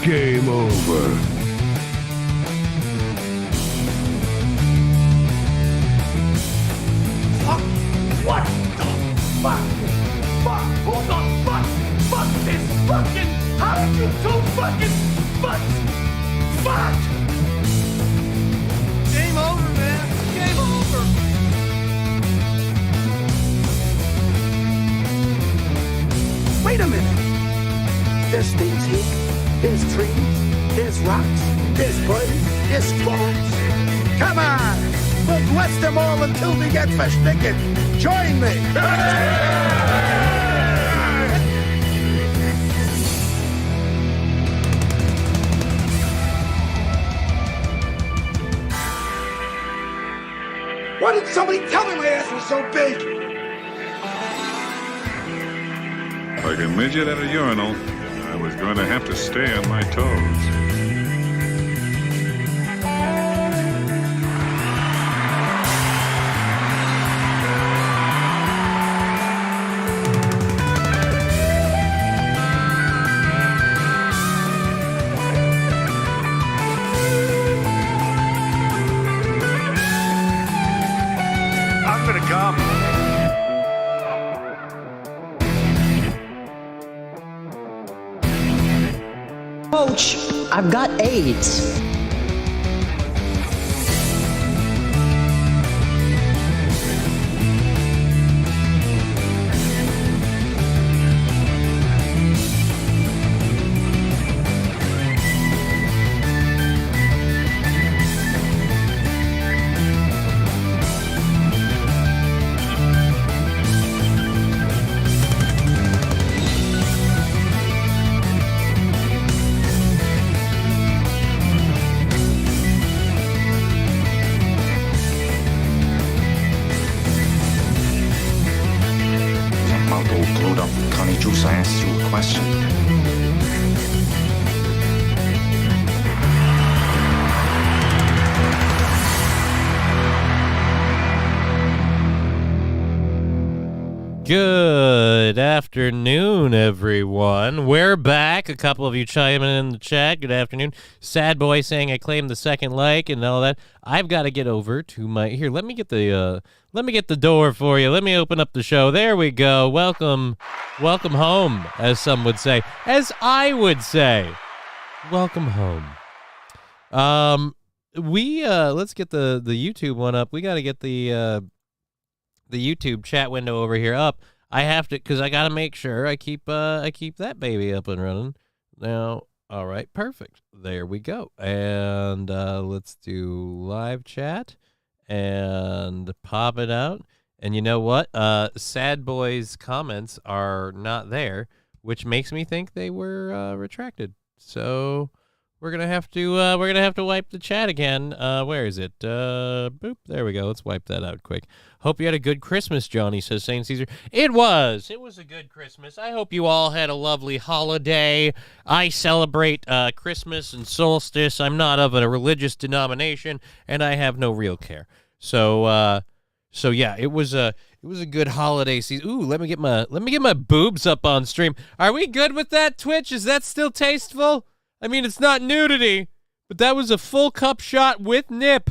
Game over. Fuck! What the fuck? Fuck! Who the fuck? Fuck this fucking... How did you do fucking... Fuck! Game over, man. Game over. Wait a minute. There's things here. There's trees. There's rocks. There's birds. There's frogs. Come on. We'll bless them all until we get fish naked. Join me. Why didn't somebody tell me my ass was so big? Like a midget at a urinal, I was going to have to stay on my toes. I'm gonna come. Coach, I've got AIDS. Mouth all glued up. Connie Juice, I asked you a question. Good afternoon, everyone. We're back. A couple of you chiming in the chat. Good afternoon. Sad boy saying I claimed the second like and all that. I've got to get over to my here. Let me get the door for you. Let me open up the show. There we go. Welcome home, as some would say, as I would say. Welcome home. Let's get the YouTube one up. We got to get the YouTube chat window over here up. I have to, because I got to make sure I keep that baby up and running. Now, all right, perfect. There we go. And let's do live chat and pop it out. And you know what? Sad Boy's comments are not there, which makes me think they were retracted. So we're gonna have to wipe the chat again. Where is it? Boop. There we go. Let's wipe that out quick. Hope you had a good Christmas, Johnny, says Saint Caesar. It was a good Christmas. I hope you all had a lovely holiday. I celebrate Christmas and solstice. I'm not of a religious denomination, and I have no real care. So yeah, it was a good holiday season. Ooh, let me get my boobs up on stream. Are we good with that, Twitch? Is that still tasteful? I mean, it's not nudity, but that was a full cup shot with nip.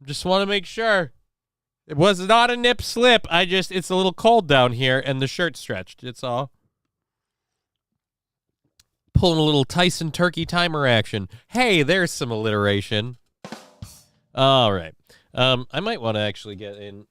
Just want to make sure. It was not a nip slip. It's a little cold down here, and the shirt stretched. It's all. Pulling a little Tyson turkey timer action. Hey, there's some alliteration. All right. I might want to actually get in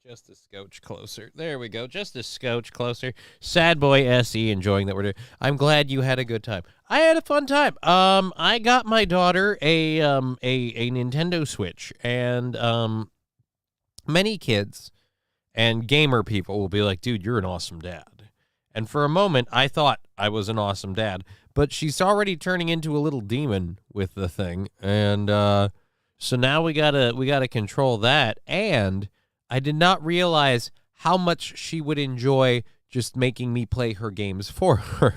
just a scotch closer. There we go. Just a scotch closer. Sad Boy SE enjoying that we're doing. I'm glad you had a good time. I had a fun time. I got my daughter a Nintendo Switch, and many kids and gamer people will be like, dude, you're an awesome dad. And for a moment, I thought I was an awesome dad, but she's already turning into a little demon with the thing. And so now we gotta control that. And I did not realize how much she would enjoy just making me play her games for her.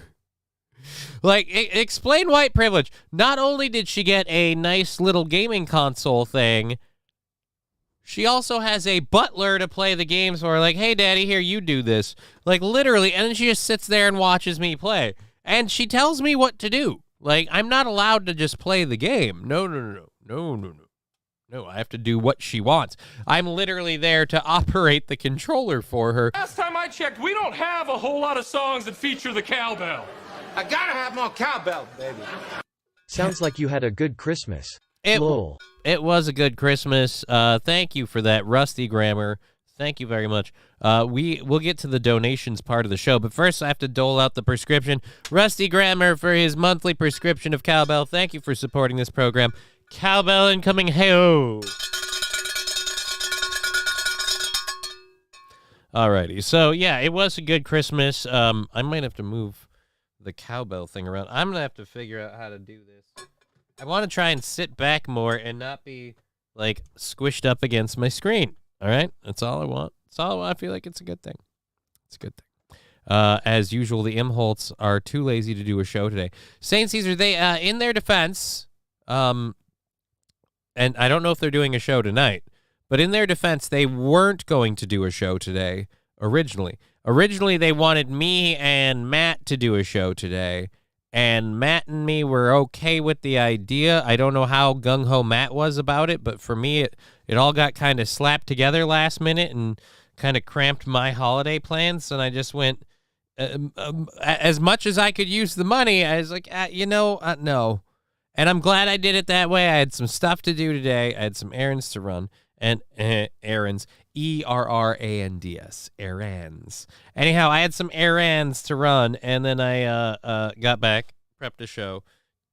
Like, explain white privilege. Not only did she get a nice little gaming console thing, she also has a butler to play the games for her. Like, hey, Daddy, here, you do this. Like, literally. And then she just sits there and watches me play. And she tells me what to do. Like, I'm not allowed to just play the game. No, I have to do what she wants. I'm literally there to operate the controller for her. Last time I checked, we don't have a whole lot of songs that feature the cowbell. I gotta have more cowbell, baby. Sounds like you had a good Christmas. It Lol. was a good Christmas. Thank you for that, Rusty Grammar. Thank you very much. We'll get to the donations part of the show, but first I have to dole out the prescription. Rusty Grammar for his monthly prescription of cowbell. Thank you for supporting this program. Cowbell incoming, hey-o. Alrighty, so yeah, it was a good Christmas. I might have to move the cowbell thing around. I'm gonna have to figure out how to do this. I want to try and sit back more and not be like squished up against my screen. All right, that's all I want. That's all I want. I feel like it's a good thing. It's a good thing. As usual, the Imholtz are too lazy to do a show today. St. Caesar, they in their defense, and I don't know if they're doing a show tonight, but in their defense, they weren't going to do a show today originally. Originally, they wanted me and Matt to do a show today, and Matt and me were okay with the idea. I don't know how gung-ho Matt was about it, but for me, it all got kind of slapped together last minute and kind of cramped my holiday plans, and I just went, as much as I could use the money, I was like, no. And I'm glad I did it that way. I had some stuff to do today. I had some errands to run. And errands, ERRANDS, errands. Anyhow, I had some errands to run, and then I got back, prepped a show,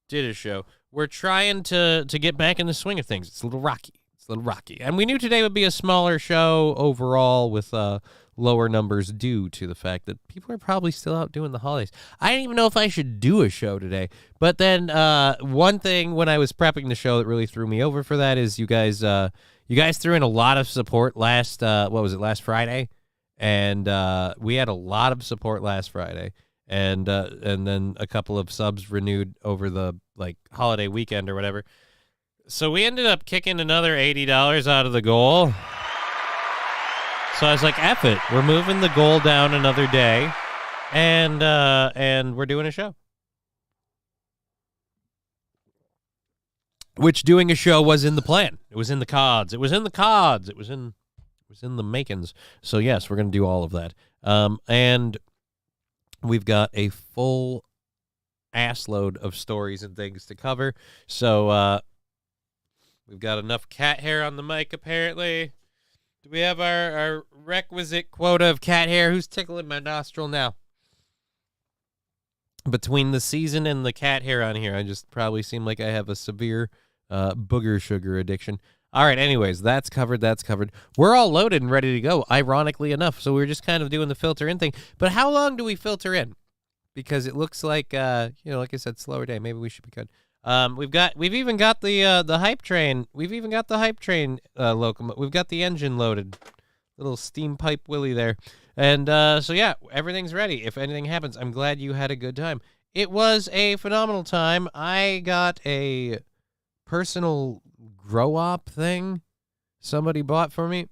did a show. We're trying to get back in the swing of things. It's a little rocky. And we knew today would be a smaller show overall with lower numbers due to the fact that people are probably still out doing the holidays. I didn't even know if I should do a show today. But then one thing when I was prepping the show that really threw me over for that is you guys threw in a lot of support last Friday? And we had a lot of support last Friday. And then a couple of subs renewed over the holiday weekend or whatever. So we ended up kicking another $80 out of the goal. So I was like, F it. We're moving the goal down another day, and we're doing a show. Which doing a show was in the plan. It was in the cards. It was in the makings. So yes, we're going to do all of that. And we've got a full ass load of stories and things to cover. So we've got enough cat hair on the mic, apparently. Do we have our requisite quota of cat hair? Who's tickling my nostril now? Between the season and the cat hair on here, I just probably seem like I have a severe booger sugar addiction. All right, anyways, that's covered. We're all loaded and ready to go, ironically enough. So we're just kind of doing the filter in thing. But how long do we filter in? Because it looks like, like I said, slower day. Maybe we should be good. We've even got the hype train. We've even got the hype train locomotive. We've got the engine loaded. Little steam pipe Willie there. And so yeah, everything's ready. If anything happens, I'm glad you had a good time. It was a phenomenal time. I got a personal grow-op thing somebody bought for me.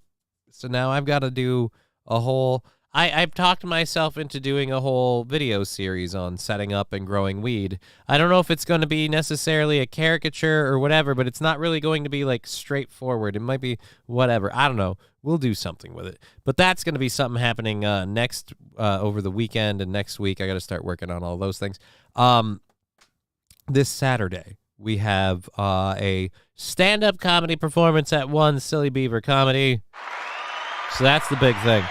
So now I've got to do a whole... I've talked myself into doing a whole video series on setting up and growing weed. I don't know if it's going to be necessarily a caricature or whatever, but it's not really going to be straightforward. It might be whatever. I don't know. We'll do something with it. But that's going to be something happening next over the weekend and next week. I got to start working on all those things. This Saturday, we have a stand-up comedy performance at One Silly Beaver Comedy. So that's the big thing.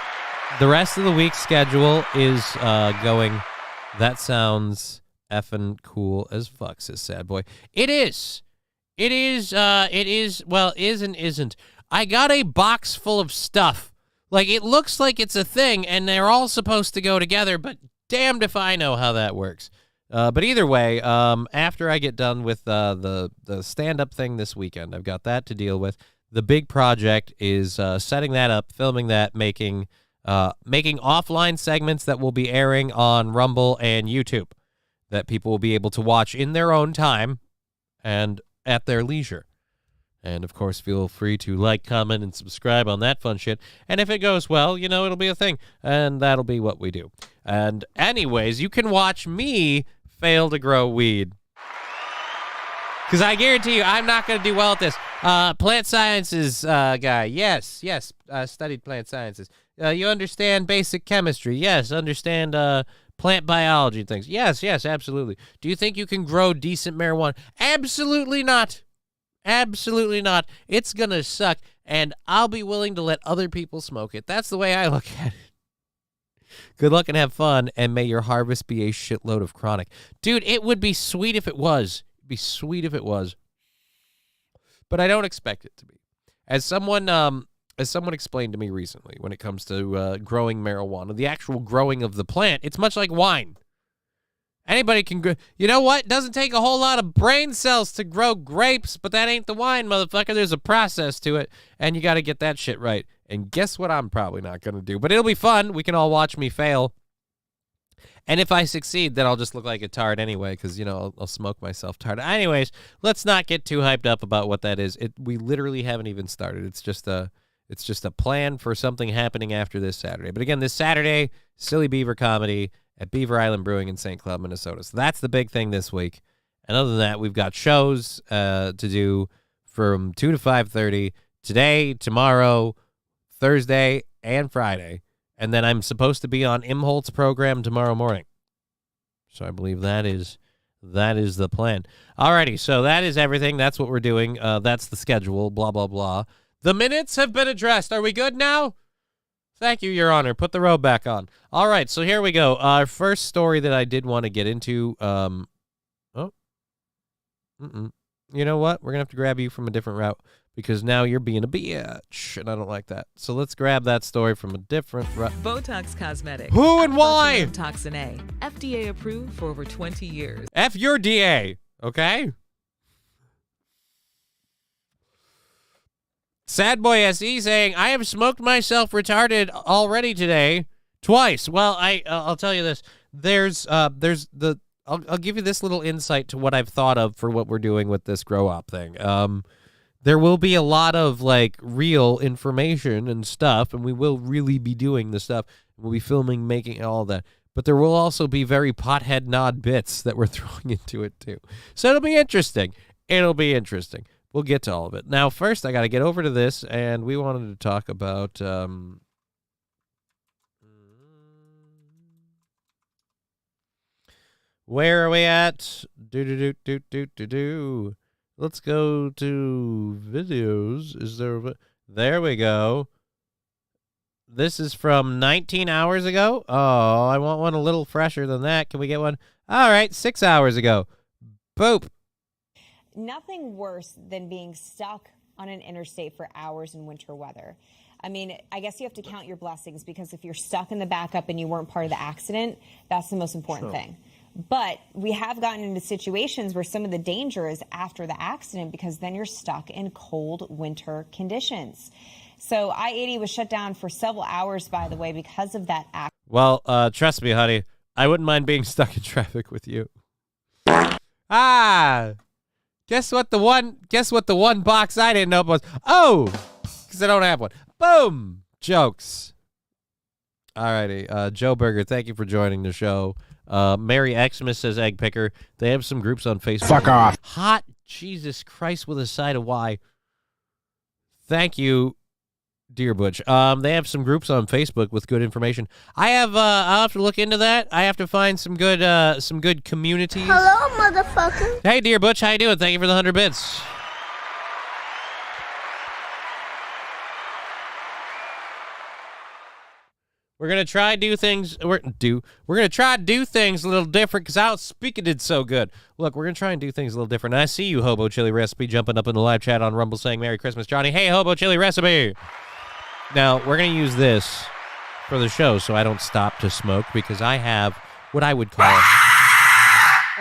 The rest of the week's schedule is going, that sounds effing cool as fuck, says Sad Boy. It is, well, is and isn't. I got a box full of stuff. It looks like it's a thing, and they're all supposed to go together, but damned if I know how that works. But either way, after I get done with the stand-up thing this weekend, I've got that to deal with. The big project is setting that up, filming that, making offline segments that will be airing on Rumble and YouTube that people will be able to watch in their own time and at their leisure. And, of course, feel free to like, comment, and subscribe on that fun shit. And if it goes well, it'll be a thing. And that'll be what we do. And anyways, you can watch me fail to grow weed. Because I guarantee you, I'm not going to do well at this. Plant sciences guy. Yes. Studied plant sciences. You understand basic chemistry. Yes. Understand plant biology and things. Yes, absolutely. Do you think you can grow decent marijuana? Absolutely not. Absolutely not. It's going to suck, and I'll be willing to let other people smoke it. That's the way I look at it. Good luck and have fun, and may your harvest be a shitload of chronic. Dude, it would be sweet if it was. It'd be sweet if it was. But I don't expect it to be. As someone explained to me recently, when it comes to growing marijuana, the actual growing of the plant, it's much like wine. Anybody can grow. You know what? It doesn't take a whole lot of brain cells to grow grapes, but that ain't the wine, motherfucker. There's a process to it, and you got to get that shit right. And guess what I'm probably not going to do? But it'll be fun. We can all watch me fail. And if I succeed, then I'll just look like a tard anyway, because, you know, I'll smoke myself tard. Anyways, let's not get too hyped up about what that is. We literally haven't even started. It's just a plan for something happening after this Saturday. But again, this Saturday, Silly Beaver Comedy at Beaver Island Brewing in St. Cloud, Minnesota. So that's the big thing this week. And other than that, we've got shows to do from 2 to 5:30 today, tomorrow, Thursday, and Friday. And then I'm supposed to be on Imholt's program tomorrow morning. So I believe that is the plan. Alrighty, so that is everything. That's what we're doing. That's the schedule, blah, blah, blah. The minutes have been addressed. Are we good now? Thank you, Your Honor. Put the robe back on. All right, so here we go. Our first story that I did want to get into. You know what? We're going to have to grab you from a different route because now you're being a bitch, and I don't like that. So let's grab that story from a different route. Botox Cosmetic. Who and why? Toxin A. FDA approved for over 20 years. F your DA, okay? Sad Boy SE saying, I have smoked myself retarded already today, twice. Well, I'll tell you this. I'll give you this little insight to what I've thought of for what we're doing with this grow up thing. There will be a lot of like real information and stuff, and we will really be doing the stuff. We'll be filming, making all that. But there will also be very pothead nod bits that we're throwing into it too. So it'll be interesting. We'll get to all of it. Now, first, I got to get over to this, and we wanted to talk about where are we at? Let's go to videos. Is there we go. This is from 19 hours ago. Oh, I want one a little fresher than that. Can we get one? All right, 6 hours ago. Boop. Nothing worse than being stuck on an interstate for hours in winter weather. I mean, I guess you have to count your blessings because if you're stuck in the backup and you weren't part of the accident, that's the most important thing. But we have gotten into situations where some of the danger is after the accident because then you're stuck in cold winter conditions. So I-80 was shut down for several hours, by the way, because of that accident. Well, trust me, honey, I wouldn't mind being stuck in traffic with you. Guess what the one box I didn't know was? Oh, because I don't have one. Boom. Jokes. Alrighty. Joe Berger, thank you for joining the show. Mary Xmas says egg picker. They have some groups on Facebook. Fuck off. Hot Jesus Christ with a side of Y. Thank you, dear Butch. They have some groups on Facebook with good information. I'll have to look into that. I have to find some good communities. Hello, motherfucker. Hey, dear Butch, how you doing? Thank you for the 100 bits. We're gonna try do things. We're gonna try to do things a little different because I don't speak it did so good. Look, we're gonna try and do things a little different. And I see you, Hobo Chili Recipe, jumping up in the live chat on Rumble saying Merry Christmas, Johnny. Hey, Hobo Chili Recipe. Now we're gonna use this for the show so I don't stop to smoke because I have what I would call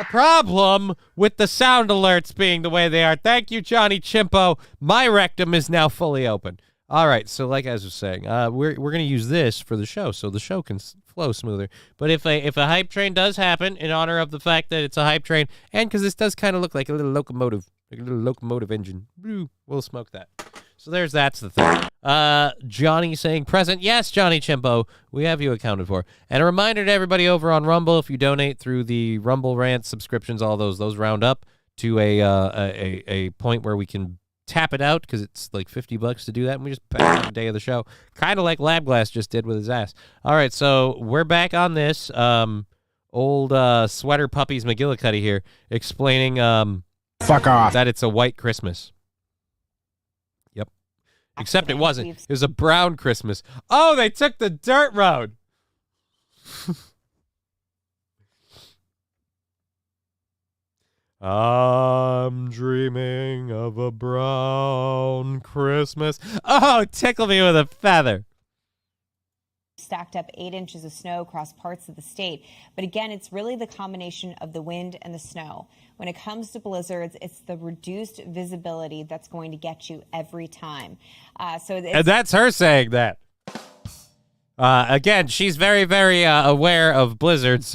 a problem with the sound alerts being the way they are. Thank you, Johnny Chimpo. My rectum is now fully open. All right, so like I was saying, we're going to use this for the show so the show can flow smoother. But if a hype train does happen in honor of the fact that it's a hype train, and because this does kind of look like a little locomotive engine, we'll smoke that. So that's the thing. Johnny saying present. Yes, Johnny Chimpo, we have you accounted for. And a reminder to everybody over on Rumble, if you donate through the Rumble Rant subscriptions, all those round up to a point where we can tap it out, because it's like $50 to do that, and we just pay on the day of the show, kind of like Lab Glass just did with his ass. All right, so we're back on this. Old Sweater Puppies McGillicuddy here explaining Fuck off. that it's a white Christmas. Yep. Except it wasn't. It was a brown Christmas. Oh, they took the dirt road. I'm dreaming of a brown Christmas. Oh, tickle me with a feather. Stacked up 8 inches of snow across parts of the state. But again, it's really the combination of the wind and the snow. When it comes to blizzards, it's the reduced visibility that's going to get you every time. And that's her saying that. Again, she's very, very aware of blizzards.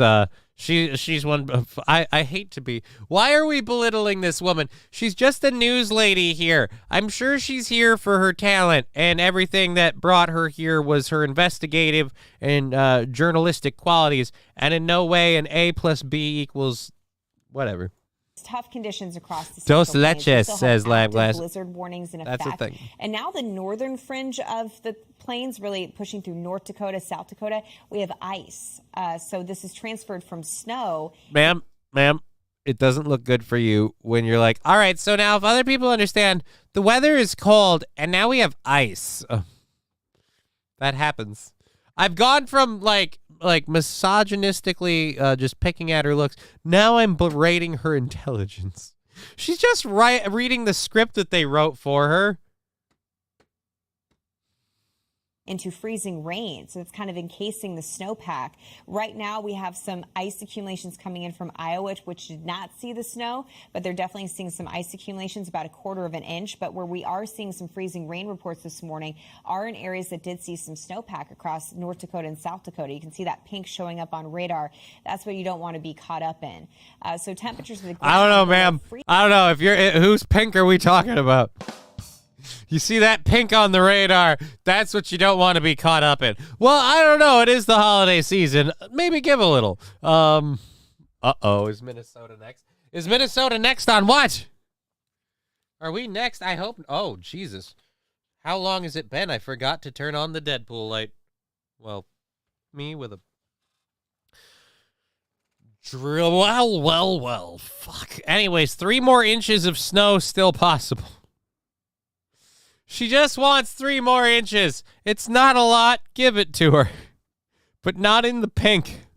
She's one of, I hate to be. Why are we belittling this woman? She's just a news lady here. I'm sure she's here for her talent, and everything that brought her here was her investigative and journalistic qualities, and in no way an A plus B equals whatever. Tough conditions across the Dos Central Plains. leches, We still have says Lab active Glass. blizzard warnings in That's effect. the thing. And now the northern fringe of the plains, really pushing through North Dakota, South Dakota, we have ice. So this is transferred from snow. Ma'am, it doesn't look good for you when you're like, all right, so now if other people understand, the weather is cold, and now we have ice. That happens. I've gone from like misogynistically just picking at her looks. Now I'm berating her intelligence. She's just reading the script that they wrote for her. Into freezing rain. So it's kind of encasing the snowpack. Right now, we have some ice accumulations coming in from Iowa, which did not see the snow, but they're definitely seeing some ice accumulations, about 1/4 of an inch. But where we are seeing some freezing rain reports this morning are in areas that did see some snowpack across North Dakota and South Dakota. You can see that pink showing up on radar. That's what you don't want to be caught up in. So temperatures of the ground. I don't know, ma'am. I don't know. Whose pink are we talking about? You see that pink on the radar? That's what you don't want to be caught up in. Well, I don't know. It is the holiday season. Maybe give a little. Uh-oh. Is Minnesota next? Is Minnesota next on what? Are we next? I hope. Oh, Jesus. How long has it been? I forgot to turn on the Deadpool light. Well, me with a drill. Well. Fuck. Anyways, 3 more inches of snow still possible. She just wants 3 more inches. It's not a lot. Give it to her. But not in the pink.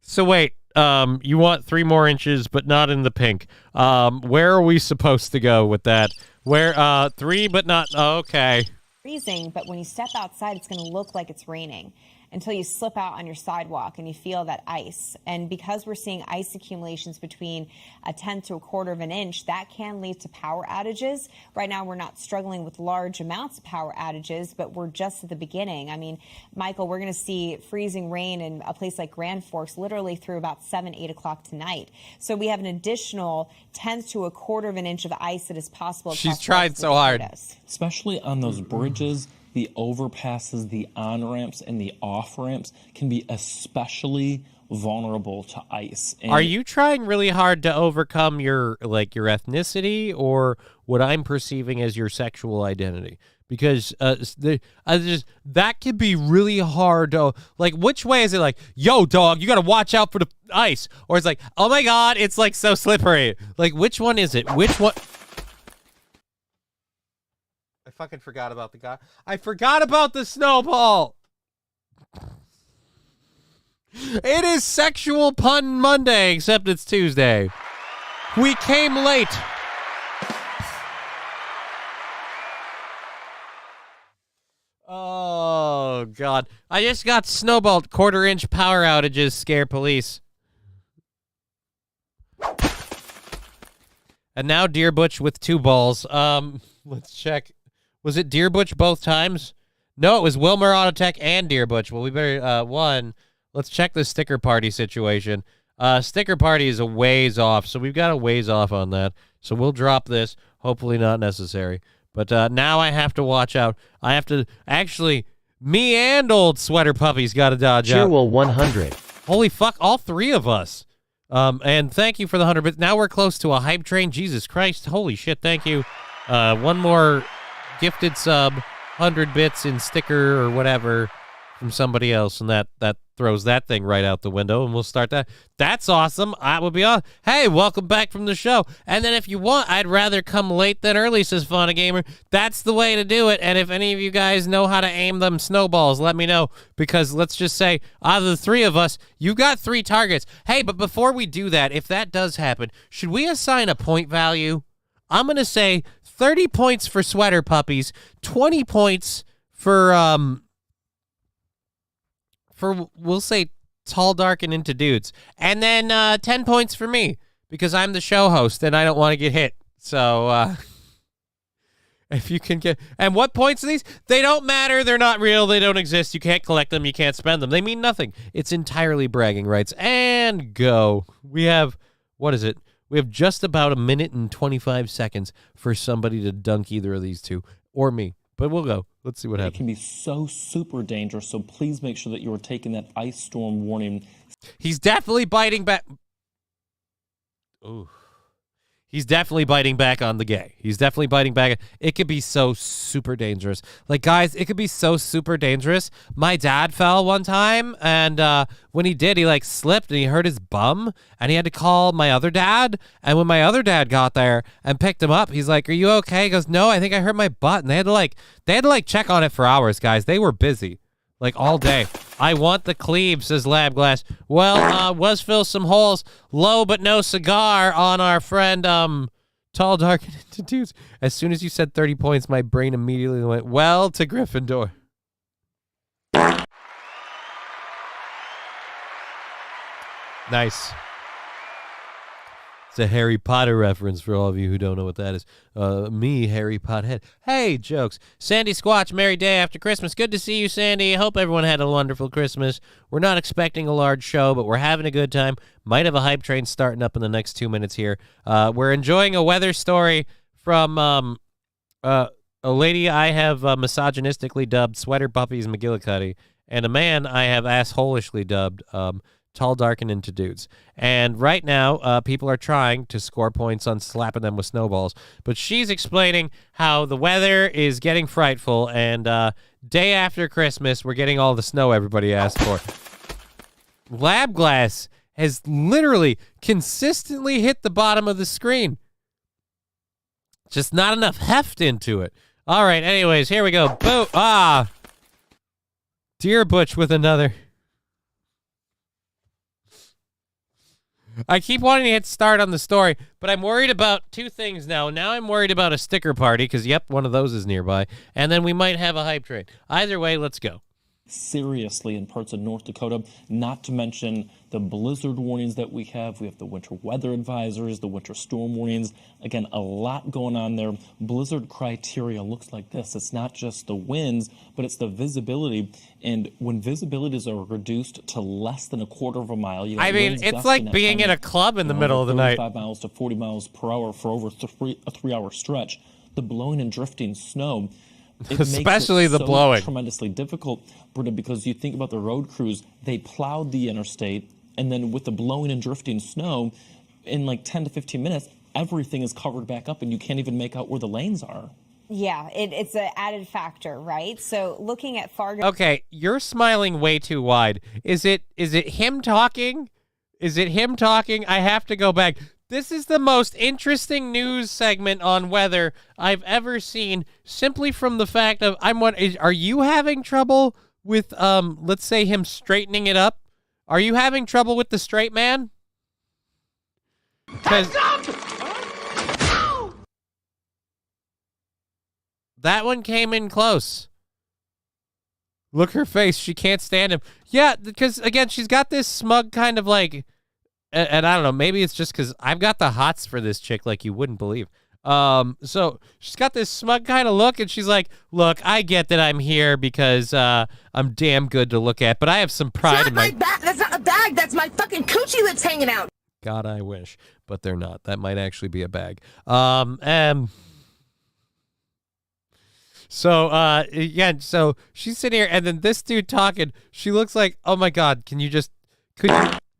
So wait, you want 3 more inches, but not in the pink. Where are we supposed to go with that? Where, 3, but not, okay. Freezing, but when you step outside, it's going to look like it's raining until you slip out on your sidewalk and you feel that ice. And because we're seeing ice accumulations between 1/10 to 1/4 of an inch, that can lead to power outages. Right now, we're not struggling with large amounts of power outages, but we're just at the beginning. I mean, Michael, we're going to see freezing rain in a place like Grand Forks literally through about 7, 8 o'clock tonight. So we have an additional 1/10 to 1/4 of an inch of ice that is possible. She's tried so hard. Especially on those bridges, the overpasses, the on-ramps, and the off-ramps can be especially vulnerable to ice. And are you trying really hard to overcome your ethnicity or what I'm perceiving as your sexual identity? Because that could be really hard to, like, which way is it? Like, yo, dog, you got to watch out for the ice. Or it's like, oh my God, it's like so slippery. Like, which one is it? Which one? I fucking forgot about the guy. I forgot about the snowball. It is Sexual Pun Monday, except it's Tuesday. We came late. Oh, God. I just got snowballed. 1/4 inch power outages scare police. And now Deer Butch with 2 balls. Let's check. Was it Deer Butch both times? No, it was Wilmer Auto Tech and Deer Butch. Well, we better, let's check the sticker party situation. Sticker party is a ways off, so we've got a ways off on that. So we'll drop this. Hopefully not necessary. But now I have to watch out. I have to actually. Me and old sweater puppy's got to dodge out. Cheerwell 100. Holy fuck! All three of us. And thank you for the 100 bits. Now we're close to a hype train. Jesus Christ! Holy shit! Thank you. One more gifted sub, 100 bits in sticker or whatever from somebody else, and that throws that thing right out the window, and we'll start that. That's awesome. I would be on. Hey, welcome back from the show. And then if you want, I'd rather come late than early, says Fauna Gamer. That's the way to do it. And if any of you guys know how to aim them snowballs, let me know, because let's just say out of the three of us, you got 3 targets. Hey, but before we do that, if that does happen, should we assign a point value? I'm going to say 30 points for sweater puppies, 20 points for we'll say tall, dark, and into dudes, and then 10 points for me because I'm the show host and I don't want to get hit. So if you can get, and what points are these? They don't matter. They're not real. They don't exist. You can't collect them. You can't spend them. They mean nothing. It's entirely bragging rights. And go. We have, what is it? We have just about a minute and 25 seconds for somebody to dunk either of these two or me. But we'll go. Let's see what happens. It can be so super dangerous, so please make sure that you are taking that ice storm warning. He's definitely biting back. Ooh. He's definitely biting back on the gay. He's definitely biting back. It could be so super dangerous. Like, guys, it could be so super dangerous. My dad fell one time, and when he did, he, like, slipped, and he hurt his bum, and he had to call my other dad. And when my other dad got there and picked him up, he's like, "Are you okay?" He goes, "No, I think I hurt my butt." And they had to check on it for hours, guys. They were busy, like, all day. I want the cleave, says Lab Glass. Well, was fill some holes. Low but no cigar on our friend, Tall, Dark, and Into Dudes. As soon as you said 30 points, my brain immediately went, well, to Gryffindor. Nice. It's a Harry Potter reference for all of you who don't know what that is. Me, Harry Pothead. Hey, jokes. Sandy Squatch, merry day after Christmas. Good to see you, Sandy. I hope everyone had a wonderful Christmas. We're not expecting a large show, but we're having a good time. Might have a hype train starting up in the next 2 minutes here. We're enjoying a weather story from a lady I have misogynistically dubbed Sweater Puppies McGillicuddy, and a man I have assholishly dubbed Tall, Dark, and Into Dudes. And right now, people are trying to score points on slapping them with snowballs. But she's explaining how the weather is getting frightful, and day after Christmas, we're getting all the snow everybody asked for. Lab Glass has literally consistently hit the bottom of the screen. Just not enough heft into it. All right, anyways, here we go. Boo! Ah! Dear Butch with another... I keep wanting to hit start on the story, but I'm worried about 2 things now. Now I'm worried about a sticker party, because, yep, one of those is nearby, and then we might have a hype train. Either way, let's go. Seriously in parts of North Dakota, not to mention the blizzard warnings that we have. We have the winter weather advisories, the winter storm warnings. Again, a lot going on there. Blizzard criteria looks like this. It's not just the winds, but it's the visibility. And when visibilities are reduced to less than a quarter of a mile, you know, I mean, it's like being in a club in the middle of the night. 35 miles to 40 miles per hour for over a 3-hour stretch. The blowing and drifting snow, it especially makes it the blowing, tremendously difficult, Britta, because you think about the road crews, they plowed the interstate, and then with the blowing and drifting snow, in like 10 to 15 minutes, everything is covered back up, and you can't even make out where the lanes are. Yeah, it's an added factor, right? So looking at Fargo... Okay, you're smiling way too wide. Is it him talking? Is it him talking? I have to go back. This is the most interesting news segment on weather I've ever seen, simply from the fact of, are you having trouble with, let's say, him straightening it up? Are you having trouble with the straight man? That one came in close. Look her face. She can't stand him. Yeah, because, again, she's got this smug kind of like... And I don't know, maybe it's just because I've got the hots for this chick like you wouldn't believe. So she's got this smug kind of look, and she's like, look, I get that I'm here because I'm damn good to look at, but I have some pride in my... That's not a bag, that's my fucking coochie lips hanging out. God, I wish, but they're not. That might actually be a bag. So, so she's sitting here, and then this dude talking, she looks like, oh my God, could you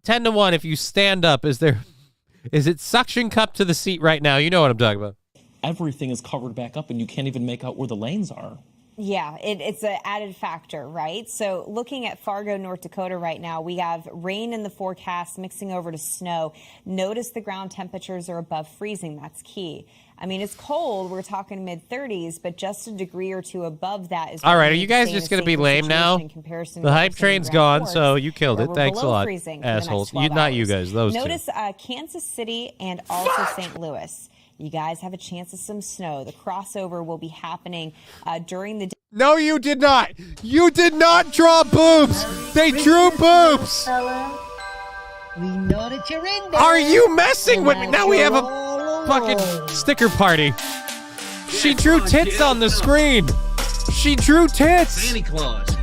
10 to 1 if you stand up, is it suction cup to the seat right now? You know what I'm talking about. Everything is covered back up, and you can't even make out where the lanes are. Yeah, it's an added factor, right? So looking at Fargo, North Dakota right now, we have rain in the forecast mixing over to snow. Notice the ground temperatures are above freezing. That's key. I mean, it's cold. We're talking mid-30s, but just a degree or two above that is. All right, are you guys just going to be lame now? The hype train's gone, so you killed it. Thanks a lot, assholes. Not you guys, those two. Notice Kansas City and also St. Louis. You guys have a chance of some snow. The crossover will be happening during the day. No, you did not. You did not draw boobs. They drew boobs. We know that you're in there. Are you messing with me? Now we have a fucking sticker party. She drew tits on the screen. She drew tits. Santa Claus.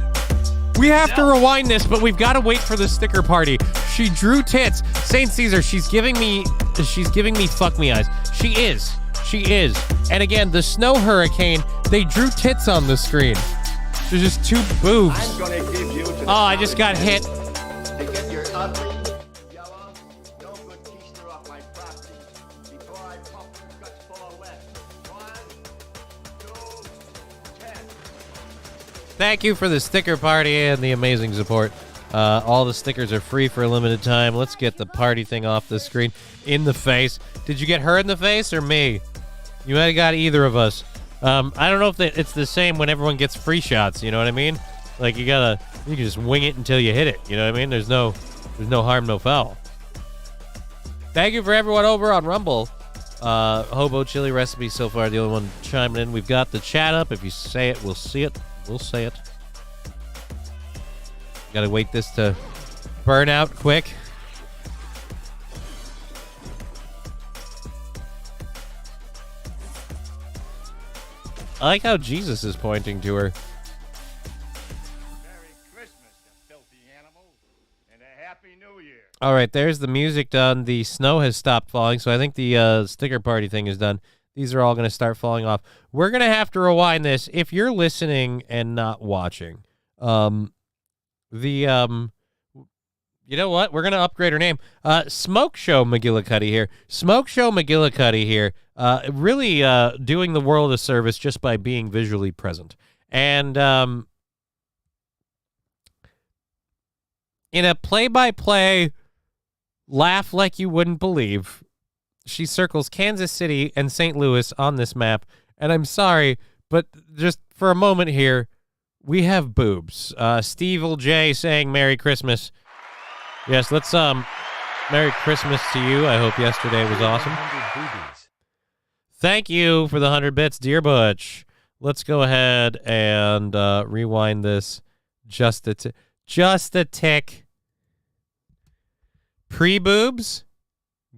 We have to rewind this, but we've got to wait for the sticker party. She drew tits. St. Caesar, she's giving me fuck me eyes. She is. And again, the snow hurricane, they drew tits on the screen. There's just two boobs. I'm gonna give you to I just got hit. to get your ugly, yellow, no good keister off my property before I pump your guts full of lead. 1, 2, 10. Thank you for the sticker party and the amazing support. All the stickers are free for a limited time. Let's get the party thing off the screen. In the face. Did you get her in the face or me? You might have got either of us. I don't know if it's the same when everyone gets free shots. You know what I mean? Like you can just wing it until you hit it. You know what I mean? There's no harm, no foul. Thank you for everyone over on Rumble. Hobo chili recipe so far, the only one chiming in. We've got the chat up. If you say it, we'll see it. We'll say it. Gotta wait this to burn out quick. I like how Jesus is pointing to her. Merry Christmas, you filthy animal, and a Happy New Year. All right, there's the music done. The snow has stopped falling, so I think the sticker party thing is done. These are all going to start falling off. We're going to have to rewind this. If you're listening and not watching, you know what? We're going to upgrade her name. Smoke Show McGillicuddy here. Smoke Show McGillicuddy here. Really doing the world a service just by being visually present. And in a play-by-play laugh like you wouldn't believe, she circles Kansas City and St. Louis on this map. And I'm sorry, but just for a moment here, we have boobs. Steve J saying Merry Christmas. Yes, let's Merry Christmas to you. I hope yesterday was awesome. Thank you for the 100 bits, dear Butch. Let's go ahead and rewind this just a tick. Pre-boobs,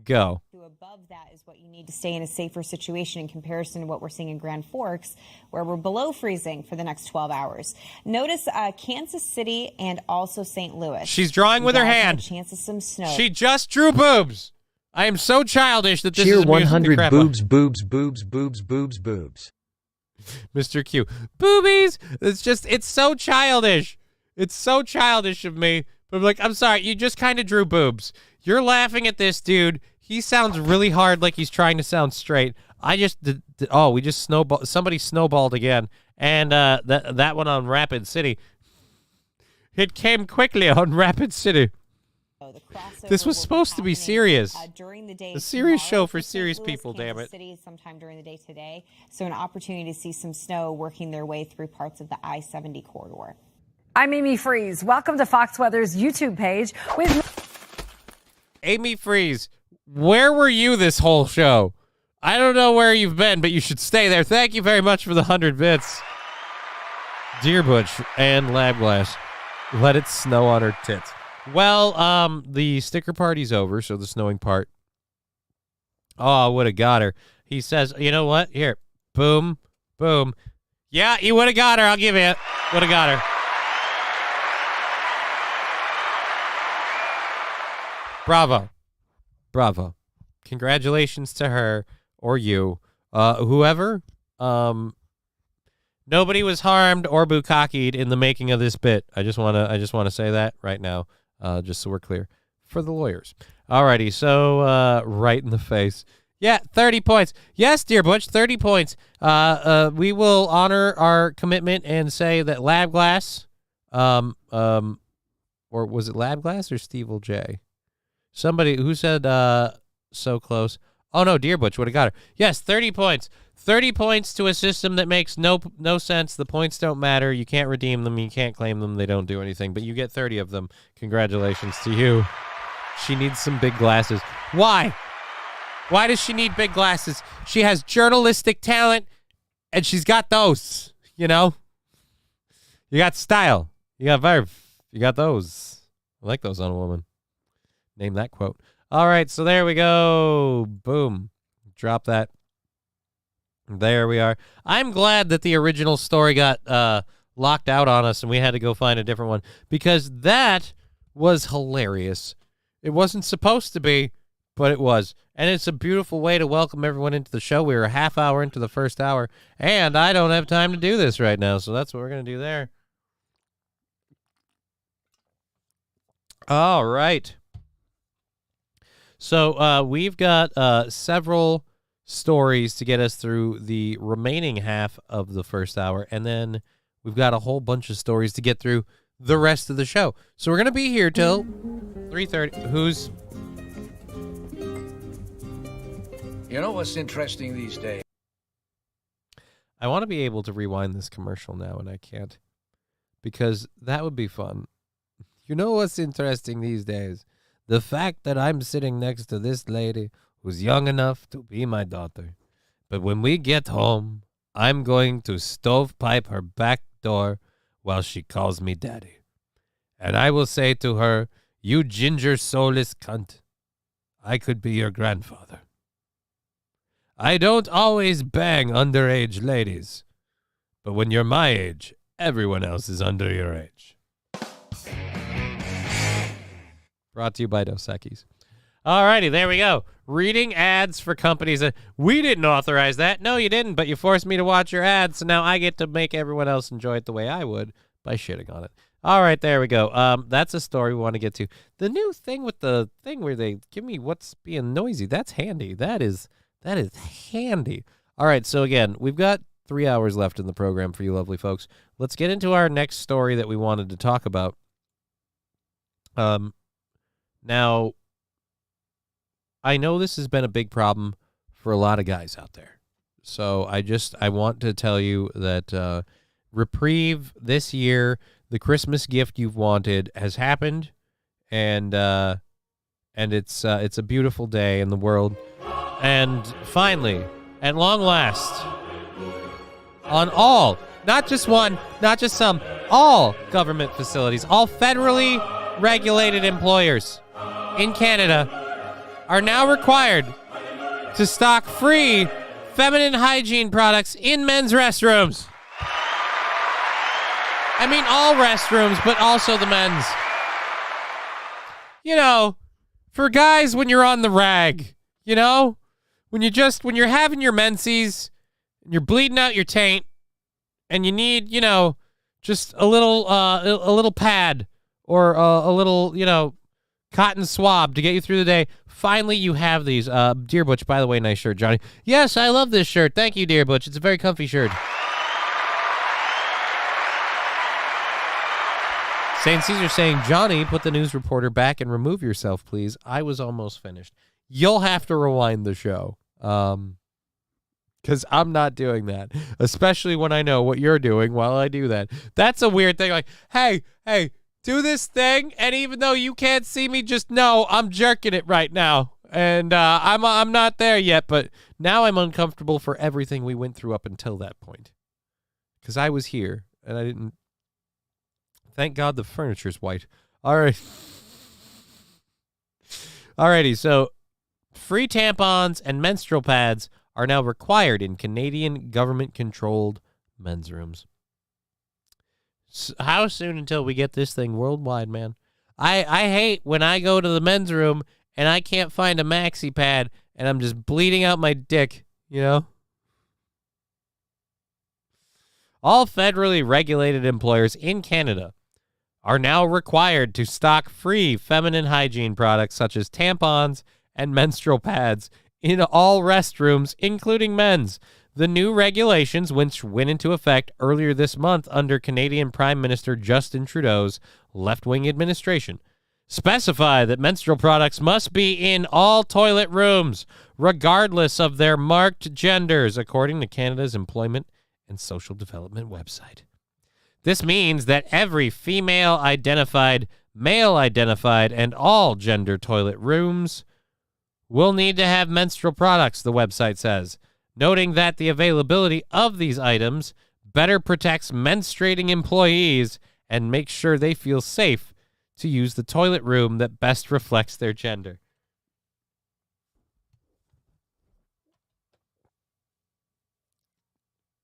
go. Above that is what you need to stay in a safer situation in comparison to what we're seeing in Grand Forks, where we're below freezing for the next 12 hours. Notice Kansas City and also St. Louis. She's drawing with her hand. Chance of some snow. She just drew boobs. I am so childish that this Cheer is 100 boobs, boobs, boobs, boobs, boobs, boobs. Mr. Q. Boobies. It's so childish. It's so childish of me. But I'm like, I'm sorry, you just kind of drew boobs. You're laughing at this dude. He sounds really hard like he's trying to sound straight. We just snowballed. Somebody snowballed again. And that one on Rapid City. It came quickly on Rapid City. This was supposed to be serious. During the day, a serious show for serious people, damn it. City sometime during the day today. So an opportunity to see some snow working their way through parts of the I-70 corridor. I'm Amy Freeze. Welcome to Fox Weather's YouTube page with Amy Freeze. Where were you this whole show? I don't know where you've been, but you should stay there. Thank you very much for the 100 bits. Dear Butch and Labglass, let it snow on her tits. Well, the sticker party's over, so the snowing part. Oh, I would have got her. He says, you know what? Here, boom, boom. Yeah, you would have got her. I'll give you it. Would have got her. Bravo. Bravo. Congratulations to her or you. Whoever. Nobody was harmed or bukkakied in the making of this bit. I just wanna say that right now, just so we're clear for the lawyers. Alrighty, so right in the face. Yeah, 30 points. Yes, dear Butch, 30 points. We will honor our commitment and say that Lab Glass, or was it Lab Glass or Steve J? Somebody who said so close. Oh no, dear Butch would have got her. Yes, 30 points. 30 points to a system that makes no sense. The points don't matter. You can't redeem them. You can't claim them. They don't do anything. But you get 30 of them. Congratulations to you. She needs some big glasses. Why? Why does she need big glasses? She has journalistic talent, and she's got those, you know? You got style. You got verve. You got those. I like those on a woman. Name that quote. All right, so there we go. Boom. Drop that. There we are. I'm glad that the original story got locked out on us and we had to go find a different one because that was hilarious. It wasn't supposed to be, but it was. And it's a beautiful way to welcome everyone into the show. We were a half hour into the first hour, and I don't have time to do this right now, so that's what we're going to do there. All right. So we've got several stories to get us through the remaining half of the first hour, and then we've got a whole bunch of stories to get through the rest of the show. So we're going to be here till 3:30. Who's... You know what's interesting these days? I want to be able to rewind this commercial now, and I can't, because that would be fun. You know what's interesting these days? The fact that I'm sitting next to this lady who's young enough to be my daughter. But when we get home, I'm going to stovepipe her back door while she calls me daddy. And I will say to her, "You ginger soulless cunt, I could be your grandfather. I don't always bang underage ladies, but when you're my age, everyone else is under your age." Brought to you by Dos Equis. All righty, there we go. Reading ads for companies that we didn't authorize that. No, you didn't, but you forced me to watch your ads, so now I get to make everyone else enjoy it the way I would by shitting on it. All right, there we go. That's a story we want to get to. The new thing with the thing where they give me what's being noisy, that's handy. That is handy. All right, so again, we've got 3 hours left in the program for you lovely folks. Let's get into our next story that we wanted to talk about. Now, I know this has been a big problem for a lot of guys out there. So I want to tell you that reprieve this year, the Christmas gift you've wanted has happened, and it's a beautiful day in the world. And finally, at long last, on all, not just one, not just some, all government facilities, all federally regulated employers in Canada are now required to stock free feminine hygiene products in men's restrooms. I mean, all restrooms, but also the men's. You know, for guys when you're on the rag, you know, when you're having your menses, and you're bleeding out your taint, and you need, you know, just a little pad or a little, you know, cotton swab to get you through the day. Finally, you have these. Dear Butch, by the way, nice shirt, Johnny. Yes, I love this shirt. Thank you, Dear Butch. It's a very comfy shirt. St. Caesar saying, "Johnny, put the news reporter back and remove yourself, please. I was almost finished." You'll have to rewind the show. Because I'm not doing that, especially when I know what you're doing while I do that. That's a weird thing. Like, hey, do this thing, and even though you can't see me, just know I'm jerking it right now. And I'm not there yet, but now I'm uncomfortable for everything we went through up until that point. Because I was here, and I didn't... Thank God the furniture's white. All right. Alrighty, so free tampons and menstrual pads are now required in Canadian government-controlled men's rooms. How soon until we get this thing worldwide, man? I hate when I go to the men's room and I can't find a maxi pad and I'm just bleeding out my dick, you know? All federally regulated employers in Canada are now required to stock free feminine hygiene products such as tampons and menstrual pads in all restrooms, including men's. The new regulations, which went into effect earlier this month under Canadian Prime Minister Justin Trudeau's left-wing administration, specify that menstrual products must be in all toilet rooms, regardless of their marked genders, according to Canada's Employment and Social Development website. This means that every female-identified, male-identified, and all-gender toilet rooms will need to have menstrual products, the website says, noting that the availability of these items better protects menstruating employees and makes sure they feel safe to use the toilet room that best reflects their gender.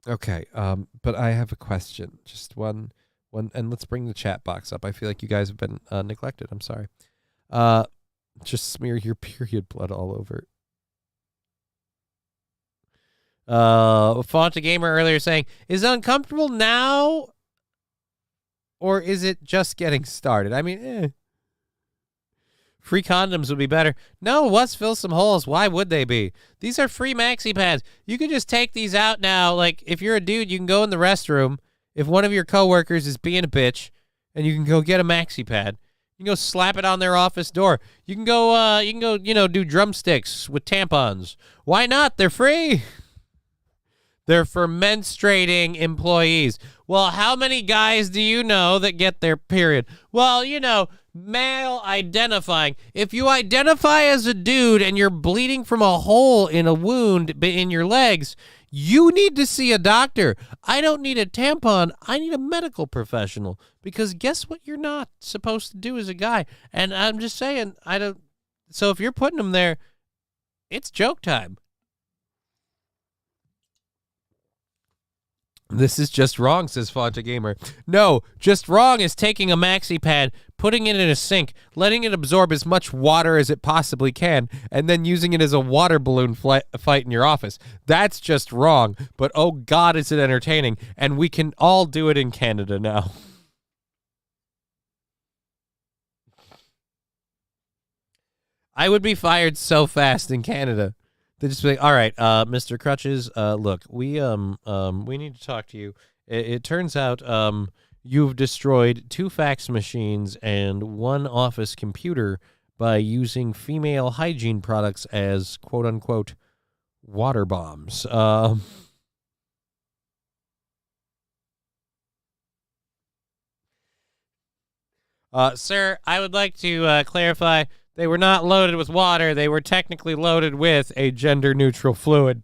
Okay, but I have a question. Just one, and let's bring the chat box up. I feel like you guys have been neglected. I'm sorry. Just smear your period blood all over. Fonta Gamer earlier saying, is it uncomfortable now, or is it just getting started? I mean, free condoms would be better. No, let's fill some holes. Why would they be? These are free maxi pads. You can just take these out now. Like, if you're a dude, you can go in the restroom. If one of your coworkers is being a bitch, and you can go get a maxi pad. You can go slap it on their office door. You can go, do drumsticks with tampons. Why not? They're free. They're for menstruating employees. Well, how many guys do you know that get their period? Well, male identifying. If you identify as a dude and you're bleeding from a hole in a wound in your legs, you need to see a doctor. I don't need a tampon. I need a medical professional, because guess what you're not supposed to do as a guy? And I'm just saying, so if you're putting them there, it's joke time. This is just wrong, says Fonta Gamer. No, just wrong is taking a maxi pad, putting it in a sink, letting it absorb as much water as it possibly can, and then using it as a water balloon fight in your office. That's just wrong, but oh God, is it entertaining, and we can all do it in Canada now. I would be fired so fast in Canada. They just be like, all right, Mr. Crutches, look, we need to talk to you. It turns out you've destroyed 2 fax machines and 1 office computer by using female hygiene products as quote-unquote water bombs. Sir, I would like to clarify. They were not loaded with water. They were technically loaded with a gender-neutral fluid.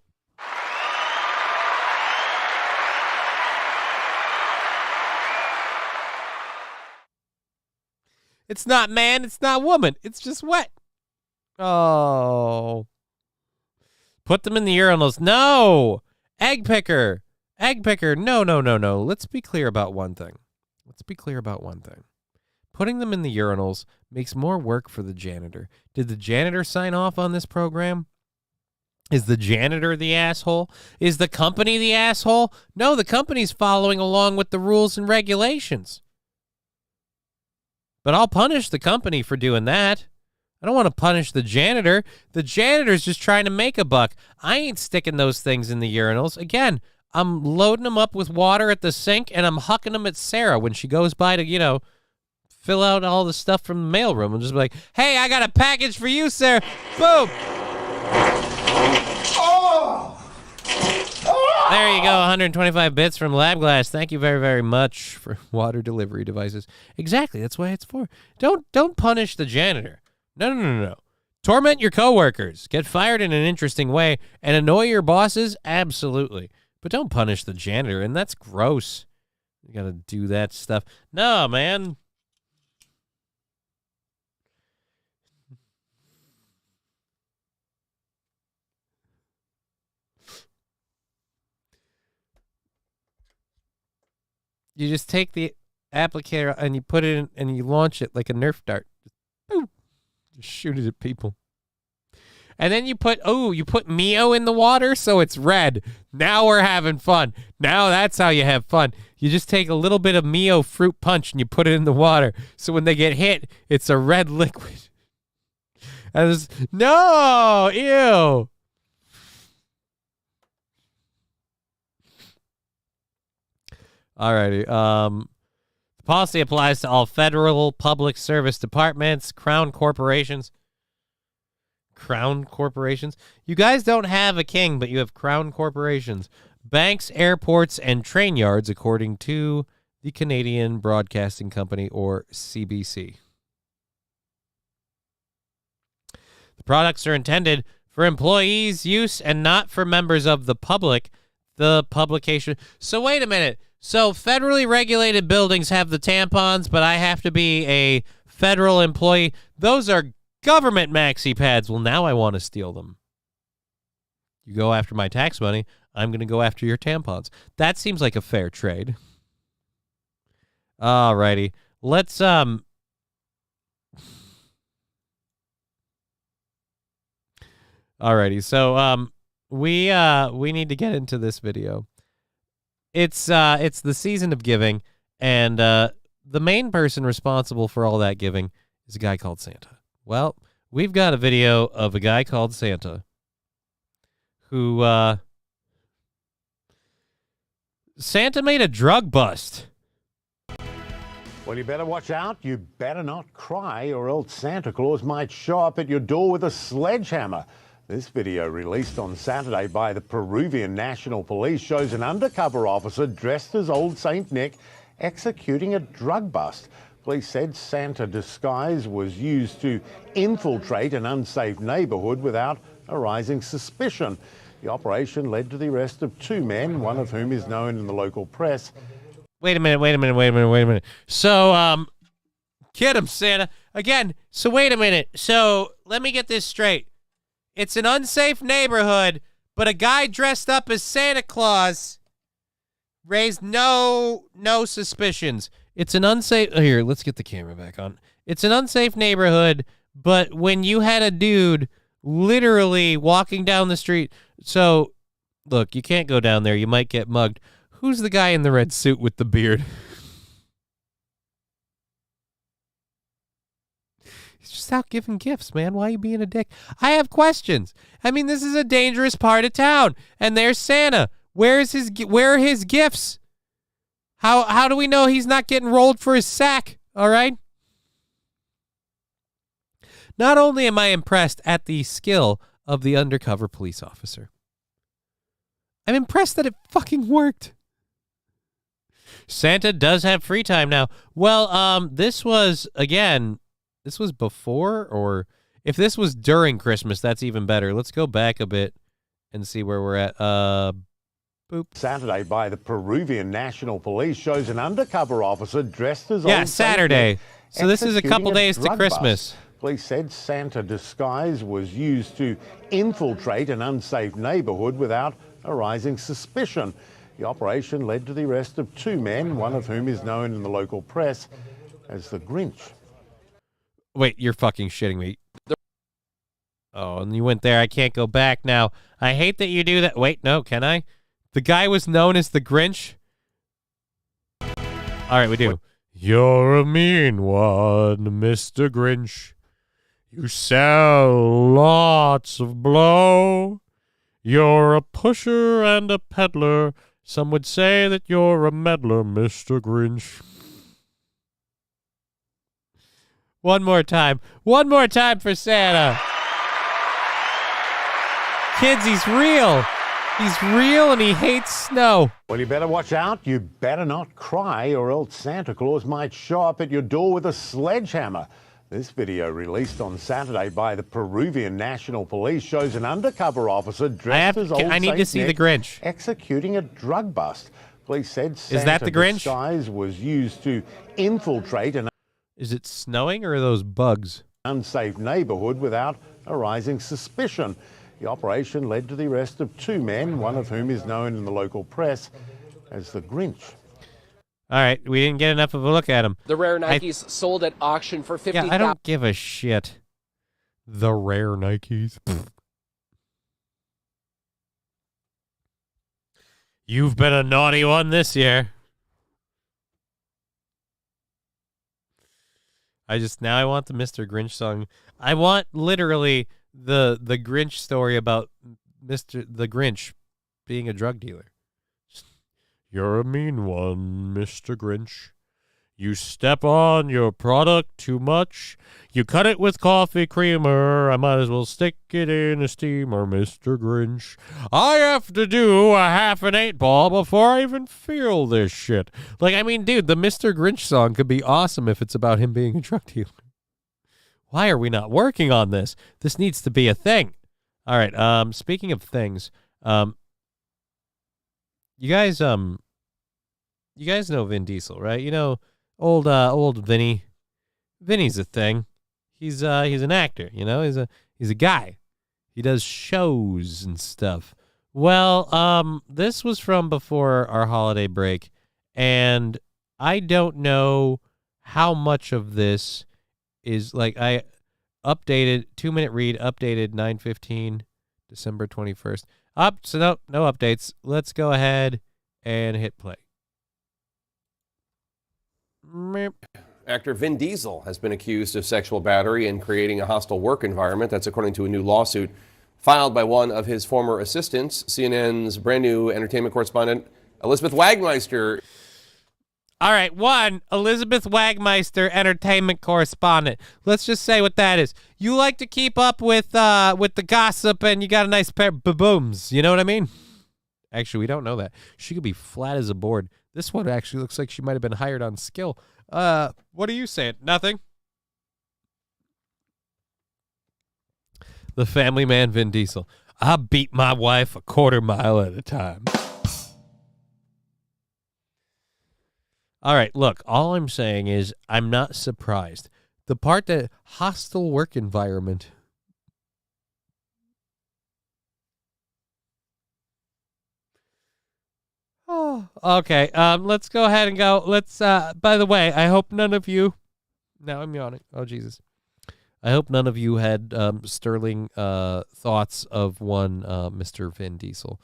It's not man. It's not woman. It's just wet. Oh. Put them in the urinals. No. Egg picker. Egg picker. No. Let's be clear about one thing. Putting them in the urinals makes more work for the janitor. Did the janitor sign off on this program? Is the janitor the asshole? Is the company the asshole? No, the company's following along with the rules and regulations. But I'll punish the company for doing that. I don't want to punish the janitor. The janitor's just trying to make a buck. I ain't sticking those things in the urinals. Again, I'm loading them up with water at the sink, and I'm hucking them at Sarah when she goes by to, fill out all the stuff from the mailroom and just be like, hey, I got a package for you, sir. Boom. There you go, 125 bits from LabGlass. Thank you very, very much for water delivery devices. Exactly, that's what it's for. Don't punish the janitor. No. Torment your coworkers. Get fired in an interesting way and annoy your bosses? Absolutely. But don't punish the janitor, and that's gross. You got to do that stuff. No, man. You just take the applicator and you put it in and you launch it like a Nerf dart. Boom. Just shoot it at people. And then you put Mio in the water, so it's red. Now we're having fun. Now that's how you have fun. You just take a little bit of Mio fruit punch and you put it in the water. So when they get hit, it's a red liquid. And no, ew. Alrighty. The policy applies to all federal public service departments, crown corporations. Crown corporations? You guys don't have a king, but you have crown corporations. Banks, airports, and train yards, according to the Canadian Broadcasting Company, or CBC. The products are intended for employees' use and not for members of the public. The publication. So wait a minute. So federally regulated buildings have the tampons, but I have to be a federal employee. Those are government maxi pads. Well, now I want to steal them. You go after my tax money, I'm going to go after your tampons. That seems like a fair trade. Alrighty. Let's Alrighty. So we need to get into this video. It's the season of giving, and the main person responsible for all that giving is a guy called Santa. Well, we've got a video of a guy called Santa who, Santa made a drug bust. Well, you better watch out. You better not cry, or else Santa Claus might show up at your door with a sledgehammer. This video, released on Saturday by the Peruvian National Police, shows an undercover officer dressed as Old Saint Nick executing a drug bust. Police said Santa disguise was used to infiltrate an unsafe neighborhood without arousing suspicion. The operation led to the arrest of two men, one of whom is known in the local press. Wait a minute. So, get him, Santa. Again, so wait a minute. So, let me get this straight. It's an unsafe neighborhood, but a guy dressed up as Santa Claus raised no suspicions. It's an unsafe... Here, let's get the camera back on. It's an unsafe neighborhood, but when you had a dude literally walking down the street... So, look, you can't go down there. You might get mugged. Who's the guy in the red suit with the beard? He's just out giving gifts, man. Why are you being a dick? I have questions. I mean, this is a dangerous part of town, and there's Santa. Where are his gifts? How do we know he's not getting rolled for his sack? All right. Not only am I impressed at the skill of the undercover police officer, I'm impressed that it fucking worked. Santa does have free time now. Well, this was before, or if this was during Christmas, that's even better. Let's go back a bit and see where we're at. Boop. Saturday by the Peruvian National Police shows an undercover officer dressed as Old Saturday. So this is a couple days to Christmas. Bust. Police said Santa disguise was used to infiltrate an unsafe neighborhood without arousing suspicion. The operation led to the arrest of two men, one of whom is known in the local press as the Grinch. Wait, you're fucking shitting me. Oh, and you went there. I can't go back now. I hate that you do that. Wait, no, can I? The guy was known as the Grinch. All right, we do. You're a mean one, Mr. Grinch. You sell lots of blow. You're a pusher and a peddler. Some would say that you're a meddler, Mr. Grinch. One more time. One more time for Santa. Kids, he's real. He's real and he hates snow. Well, you better watch out. You better not cry, or else Santa Claus might show up at your door with a sledgehammer. This video, released on Saturday by the Peruvian National Police, shows an undercover officer dressed as Old Saint I need to see the Grinch executing a drug bust. Police said Santa Is that the Grinch? disguise was used to infiltrate an... Is it snowing or are those bugs? ...unsafe neighborhood without arousing suspicion. The operation led to the arrest of two men, one of whom is known in the local press as the Grinch. All right, we didn't get enough of a look at him. The rare Nikes sold at auction for $50,000. Yeah, I don't give a shit. The rare Nikes. You've been a naughty one this year. I want the Mr. Grinch song. I want literally the Grinch story about the Grinch being a drug dealer. You're a mean one, Mr. Grinch. You step on your product too much. You cut it with coffee creamer. I might as well stick it in a steamer, Mr. Grinch. I have to do a half an 8-ball before I even feel this shit. Like, I mean, dude, the Mr. Grinch song could be awesome if it's about him being a drug dealer. Why are we not working on this? This needs to be a thing. All right, speaking of things, you guys know Vin Diesel, right? You know, old Vinny. Vinny's a thing. He's an actor, you know? He's a guy. He does shows and stuff. Well, this was from before our holiday break, and I don't know how much of this is like I updated 2-minute read updated 9/15 December 21st. So no updates. Let's go ahead and hit play. Actor Vin Diesel has been accused of sexual battery and creating a hostile work environment. That's according to a new lawsuit filed by one of his former assistants. CNN's brand new entertainment correspondent Elizabeth Wagmeister. All right, Elizabeth Wagmeister, entertainment correspondent. Let's just say what that is. You like to keep up with the gossip, and you got a nice pair of booms. You know what I mean? Actually, we don't know that. She could be flat as a board. This one actually looks like she might have been hired on skill. What are you saying? Nothing? The family man Vin Diesel. I beat my wife a quarter mile at a time. All right, look, all I'm saying is I'm not surprised. The part that hostile work environment. Oh, okay. Let's go ahead and go. By the way, I hope none of you. Now I'm yawning. Oh, Jesus. I hope none of you had sterling thoughts of one Mr. Vin Diesel.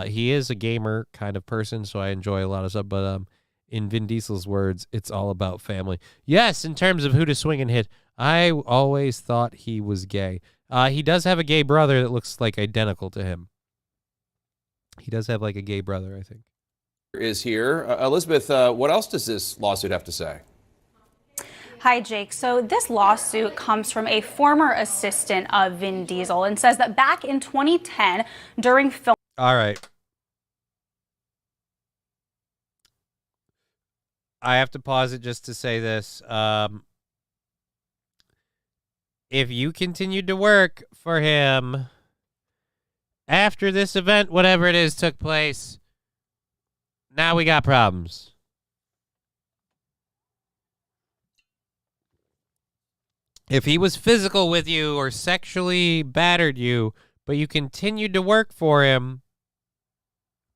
He is a gamer kind of person, so I enjoy a lot of stuff, but in Vin Diesel's words, it's all about family. Yes, in terms of who to swing and hit, I always thought he was gay. He does have a gay brother that looks like identical to him. He does have like a gay brother, I think. Is here. Elizabeth, what else does this lawsuit have to say? Hi, Jake. So this lawsuit comes from a former assistant of Vin Diesel and says that back in 2010, during film... All right. I have to pause it just to say this. If you continued to work for him after this event, whatever it is, took place, now we got problems. If he was physical with you or sexually battered you, but you continued to work for him,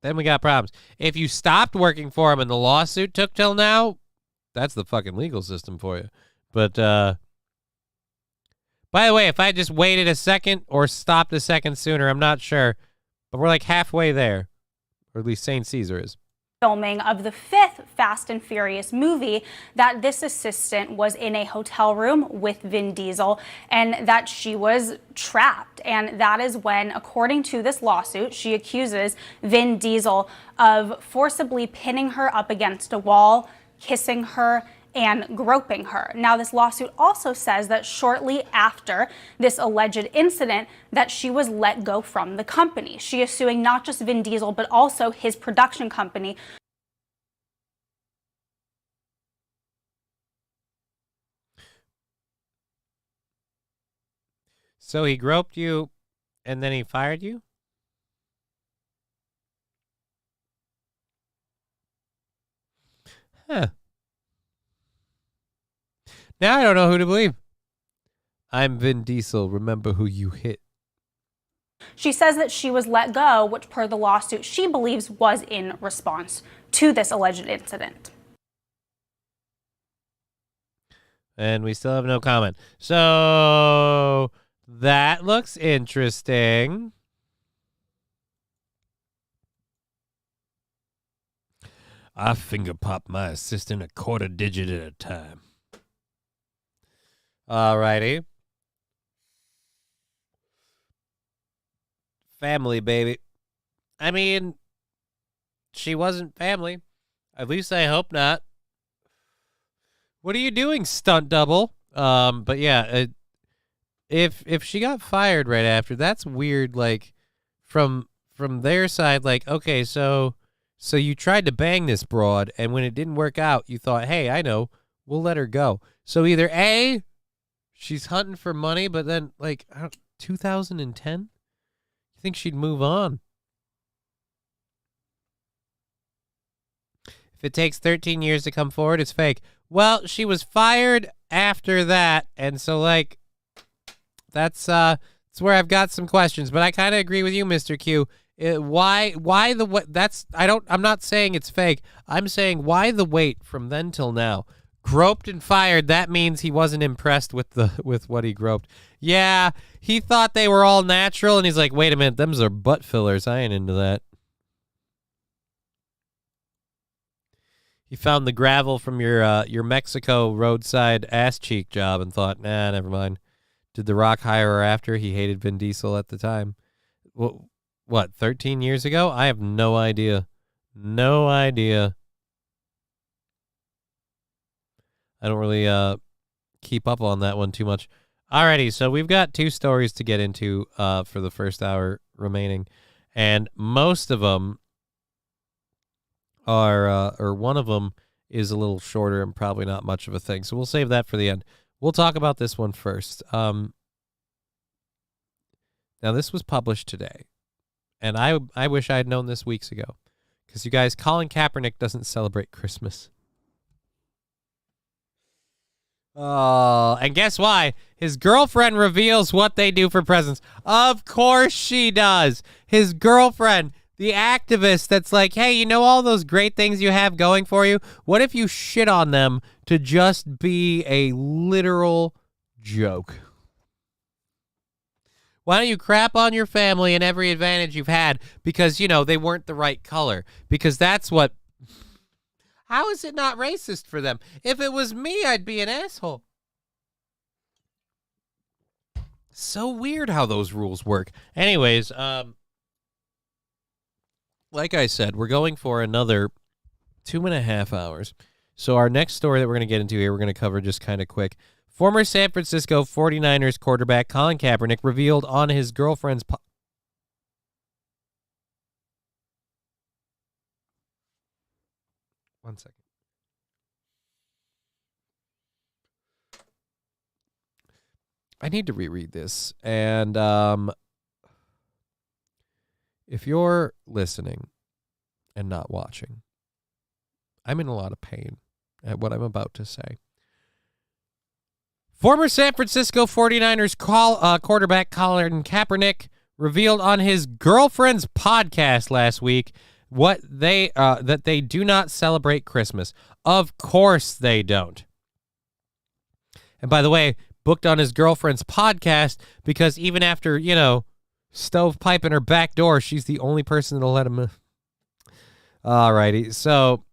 then we got problems. If you stopped working for him and the lawsuit took till now, that's the fucking legal system for you. But, by the way, if I just waited a second or stopped a second sooner, I'm not sure. But we're like halfway there. Or at least St. Caesar is. Filming of the 5th Fast and Furious movie, that this assistant was in a hotel room with Vin Diesel and that she was trapped. And that is when, according to this lawsuit, she accuses Vin Diesel of forcibly pinning her up against a wall, kissing her, and groping her. Now, this lawsuit also says that shortly after this alleged incident that she was let go from the company. She is suing not just Vin Diesel, but also his production company. So he groped you and then he fired you? Huh. Now I don't know who to believe. I'm Vin Diesel. Remember who you hit. She says that she was let go, which per the lawsuit she believes was in response to this alleged incident. And we still have no comment. So that looks interesting. I finger pop my assistant a quarter digit at a time. All righty. Family, baby. I mean, she wasn't family. At least I hope not. What are you doing, stunt double? But yeah, if she got fired right after, that's weird. Like, from their side, like, okay, so you tried to bang this broad, and when it didn't work out, you thought, hey, I know, we'll let her go. So either A, she's hunting for money, but then, like, 2010? You think she'd move on? If it takes 13 years to come forward, it's fake. Well, she was fired after that, and so, like, that's where I've got some questions. But I kind of agree with you, Mr. Q. I'm not saying it's fake. I'm saying why the wait from then till now? Groped and fired, that means he wasn't impressed with what he groped. Yeah, he thought they were all natural, and he's like, wait a minute, them's are butt fillers. I ain't into that. He found the gravel from your Mexico roadside ass cheek job and thought, nah, never mind. Did The Rock hire her after? He hated Vin Diesel at the time. What, 13 years ago? I have no idea. No idea. I don't really keep up on that one too much. Alrighty, so we've got 2 stories to get into for the first hour remaining. And most of them are, or one of them is a little shorter and probably not much of a thing. So we'll save that for the end. We'll talk about this one first. Now, this was published today, and I wish I had known this weeks ago, because you guys, Colin Kaepernick doesn't celebrate Christmas. Oh, and guess why? His girlfriend reveals what they do for presents. Of course she does. His girlfriend, the activist that's like, hey, you know all those great things you have going for you? What if you shit on them to just be a literal joke? Why don't you crap on your family and every advantage you've had because, you know, they weren't the right color? Because that's what... How is it not racist for them? If it was me, I'd be an asshole. So weird how those rules work. Anyways, like I said, we're going for another 2.5 hours. So our next story that we're going to get into here, we're going to cover just kind of quick. Former San Francisco 49ers quarterback Colin Kaepernick revealed on his girlfriend's... One second. I need to reread this. And if you're listening and not watching, I'm in a lot of pain at what I'm about to say. Former San Francisco 49ers quarterback Colin Kaepernick revealed on his girlfriend's podcast last week that they do not celebrate Christmas. Of course they don't. And by the way, booked on his girlfriend's podcast because even after, you know, stovepipe in her back door, she's the only person that'll let him. Alrighty, so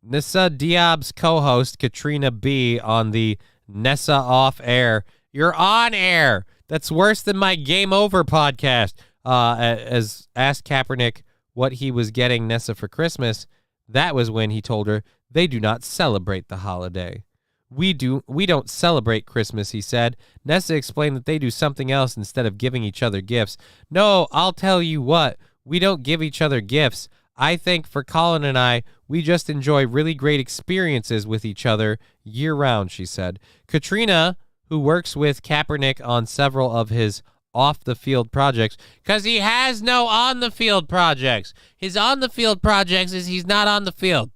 Nissa Diab's co-host Katrina B on the Nessa Off Air. You're on air. That's worse than my Game Over podcast. As asked Kaepernick what he was getting Nessa for Christmas, that was when he told her they do not celebrate the holiday. We don't celebrate Christmas, he said. Nessa explained that they do something else instead of giving each other gifts. No, I'll tell you what, we don't give each other gifts. I think for Colin and I, we just enjoy really great experiences with each other year-round, she said. Katrina, who works with Kaepernick on several of his off-the-field projects, because he has no on-the-field projects. His on-the-field projects is he's not on the field.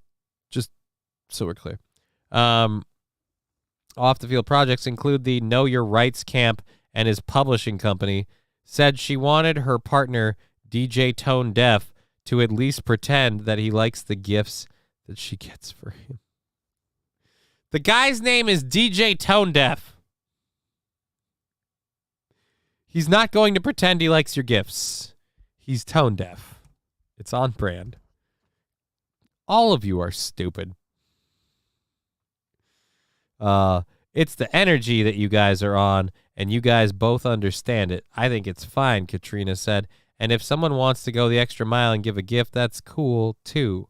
Just so we're clear. Off-the-field projects include the Know Your Rights camp and his publishing company, said she wanted her partner, DJ Tone Deaf, to at least pretend that he likes the gifts that she gets for him. The guy's name is DJ Tone Deaf. He's not going to pretend he likes your gifts. He's tone deaf. It's on brand. All of you are stupid. It's the energy that you guys are on, and you guys both understand it. I think it's fine, Katrina said. And if someone wants to go the extra mile and give a gift, that's cool, too.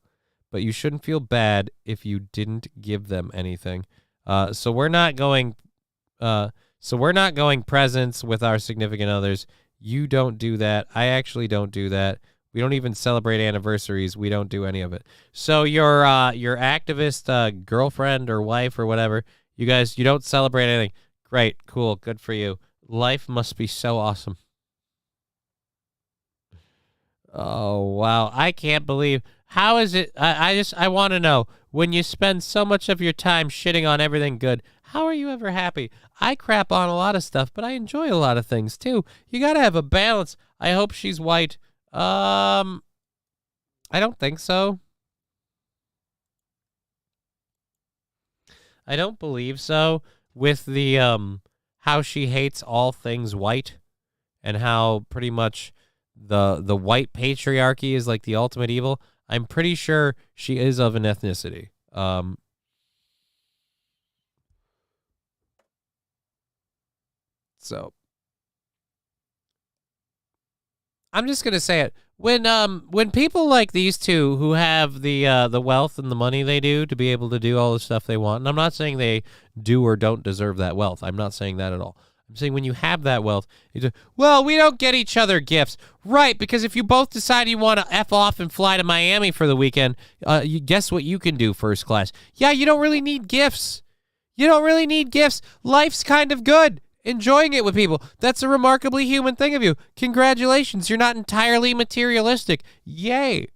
But you shouldn't feel bad if you didn't give them anything. So we're not going presents with our significant others. You don't do that. I actually don't do that. We don't even celebrate anniversaries. We don't do any of it. So your activist girlfriend or wife or whatever, you don't celebrate anything. Great, cool, good for you. Life must be so awesome. Oh, wow. I can't believe. How is it? I want to know, when you spend so much of your time shitting on everything good, how are you ever happy? I crap on a lot of stuff, but I enjoy a lot of things too. You got to have a balance. I hope she's white. I don't think so. I don't believe so. With the how she hates all things white, and how pretty much the white patriarchy is like the ultimate evil. I'm pretty sure she is of an ethnicity. So I'm just gonna say it. When people like these two who have the wealth and the money they do to be able to do all the stuff they want, and I'm not saying they do or don't deserve that wealth. I'm not saying that at all. I'm saying when you have that wealth, you say, well, we don't get each other gifts. Right, because if you both decide you want to F off and fly to Miami for the weekend, you guess what you can do first class? Yeah, you don't really need gifts. You don't really need gifts. Life's kind of good. Enjoying it with people. That's a remarkably human thing of you. Congratulations, you're not entirely materialistic. Yay.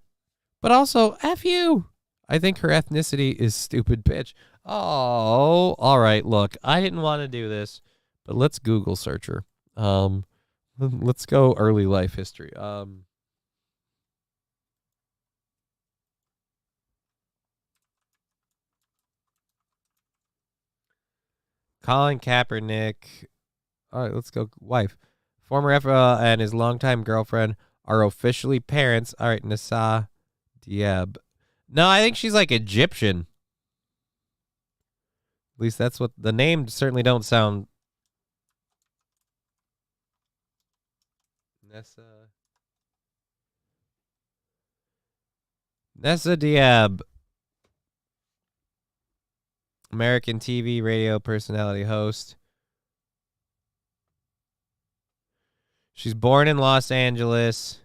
But also, F you. I think her ethnicity is stupid bitch. Oh, all right, look, I didn't want to do this, but let's Google search her. Let's go early life history. Colin Kaepernick. All right, let's go. Wife. Former NFL and his longtime girlfriend are officially parents. All right, Nasa Diab. No, I think she's like Egyptian. At least that's what the name certainly don't sound. Nessa Diab. American TV, radio personality, host. She's born in Los Angeles.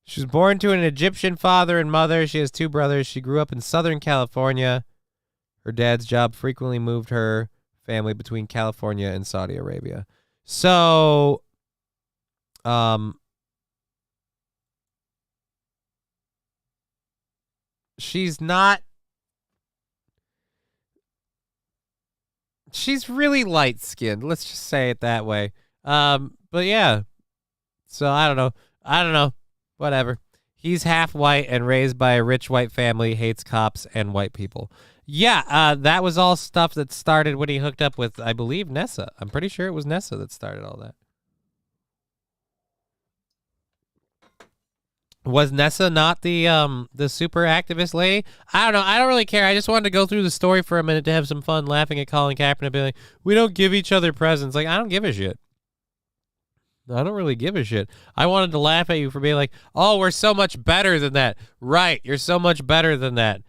She was born to an Egyptian father and mother. She has two brothers. She grew up in Southern California. Her dad's job frequently moved her family between California and Saudi Arabia. So, she's not. She's really light skinned. Let's just say it that way. But yeah. So I don't know. Whatever. He's half white and raised by a rich white family, hates cops and white people. Yeah, that was all stuff that started when he hooked up with, I believe, Nessa. I'm pretty sure it was Nessa that started all that. Was Nessa not the super activist lady? I don't know. I don't really care. I just wanted to go through the story for a minute to have some fun laughing at Colin Kaepernick being like, we don't give each other presents. Like, I don't give a shit. I don't really give a shit. I wanted to laugh at you for being like, oh, we're so much better than that. Right, you're so much better than that.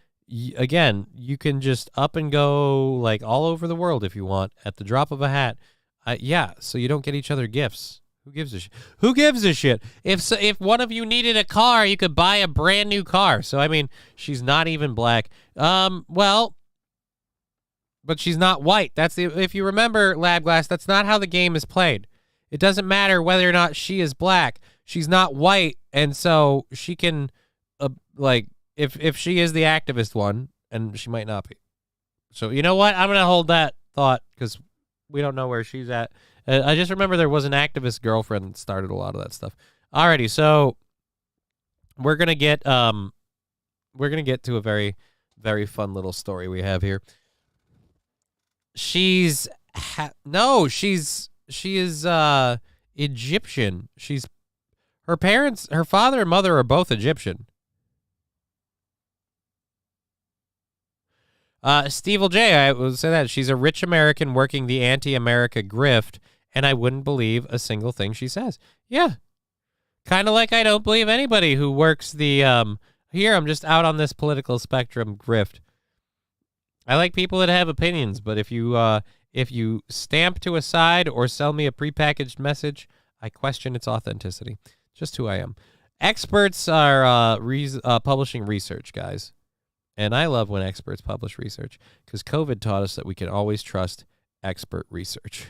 Again, you can just up and go like all over the world if you want at the drop of a hat. Yeah, so you don't get each other gifts. Who gives a shit? Who gives a shit? If one of you needed a car, you could buy a brand new car. So, I mean, she's not even black. Well, but she's not white. If you remember, Lab Glass, that's not how the game is played. It doesn't matter whether or not she is black. She's not white, and so she can, if she is the activist one, and she might not be. So you know what? I'm gonna hold that thought because we don't know where she's at. I just remember there was an activist girlfriend that started a lot of that stuff. Alrighty, so we're gonna get to a very, very fun little story we have here. She's Egyptian. Her father and mother are both Egyptian. Steve J, I will say that she's a rich American working the anti-America grift, and I wouldn't believe a single thing she says. Yeah. Kind of like I don't believe anybody who works the, here I'm just out on this political spectrum grift. I like people that have opinions, but if you stamp to a side or sell me a prepackaged message, I question its authenticity. Just who I am. Experts are publishing research, guys. And I love when experts publish research because COVID taught us that we can always trust expert research.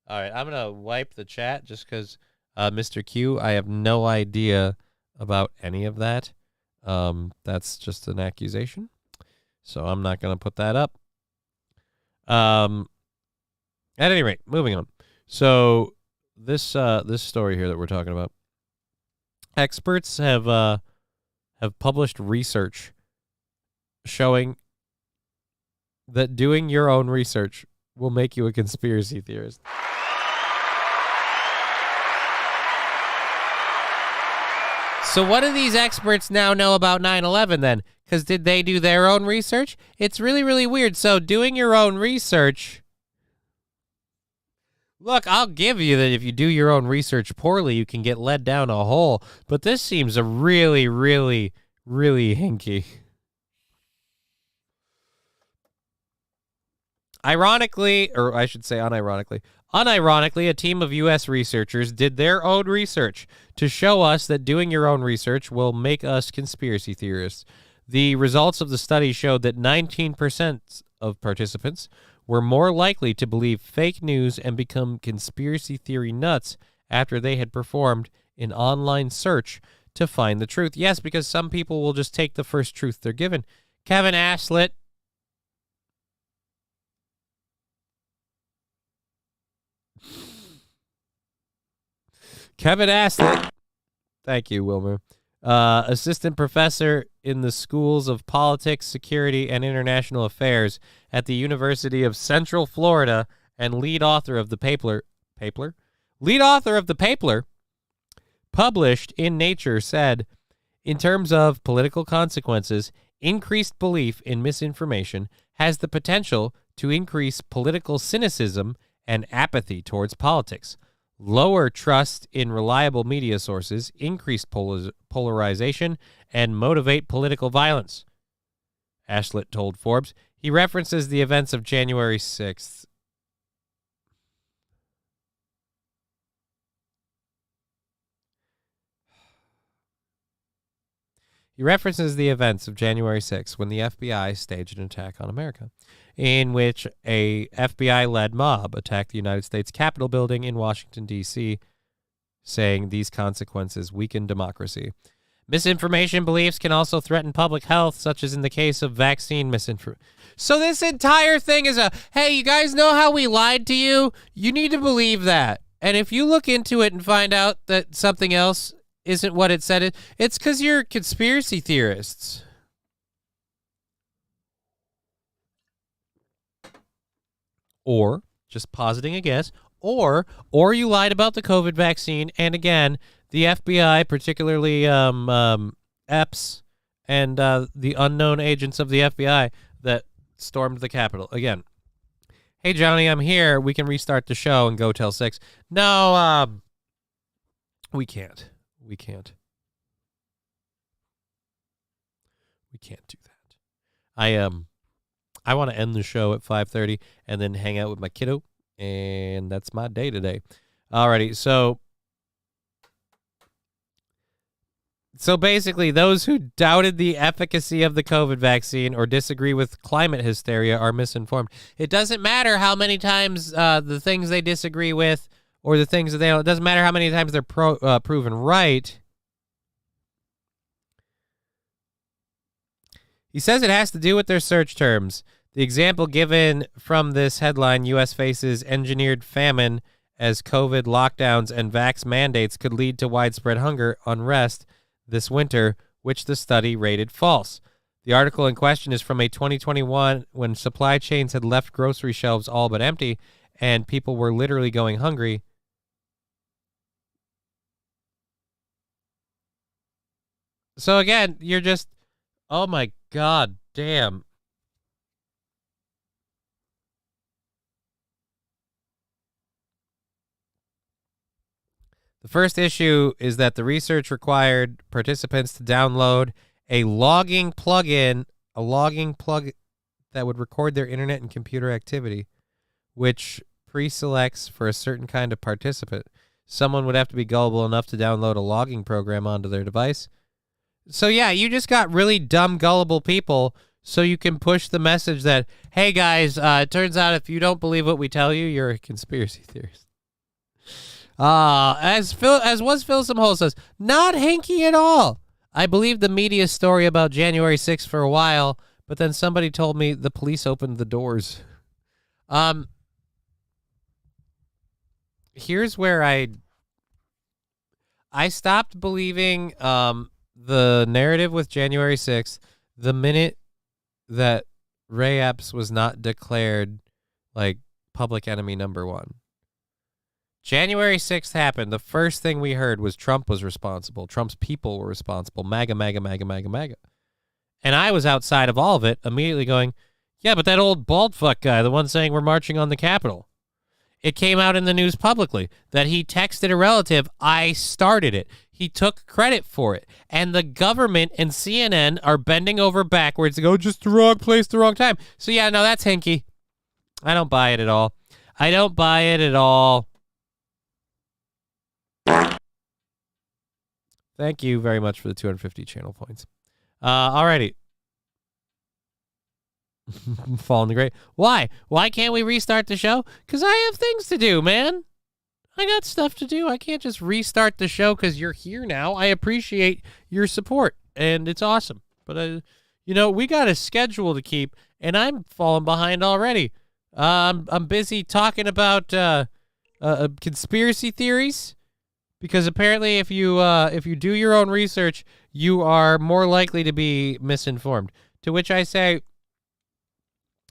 All right, I'm going to wipe the chat just because, Mr. Q, I have no idea about any of that. That's just an accusation. So I'm not going to put that up. At any rate, moving on. So this story here that we're talking about, experts have published research showing that doing your own research will make you a conspiracy theorist. So what do these experts now know about 9/11 then? Because did they do their own research? It's really, really weird. So doing your own research... Look, I'll give you that if you do your own research poorly, you can get led down a hole. But this seems a really, really, really hinky. Ironically, or I should say unironically, a team of U.S. researchers did their own research to show us that doing your own research will make us conspiracy theorists. The results of the study showed that 19% of participants were more likely to believe fake news and become conspiracy theory nuts after they had performed an online search to find the truth. Yes, because some people will just take the first truth they're given. Kevin Aslett. Thank you, Wilmer. Assistant professor in the schools of politics, security, and international affairs at the University of Central Florida and lead author of the paper published in Nature said, in terms of political consequences, increased belief in misinformation has the potential to increase political cynicism and apathy towards politics, lower trust in reliable media sources, increase polarization, and motivate political violence. Aslett told Forbes. He references the events of January 6th. He references the events of January 6th when the FBI staged an attack on America, in which a FBI-led mob attacked the United States Capitol building in Washington, D.C., saying these consequences weaken democracy. Misinformation beliefs can also threaten public health, such as in the case of vaccine misinformation. So this entire thing is hey, you guys know how we lied to you? You need to believe that. And if you look into it and find out that something else isn't what it said, it's because you're conspiracy theorists. Or, just positing a guess, or you lied about the COVID vaccine, and again, the FBI, particularly EPS and the unknown agents of the FBI that stormed the Capitol. Again, hey, Johnny, I'm here. We can restart the show and go till 6. No, we can't. We can't do that. I want to end the show at 5:30 and then hang out with my kiddo, and that's my day today. Alrighty, so basically, those who doubted the efficacy of the COVID vaccine or disagree with climate hysteria are misinformed. It doesn't matter how many times the things they disagree with or the things that they don't. It doesn't matter how many times they're proven right. He says it has to do with their search terms. The example given from this headline, U.S. faces engineered famine as COVID lockdowns and vax mandates could lead to widespread hunger unrest this winter, which the study rated false. The article in question is from a 2021 when supply chains had left grocery shelves all but empty and people were literally going hungry. So again, you're just, oh my God, damn. The first issue is that the research required participants to download a logging plugin that would record their internet and computer activity, which pre-selects for a certain kind of participant. Someone would have to be gullible enough to download a logging program onto their device. So yeah, you just got really dumb, gullible people so you can push the message that, hey guys, it turns out if you don't believe what we tell you, you're a conspiracy theorist. As Phil Some Hole says, not hanky at all. I believed the media story about January 6th for a while, but then somebody told me the police opened the doors. Here's where I stopped believing the narrative with January 6th the minute that Ray Epps was not declared like public enemy number one. January 6th happened. The first thing we heard was Trump was responsible. Trump's people were responsible. MAGA, MAGA, MAGA, MAGA, MAGA. And I was outside of all of it, immediately going, yeah, but that old bald fuck guy, the one saying we're marching on the Capitol. It came out in the news publicly that he texted a relative, I started it. He took credit for it. And the government and CNN are bending over backwards to go, just the wrong place, the wrong time. So yeah, no, that's hinky. I don't buy it at all. I don't buy it at all. Thank you very much for the 250 channel points. Alrighty. Falling the great. Why? Why can't we restart the show? Because I have things to do, man. I got stuff to do. I can't just restart the show because you're here now. I appreciate your support, and it's awesome. But, we got a schedule to keep, and I'm falling behind already. I'm busy talking about conspiracy theories. Because apparently if you do your own research, you are more likely to be misinformed. To which I say,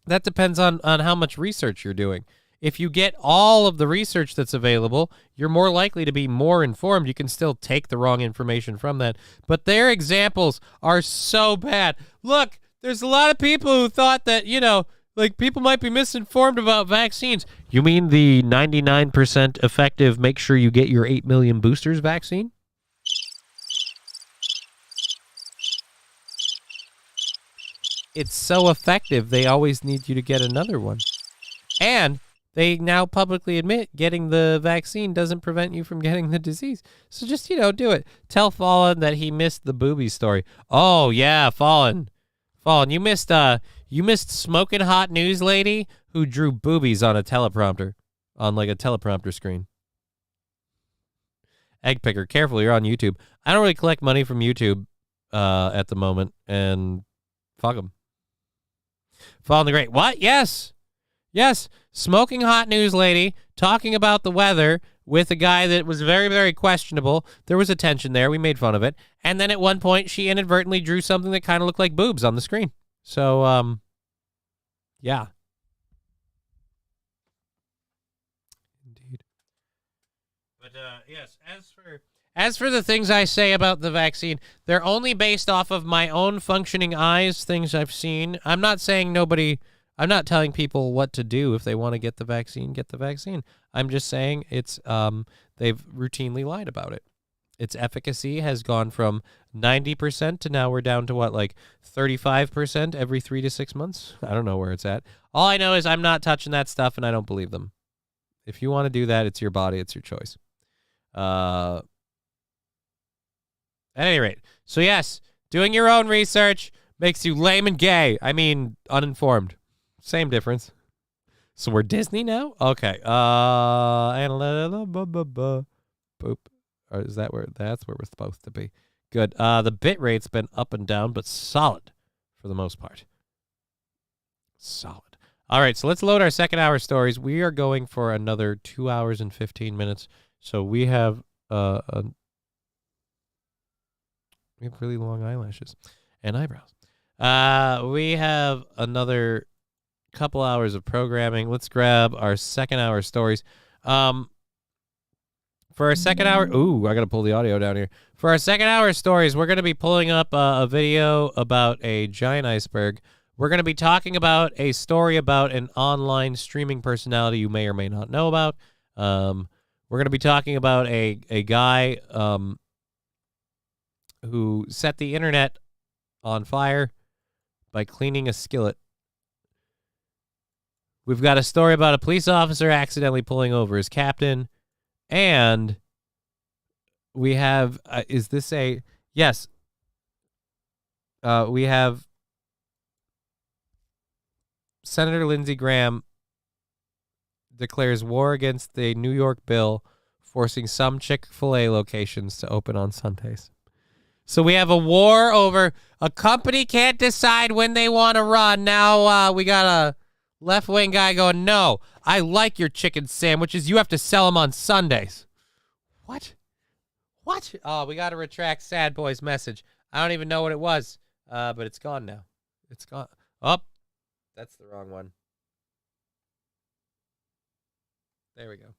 that depends on how much research you're doing. If you get all of the research that's available, you're more likely to be more informed. You can still take the wrong information from that. But their examples are so bad. Look, there's a lot of people who thought that, like people might be misinformed about vaccines. You mean the 99% effective, make sure you get your 8 million boosters vaccine? It's so effective, they always need you to get another one. And they now publicly admit getting the vaccine doesn't prevent you from getting the disease. So just, do it. Tell Fallen that he missed the booby story. Oh, yeah, Fallen, you missed smoking hot news lady who drew boobies on a teleprompter, on like a teleprompter screen. Egg picker, careful, you're on YouTube. I don't really collect money from YouTube at the moment, and fuck them. Fallen the Great. What? Yes. Smoking hot news lady talking about the weather with a guy that was very, very questionable. There was a tension there. We made fun of it. And then at one point, she inadvertently drew something that kind of looked like boobs on the screen. So, yeah. Indeed. But, yes, as for the things I say about the vaccine, they're only based off of my own functioning eyes, things I've seen. I'm not telling people what to do if they want to get the vaccine, get the vaccine. I'm just saying it's, they've routinely lied about it. Its efficacy has gone from 90% to now we're down to 35% every 3 to 6 months? I don't know where it's at. All I know is I'm not touching that stuff and I don't believe them. If you want to do that, it's your body, it's your choice. At any rate, so yes, doing your own research makes you lame and gay. I mean, uninformed. Same difference. So we're Disney now? Okay. Boop. Or is that's where we're supposed to be? Good. The bit rate's been up and down, but solid for the most part. Solid. All right, so let's load our second hour stories. We are going for another 2 hours and 15 minutes. So we have really long eyelashes and eyebrows. We have another couple hours of programming. Let's grab our second hour stories. For our second hour, I got to pull the audio down here. For our second hour stories, we're going to be pulling up a video about a giant iceberg. We're going to be talking about a story about an online streaming personality you may or may not know about. We're going to be talking about a guy who set the internet on fire by cleaning a skillet. We've got a story about a police officer accidentally pulling over his captain. And we have, yes. We have Senator Lindsey Graham declares war against the New York bill forcing some Chick-fil-A locations to open on Sundays. So we have a war over a company can't decide when they want to run. Now we got a left-wing guy going, no, I like your chicken sandwiches. You have to sell them on Sundays. What? Oh, we got to retract Sad Boy's message. I don't even know what it was, but it's gone now. It's gone. Oh, that's the wrong one. There we go.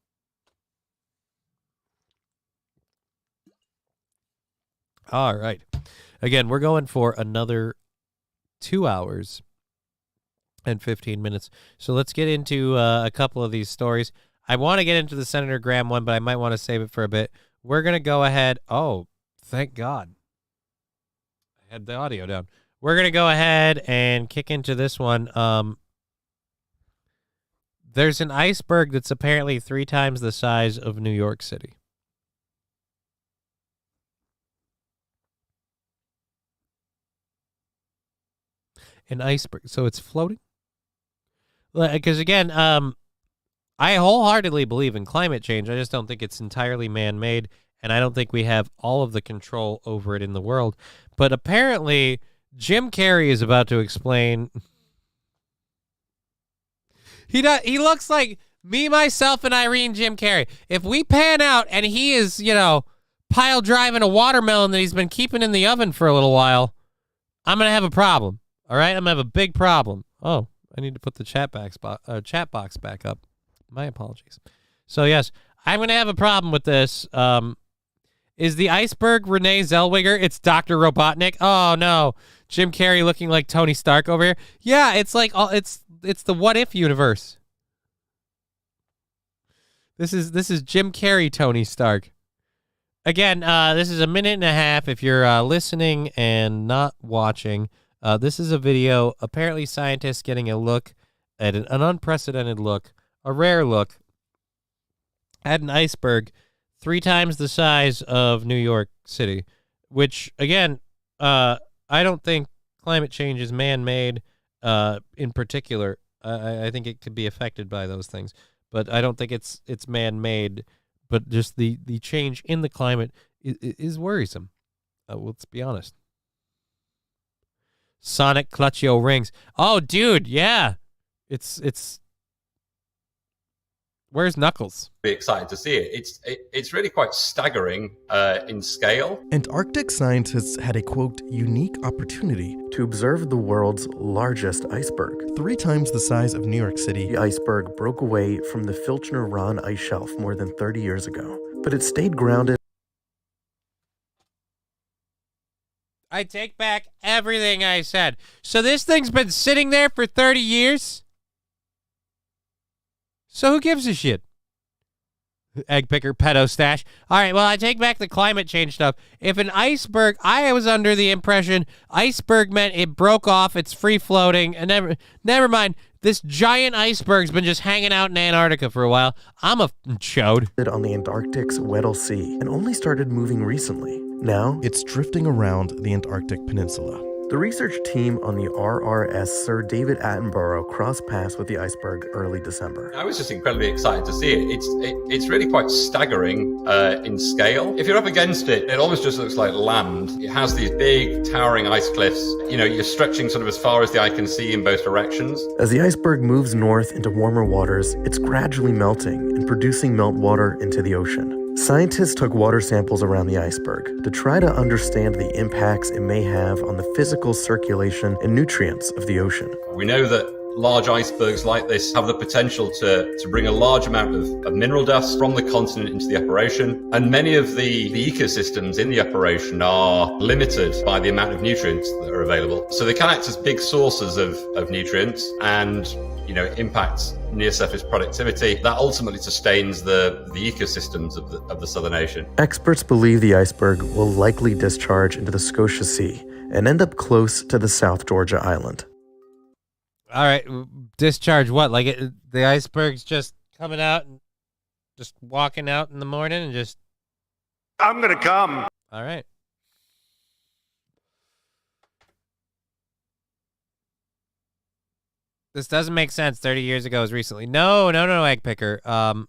All right. Again, we're going for another 2 hours and 15 minutes. So let's get into a couple of these stories. I want to get into the Senator Graham one, but I might want to save it for a bit. We're going to go ahead. Oh, thank God. I had the audio down. We're going to go ahead and kick into this one. There's an iceberg that's apparently 3 times the size of New York City. An iceberg. So it's floating? Because, again, I wholeheartedly believe in climate change. I just don't think it's entirely man-made, and I don't think we have all of the control over it in the world. But apparently, Jim Carrey is about to explain. He looks like me, myself, and Irene Jim Carrey. If we pan out and he is, pile driving a watermelon that he's been keeping in the oven for a little while, I'm going to have a problem. All right? I'm going to have a big problem. Oh, I need to put the chat box back up. My apologies. So, yes, I'm going to have a problem with this. Is the iceberg Renee Zellweger? It's Dr. Robotnik. Oh, no. Jim Carrey looking like Tony Stark over here. Yeah, it's like it's the What If universe. This is Jim Carrey Tony Stark. Again, this is a minute and a half if you're listening and not watching. This is a video, apparently scientists getting a look at an unprecedented look, a rare look at an iceberg 3 times the size of New York City, which, again, I don't think climate change is man-made in particular. I think it could be affected by those things, but I don't think it's man-made, but just the change in the climate is worrisome. Let's be honest. Sonic Clutchio rings. Oh, dude, yeah. It's where's Knuckles? Be excited to see it. It's really quite staggering in scale. Antarctic scientists had a, quote, unique opportunity to observe the world's largest iceberg. 3 times the size of New York City, the iceberg broke away from the Filchner-Ronne ice shelf more than 30 years ago, but it stayed grounded. I take back everything I said. So this thing's been sitting there for 30 years? So who gives a shit? Egg picker, pedo stash. All right, well, I take back the climate change stuff. If an iceberg, I was under the impression iceberg meant it broke off, it's free floating, and never mind. This giant iceberg's been just hanging out in Antarctica for a while. I'm a chode. On the Antarctic's Weddell Sea and only started moving recently. Now, it's drifting around the Antarctic Peninsula. The research team on the RRS Sir David Attenborough crossed paths with the iceberg early December. I was just incredibly excited to see it. It's really quite staggering in scale. If you're up against it, it almost just looks like land. It has these big towering ice cliffs. You're stretching sort of as far as the eye can see in both directions. As the iceberg moves north into warmer waters, it's gradually melting and producing meltwater into the ocean. Scientists took water samples around the iceberg to try to understand the impacts it may have on the physical circulation and nutrients of the ocean. We know that large icebergs like this have the potential to bring a large amount of mineral dust from the continent into the upper ocean. And many of the ecosystems in the upper ocean are limited by the amount of nutrients that are available. So they can act as big sources of nutrients and, impacts near surface productivity that ultimately sustains the ecosystems of the Southern Ocean. Experts believe the iceberg will likely discharge into the Scotia Sea and end up close to the South Georgia island. All right, discharge what? Like the iceberg's just coming out and just walking out in the morning and just... I'm gonna come. All right. This doesn't make sense. 30 years ago is recently. No, egg picker. Can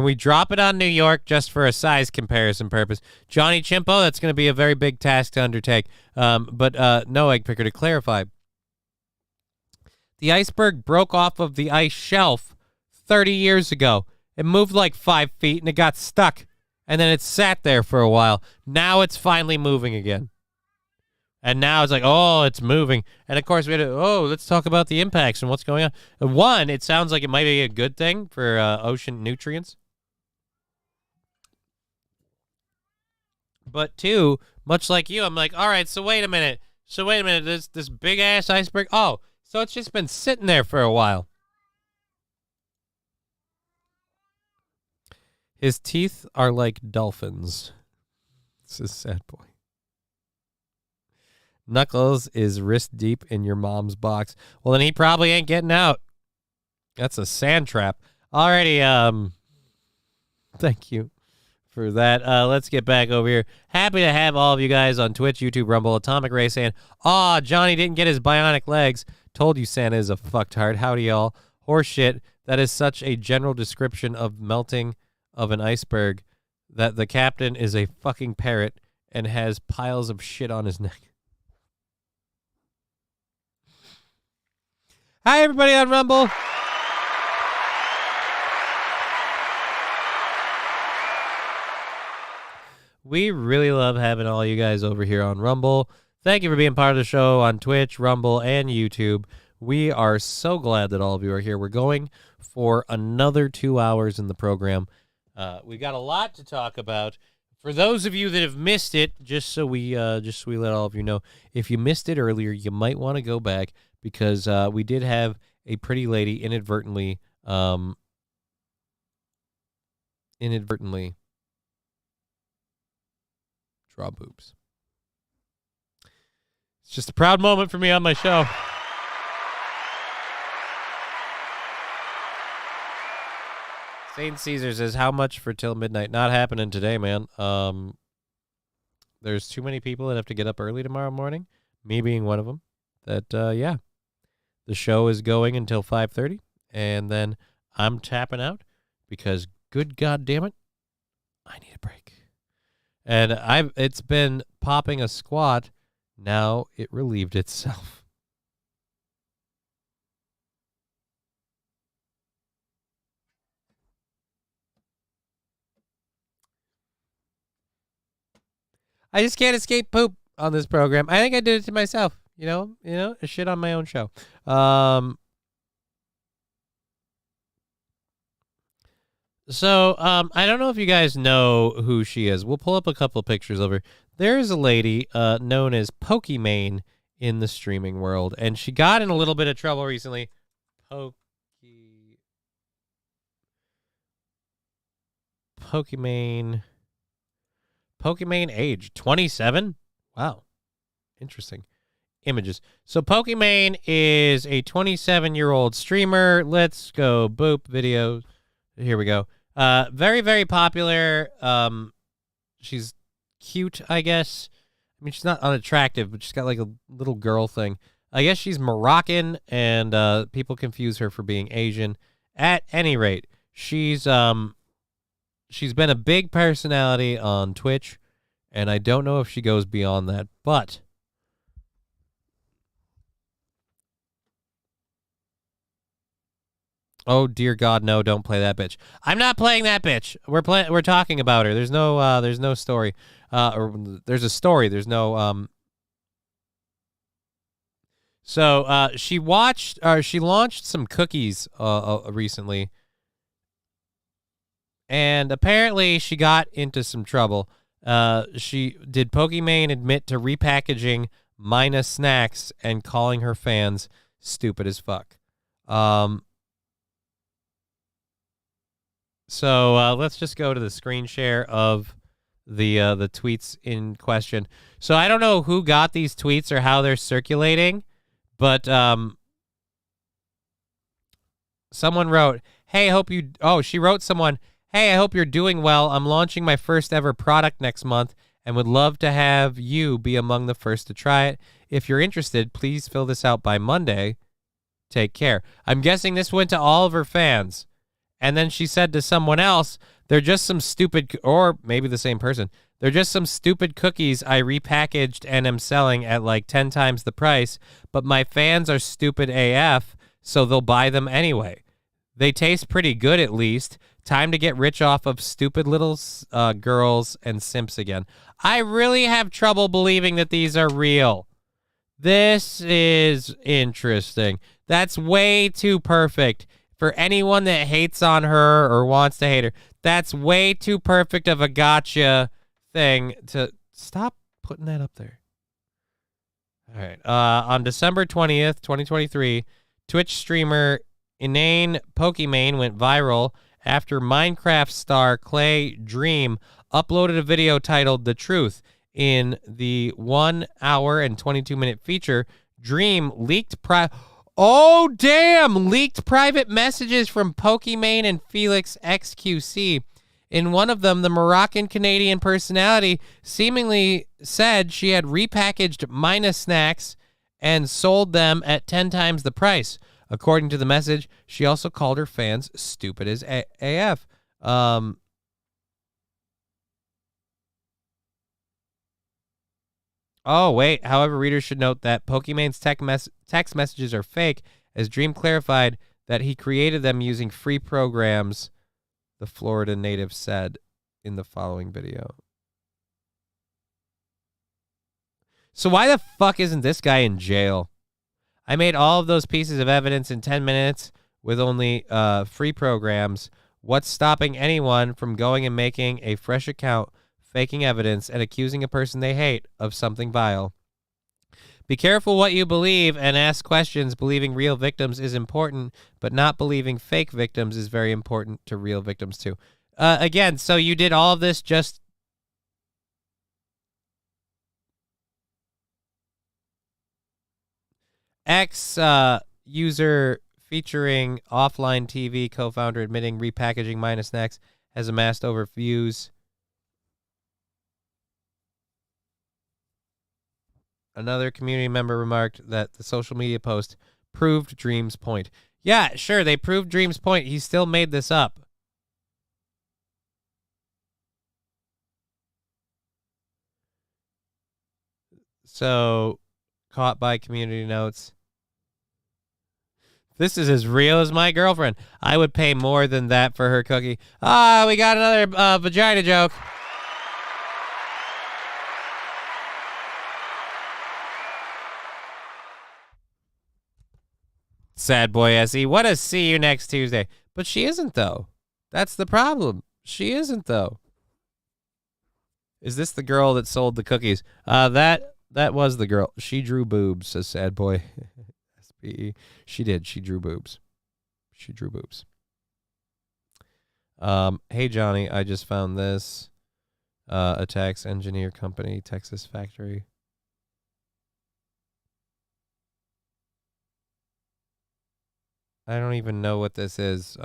we drop it on New York just for a size comparison purpose? Johnny Chimpo, that's going to be a very big task to undertake. But no, egg picker, to clarify. The iceberg broke off of the ice shelf 30 years ago. It moved like 5 feet and it got stuck. And then it sat there for a while. Now it's finally moving again. And now it's like, oh, it's moving. And of course, we had to, let's talk about the impacts and what's going on. One, it sounds like it might be a good thing for ocean nutrients. But two, much like you, I'm like, all right, so wait a minute. This big ass iceberg. Oh, so it's just been sitting there for a while. His teeth are like dolphins. It's a sad boy. Knuckles is wrist deep in your mom's box. Well, then he probably ain't getting out. That's a sand trap. Alrighty, thank you for that. Let's get back over here. Happy to have all of you guys on Twitch, YouTube, Rumble, Atomic Ray saying, Johnny didn't get his bionic legs. Told you Santa is a fucktard. Howdy, y'all. Horseshit. That is such a general description of melting of an iceberg that the captain is a fucking parrot and has piles of shit on his neck. Hi, everybody on Rumble. We really love having all you guys over here on Rumble. Thank you for being part of the show on Twitch, Rumble, and YouTube. We are so glad that all of you are here. We're going for another 2 hours in the program. We've got a lot to talk about. For those of you that have missed it, just so we let all of you know, if you missed it earlier, you might want to go back because we did have a pretty lady inadvertently draw boobs. It's just a proud moment for me on my show. St. Caesar says, how much for till midnight? Not happening today, man. There's too many people that have to get up early tomorrow morning, me being one of them. The show is going until 5:30, and then I'm tapping out because, good God damn it, I need a break. And it's been popping a squat. Now it relieved itself. I just can't escape poop on this program. I think I did it to myself. You know, a shit on my own show. So I don't know if you guys know who she is. We'll pull up a couple of pictures of her. There is a lady known as Pokimane in the streaming world, and she got in a little bit of trouble recently. Pokimane age 27. Wow, interesting. Images. So Pokimane is a 27-year-old streamer. Let's go. Boop video. Here we go. Very, very popular. She's cute, I guess. I mean, she's not unattractive, but she's got like a little girl thing. I guess she's Moroccan, and people confuse her for being Asian. At any rate, she's been a big personality on Twitch, and I don't know if she goes beyond that, but Oh dear God, no! Don't play that bitch. I'm not playing that bitch. We're talking about her. There's no story. Or there's a story. There's no So she launched some cookies recently, and apparently she got into some trouble. Did Pokimane admit to repackaging Mina snacks and calling her fans stupid as fuck. So let's just go to the screen share of the tweets in question. So I don't know who got these tweets or how they're circulating, but someone wrote, "Hey, she wrote someone, "Hey, I hope you're doing well. I'm launching my first ever product next month and would love to have you be among the first to try it. If you're interested, please fill this out by Monday. Take care." I'm guessing this went to all of her fans. And then she said to someone else, "They're just some stupid," or maybe the same person, "They're just some stupid cookies I repackaged and am selling at like 10 times the price, but my fans are stupid AF, so they'll buy them anyway. They taste pretty good at least. Time to get rich off of stupid little girls and simps again." I really have trouble believing that these are real. This is interesting. That's way too perfect. For anyone that hates on her or wants to hate her, that's way too perfect of a gotcha thing to stop putting that up there. All right. On December 20th, 2023, Twitch streamer Inane Pokimane went viral after Minecraft star Clay Dream uploaded a video titled "The Truth." In the 1 hour and 22-minute feature, Dream leaked leaked private messages from Pokimane and Felix XQC. In one of them, the Moroccan-Canadian personality seemingly said she had repackaged Mina snacks and sold them at 10 times the price. According to the message, she also called her fans stupid as AF. Oh, wait. However, readers should note that Pokimane's text messages are fake, as Dream clarified that he created them using free programs, the Florida native said in the following video. So why the fuck isn't this guy in jail? I made all of those pieces of evidence in 10 minutes with only free programs. What's stopping anyone from going and making a fresh account, faking evidence, and accusing a person they hate of something vile? Be careful what you believe and ask questions. Believing real victims is important, but not believing fake victims is very important to real victims too. Again, so you did all of this just... User featuring Offline TV co-founder admitting repackaging Mina snacks has amassed over views. Another community member remarked that the social media post proved Dream's point. Yeah, sure, they proved Dream's point. He still made this up. So, caught by community notes. This is as real as my girlfriend. I would pay more than that for her cookie. Ah, we got another vagina joke. Sad boy SE. What a see you next Tuesday. But she isn't, though. That's the problem. She isn't, though. Is this the girl that sold the cookies? That was the girl. She drew boobs, says sad boy. SPE. She did. She drew boobs. She drew boobs. Hey, Johnny, I just found this. A tax engineer company, Texas factory. I don't even know what this is.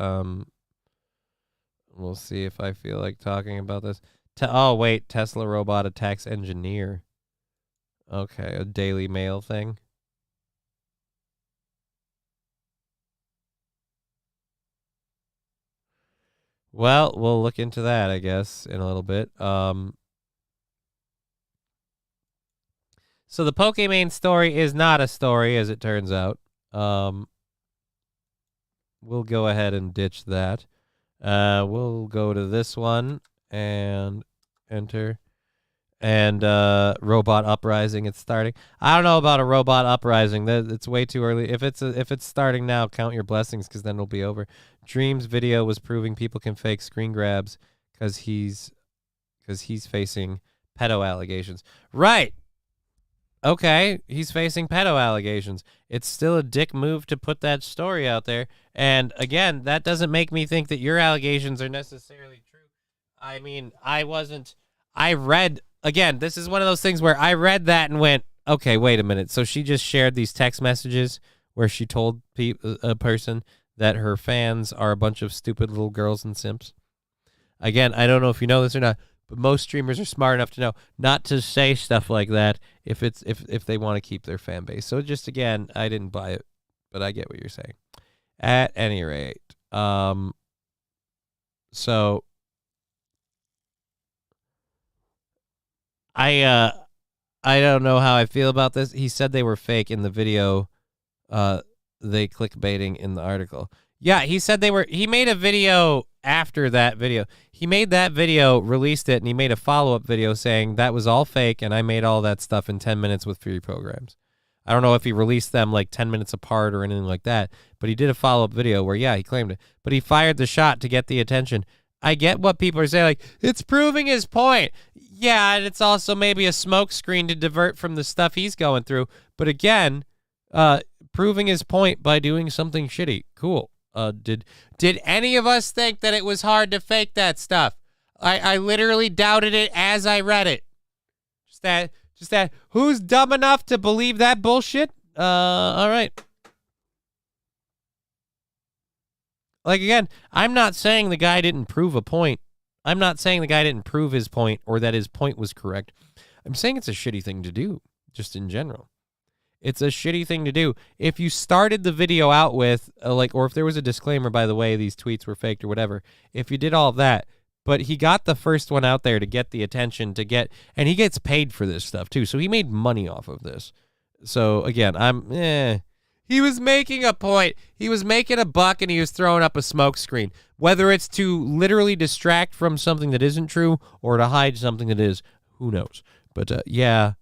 We'll see if I feel like talking about this. Oh, wait. Tesla robot, a tax engineer. Okay, a Daily Mail thing. Well, we'll look into that, I guess, in a little bit. So the Pokimane story is not a story, as it turns out. we'll go ahead and ditch that. We'll go to this one and enter. And robot uprising, it's starting. I don't know about a robot uprising. It's way too early. If it's starting now, count your blessings, because then it'll be over. Dream's video was proving people can fake screen grabs because he's facing pedo allegations. Right. Okay, he's facing pedo allegations. It's still a dick move to put that story out there. And again, that doesn't make me think that your allegations are necessarily true. I mean, again, this is one of those things where I read that and went, okay, wait a minute. So she just shared these text messages where she told a person that her fans are a bunch of stupid little girls and simps. Again, I don't know if you know this or not, but most streamers are smart enough to know not to say stuff like that if they want to keep their fan base. So just, again, I didn't buy it, but I get what you're saying. At any rate, so I don't know how I feel about this. He said they were fake in the video. They clickbaiting in the article. Yeah, he said he made a video after that video. He made that video, released it, and he made a follow-up video saying that was all fake, and I made all that stuff in 10 minutes with free programs. I don't know if he released them like 10 minutes apart or anything like that, but he did a follow-up video where, yeah, he claimed it. But he fired the shot to get the attention. I get what people are saying, like, it's proving his point. Yeah, and it's also maybe a smokescreen to divert from the stuff he's going through. But again, proving his point by doing something shitty. Cool. Did any of us think that it was hard to fake that stuff? I literally doubted it as I read it. Just that. Who's dumb enough to believe that bullshit? All right. Like, again, I'm not saying the guy didn't prove a point. I'm not saying the guy didn't prove his point or that his point was correct. I'm saying it's a shitty thing to do, just in general. It's a shitty thing to do. If you started the video out with, or if there was a disclaimer, by the way, these tweets were faked or whatever, if you did all of that, but he got the first one out there to get the attention, and he gets paid for this stuff too, so he made money off of this. So, again, he was making a point. He was making a buck, and he was throwing up a smoke screen. Whether it's to literally distract from something that isn't true or to hide something that is, who knows? But, yeah.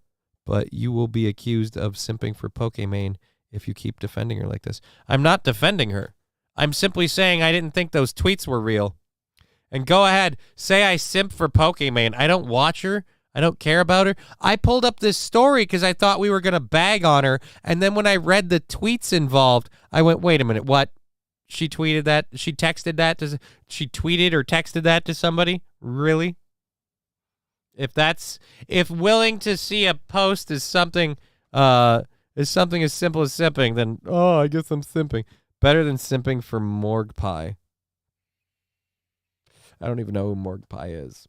But you will be accused of simping for Pokimane if you keep defending her like this. I'm not defending her. I'm simply saying I didn't think those tweets were real. And go ahead, say I simp for Pokimane. I don't watch her. I don't care about her. I pulled up this story because I thought we were going to bag on her. And then when I read the tweets involved, I went, wait a minute, what? She tweeted that? She texted that? She tweeted or texted that to somebody? Really? If willing to see a post is something as simple as simping, then I guess I'm simping. Better than simping for Morgue Pie. I don't even know who Morgue Pie is.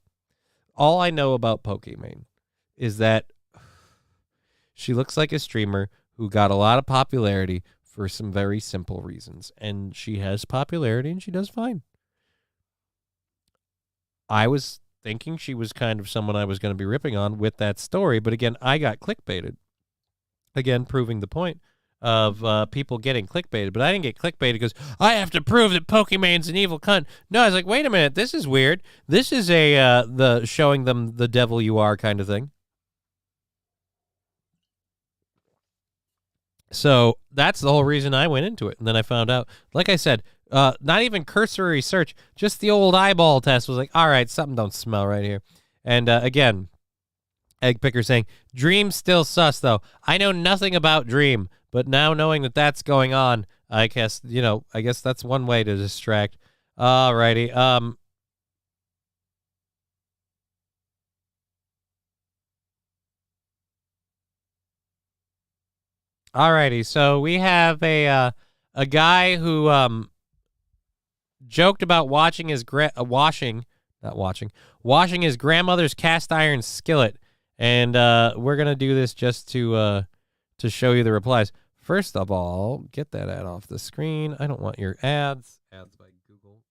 All I know about Pokimane is that she looks like a streamer who got a lot of popularity for some very simple reasons, and she has popularity and she does fine. I was thinking she was kind of someone I was going to be ripping on with that story, but again, I got clickbaited. Again, proving the point of people getting clickbaited, but I didn't get clickbaited because I have to prove that Pokimane's an evil cunt. No, I was like, wait a minute, this is weird. This is the showing them the devil you are kind of thing. So that's the whole reason I went into it, and then I found out, like I said, not even cursory search, just the old eyeball test was like, all right, something don't smell right here. And again, Egg Picker saying, Dream's still sus, though. I know nothing about Dream, but now knowing that that's going on, I guess that's one way to distract. Alrighty. Alrighty, so we have a guy who joked about washing his grandmother's cast iron skillet, and we're gonna do this just to show you the replies. First of all, get that ad off the screen. I don't want your ads. Ads by Google.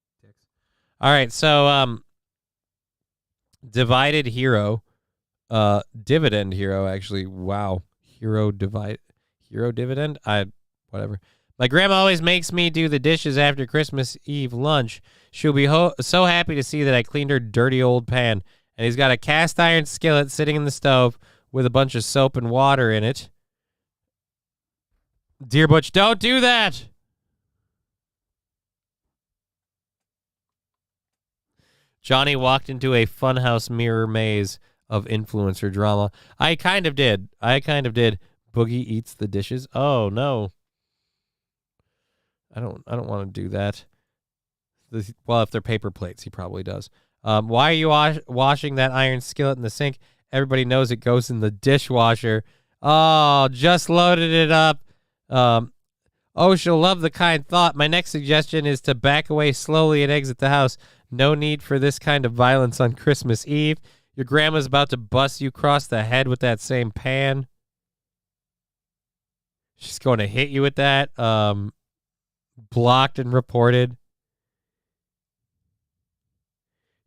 All right, so Divided Hero, Dividend Hero, actually. Wow, Hero Dividend. Whatever. My grandma always makes me do the dishes after Christmas Eve lunch. She'll be so happy to see that I cleaned her dirty old pan. And he's got a cast iron skillet sitting in the stove with a bunch of soap and water in it. Dear Butch, don't do that! Johnny walked into a funhouse mirror maze of influencer drama. I kind of did. Boogie eats the dishes. Oh, no. I don't want to do that. Well, if they're paper plates, he probably does. Why are you washing that iron skillet in the sink? Everybody knows it goes in the dishwasher. Oh, just loaded it up. Oh, she'll love the kind thought. My next suggestion is to back away slowly and exit the house. No need for this kind of violence on Christmas Eve. Your grandma's about to bust you across the head with that same pan. She's going to hit you with that. Blocked and reported.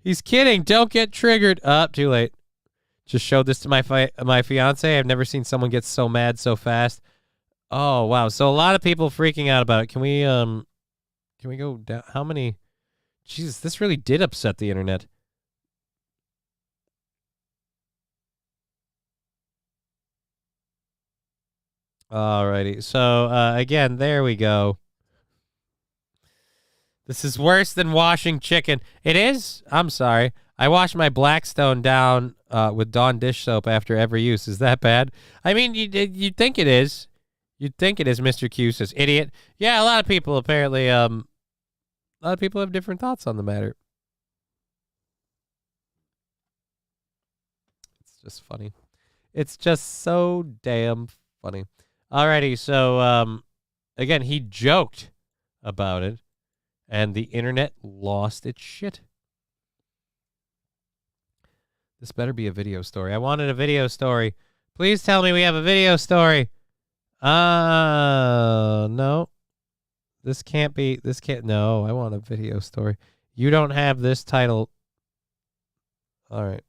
He's kidding. Don't get triggered. Too late. Just showed this to my fiance. I've never seen someone get so mad so fast. Oh, wow. So a lot of people freaking out about it. Can we go down? How many? Jesus, this really did upset the internet. Alrighty. So, again, there we go. This is worse than washing chicken. It is? I'm sorry. I wash my Blackstone down with Dawn dish soap after every use. Is that bad? I mean, you'd think it is. You'd think it is, Mr. Q says. Idiot. Yeah, a lot of people apparently, a lot of people have different thoughts on the matter. It's just funny. It's just so damn funny. Alrighty, so, again, he joked about it, and the internet lost its shit. This better be a video story. I wanted a video story. Please tell me we have a video story. No. This can't. No, I want a video story. You don't have this title. All right.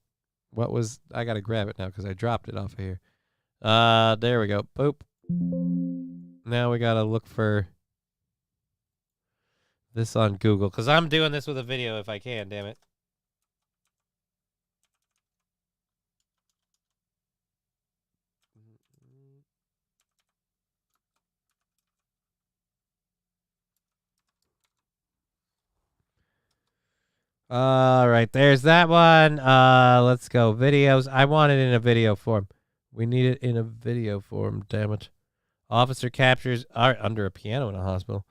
I got to grab it now because I dropped it off of here. There we go. Boop. Now we got to look for this on Google because I'm doing this with a video if I can, damn it. All right, there's that one. Let's go. Videos. I want it in a video form. We need it in a video form, damn it. Officer captures under a piano in a hospital.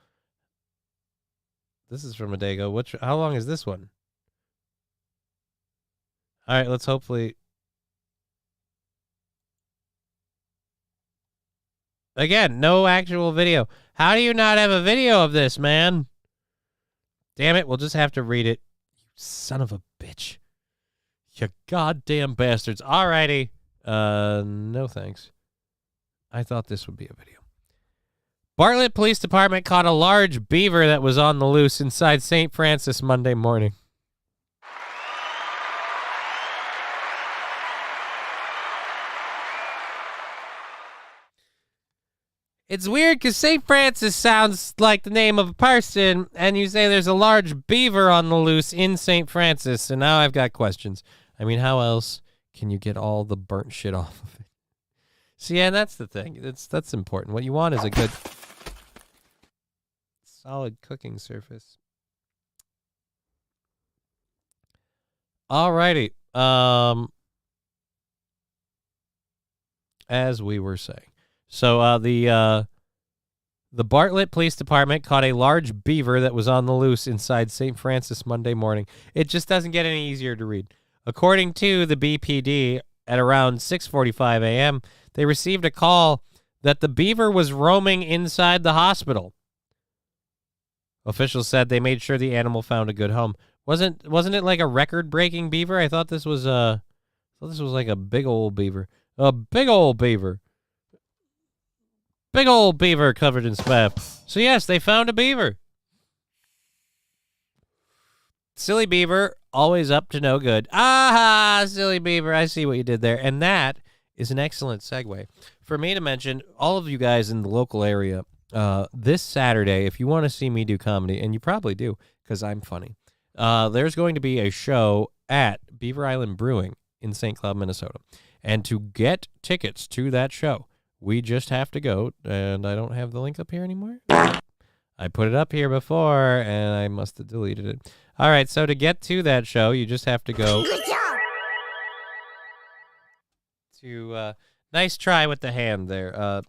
This is from a day ago. How long is this one? All right, let's hopefully. Again, no actual video. How do you not have a video of this, man? Damn it, we'll just have to read it. Son of a bitch. You goddamn bastards. Alrighty. No thanks. I thought this would be a video. Bartlett Police Department caught a large beaver that was on the loose inside St. Francis Monday morning. It's weird because St. Francis sounds like the name of a person, and you say there's a large beaver on the loose in St. Francis, so now I've got questions. I mean, how else can you get all the burnt shit off of it? So yeah, that's the thing. That's important. What you want is a good, solid cooking surface. Alrighty. As we were saying. So the Bartlett Police Department caught a large beaver that was on the loose inside St. Francis Monday morning. It just doesn't get any easier to read. According to the BPD, at around 6:45 a.m., they received a call that the beaver was roaming inside the hospital. Officials said they made sure the animal found a good home. Wasn't it like a record-breaking beaver? I thought this was like a big old beaver. A big old beaver. Big old beaver covered in spam. So yes, they found a beaver. Silly beaver, always up to no good. Aha, silly beaver, I see what you did there. And that is an excellent segue for me to mention all of you guys in the local area this Saturday, if you want to see me do comedy, and you probably do because I'm funny, there's going to be a show at Beaver Island Brewing in St. Cloud, Minnesota. And to get tickets to that show, we just have to go, and I don't have the link up here anymore. I put it up here before, and I must have deleted it. All right, so to get to that show, you just have to go to, nice try with the hand there,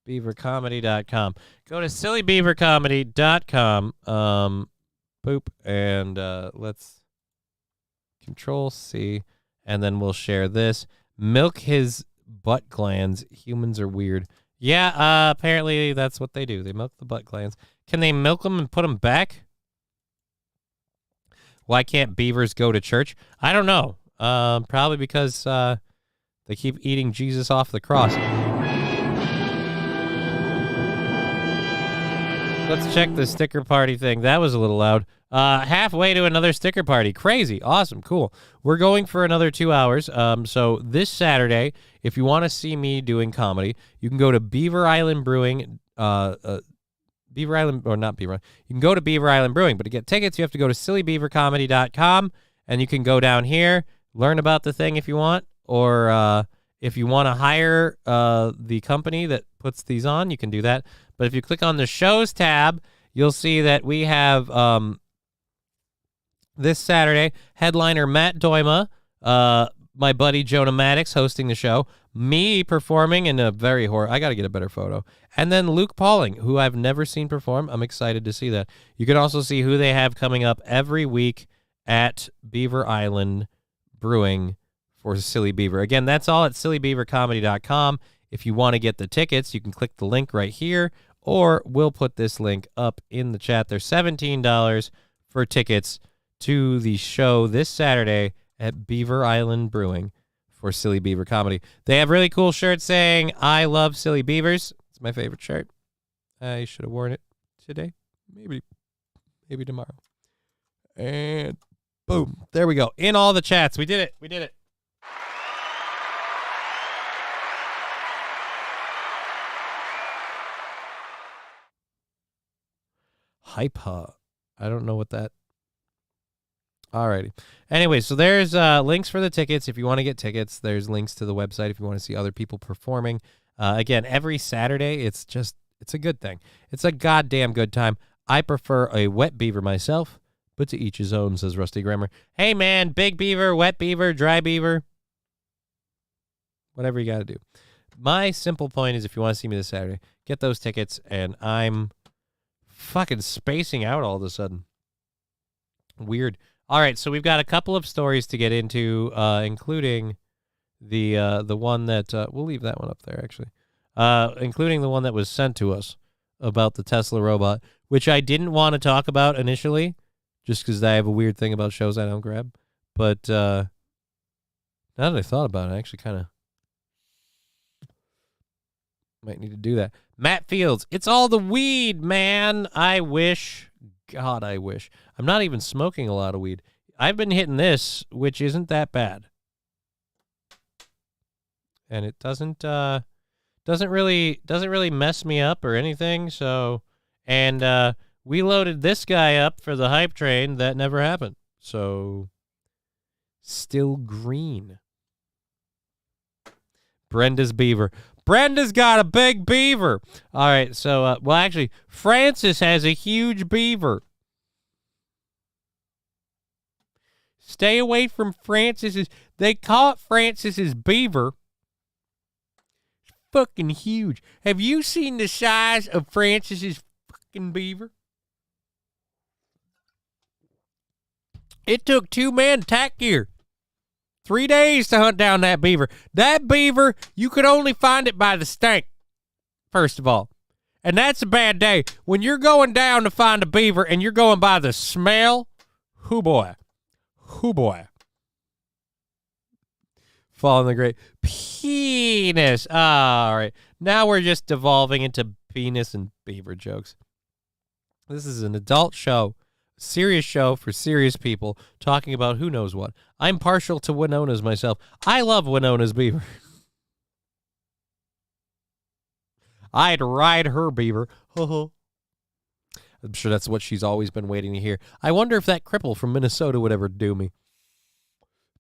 sillybeavercomedy.com. Go to sillybeavercomedy.com, and let's Control-C, and then we'll share this. Milk his butt glands. Humans are weird. Yeah, apparently that's what they do. They milk the butt glands. Can they milk them and put them back? Why can't beavers go to church? I don't know. Probably because they keep eating Jesus off the cross. Let's check the sticker party thing. That was a little loud. Halfway to another sticker party. Crazy. Awesome. Cool. We're going for another 2 hours. So this Saturday, if you want to see me doing comedy, you can go to Beaver Island Brewing. Beaver Island, or not Beaver Island. You can go to Beaver Island Brewing, but to get tickets, you have to go to sillybeavercomedy.com, and you can go down here, learn about the thing if you want, or if you want to hire the company that puts these on, you can do that. But if you click on the shows tab, you'll see that we have this Saturday, headliner Matt Doima, my buddy Jonah Maddox hosting the show, me performing in a very I got to get a better photo, and then Luke Pauling, who I've never seen perform. I'm excited to see that. You can also see who they have coming up every week at Beaver Island Brewing for Silly Beaver. Again, that's all at sillybeavercomedy.com. If you want to get the tickets, you can click the link right here, or we'll put this link up in the chat. They're $17 for tickets to the show this Saturday at Beaver Island Brewing for Silly Beaver Comedy. They have really cool shirts saying, I love Silly Beavers. It's my favorite shirt. I should have worn it today. Maybe tomorrow. And boom. There we go. In all the chats. We did it. We did it. Hype-ha. I don't know what that. Alrighty. Anyway, so there's links for the tickets. If you want to get tickets, there's links to the website if you want to see other people performing. Again, every Saturday, it's a good thing. It's a goddamn good time. I prefer a wet beaver myself, but to each his own, says Rusty Grammar. Hey, man, big beaver, wet beaver, dry beaver. Whatever you got to do. My simple point is if you want to see me this Saturday, get those tickets, and I'm fucking spacing out all of a sudden. Weird. All right, so we've got a couple of stories to get into, including the one that we'll leave that one up there actually, including the one that was sent to us about the Tesla robot, which I didn't want to talk about initially, just because I have a weird thing about shows I don't grab. But now that I thought about it, I actually kind of might need to do that. Matt Fields, it's all the weed, man. I wish. God, I wish. I'm not even smoking a lot of weed. I've been hitting this, which isn't that bad. And it doesn't really mess me up or anything, so and we loaded this guy up for the hype train. That never happened. So still green. Brenda's beaver. Brenda's got a big beaver. All right, so, well, actually, Francis has a huge beaver. Stay away from Francis's. They call it Francis's beaver. It's fucking huge. Have you seen the size of Francis's fucking beaver? It took 2 men tack gear. 3 days to hunt down that beaver. That beaver, you could only find it by the stank, first of all. And that's a bad day. When you're going down to find a beaver and you're going by the smell, hoo boy. Hoo boy. Fall in the great penis. All right. Now we're just devolving into penis and beaver jokes. This is an adult show. Serious show for serious people talking about who knows what. I'm partial to Winona's myself. I love Winona's beaver. I'd ride her, Beaver. I'm sure that's what she's always been waiting to hear. I wonder if that cripple from Minnesota would ever do me.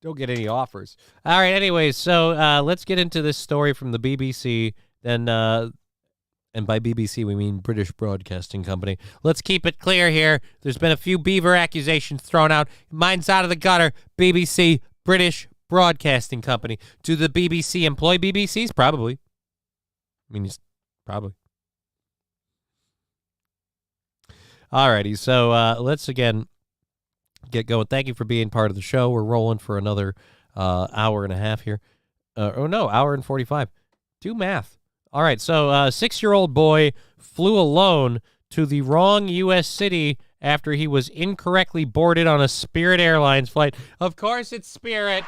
Don't get any offers. All right, anyways, so let's get into this story from the BBC. Then, and by BBC, we mean British Broadcasting Company. Let's keep it clear here. There's been a few beaver accusations thrown out. Mine's out of the gutter. BBC, British Broadcasting Company. Do the BBC employ BBCs? Probably. I mean, probably. Alrighty, so let's again get going. Thank you for being part of the show. We're rolling for another hour and a half here. Hour and 45. Do math. All right, so 6-year-old boy flew alone to the wrong U.S. city after he was incorrectly boarded on a Spirit Airlines flight. Of course it's Spirit.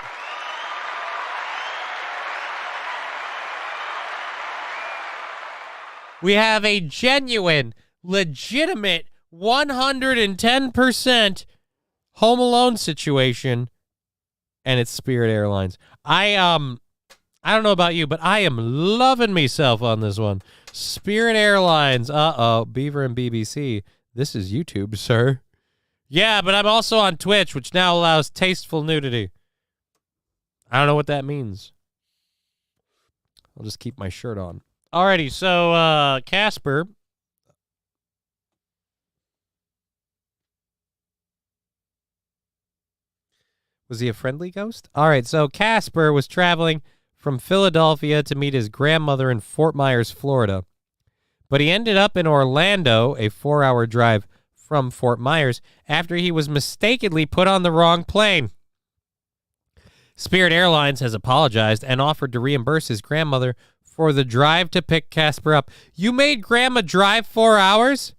We have a genuine, legitimate, 110% Home Alone situation, and it's Spirit Airlines. I don't know about you, but I am loving myself on this one. Spirit Airlines. Beaver and BBC. This is YouTube, sir. Yeah, but I'm also on Twitch, which now allows tasteful nudity. I don't know what that means. I'll just keep my shirt on. Alrighty, so Casper. Was he a friendly ghost? All right, so Casper was traveling from Philadelphia to meet his grandmother in Fort Myers, Florida. But he ended up in Orlando, a 4-hour drive from Fort Myers, after he was mistakenly put on the wrong plane. Spirit Airlines has apologized and offered to reimburse his grandmother for the drive to pick Casper up. You made Grandma drive 4 hours?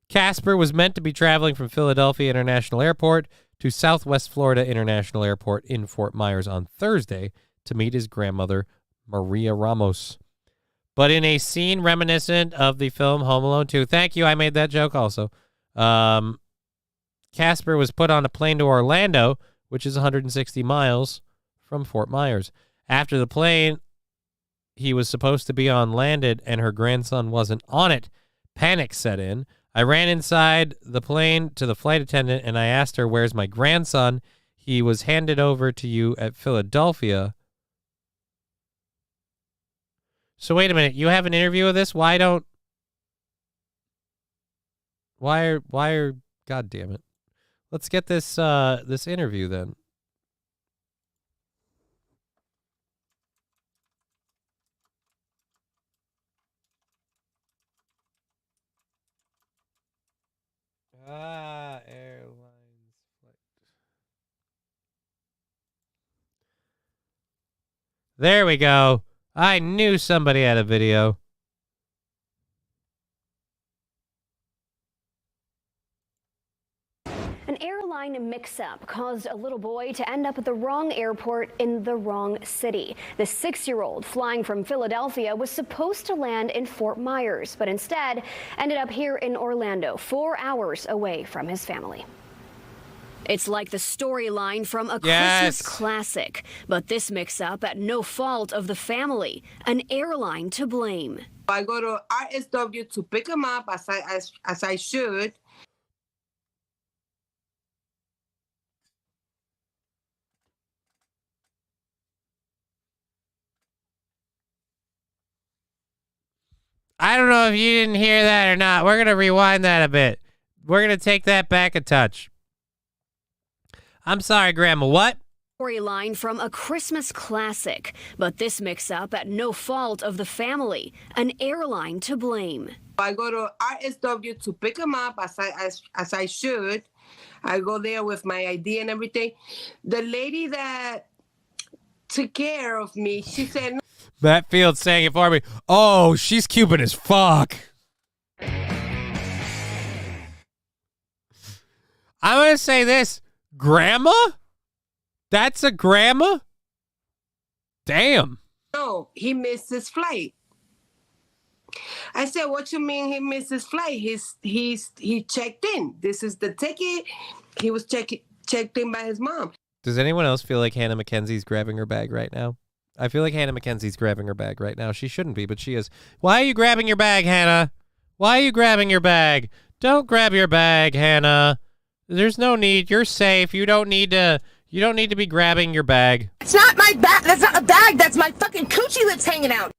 Casper was meant to be traveling from Philadelphia International Airport to Southwest Florida International Airport in Fort Myers on Thursday to meet his grandmother, Maria Ramos. But in a scene reminiscent of the film Home Alone 2, thank you, I made that joke also, Casper was put on a plane to Orlando, which is 160 miles from Fort Myers. After the plane he was supposed to be on landed and her grandson wasn't on it, panic set in. I ran inside the plane to the flight attendant and I asked her, "Where's my grandson? He was handed over to you at Philadelphia." So wait a minute, you have an interview of this? Why are, God damn it. Let's get this interview then. Airlines flight. There we go. I knew somebody had a video. An airline mix-up caused a little boy to end up at the wrong airport in the wrong city. The 6-year-old flying from Philadelphia was supposed to land in Fort Myers, but instead ended up here in Orlando, 4 hours away from his family. It's like the storyline from a Christmas classic, but this mix-up at no fault of the family, an airline to blame. I go to RSW to pick him up as I should. I don't know if you didn't hear that or not. We're going to rewind that a bit. We're going to take that back a touch. I'm sorry, Grandma, what? Storyline from a Christmas classic, but this mix-up at no fault of the family, an airline to blame. I go to RSW to pick him up as I should. I go there with my ID and everything. The lady that took care of me, she said, Matt Field saying it for me. Oh, she's Cuban as fuck. I'm going to say this. Grandma? That's a grandma? Damn. no, he missed his flight. I said, what you mean he missed his flight? He checked in. This is the ticket. He was checked in by his mom. Does anyone else feel like Hannah Mackenzie's grabbing her bag right now? I feel like Hannah Mackenzie's grabbing her bag right now. She shouldn't be, but she is. Why are you grabbing your bag, Hannah? Why are you grabbing your bag? Don't grab your bag, Hannah. There's no need. You're safe. You don't need to be grabbing your bag. It's not my bag. That's not a bag. That's my fucking coochie that's hanging out.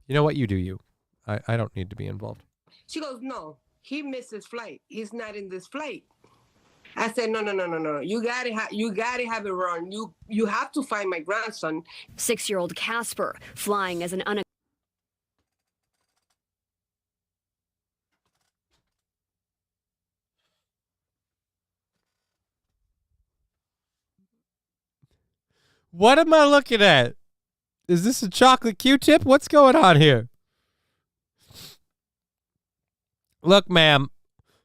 You know what? You do you. I don't need to be involved. She goes, no, he missed his flight. He's not in this flight. I said, no. You gotta have it wrong. You have to find my grandson. 6-year-old Casper flying as an What am I looking at? Is this a chocolate Q-tip? What's going on here? Look, ma'am.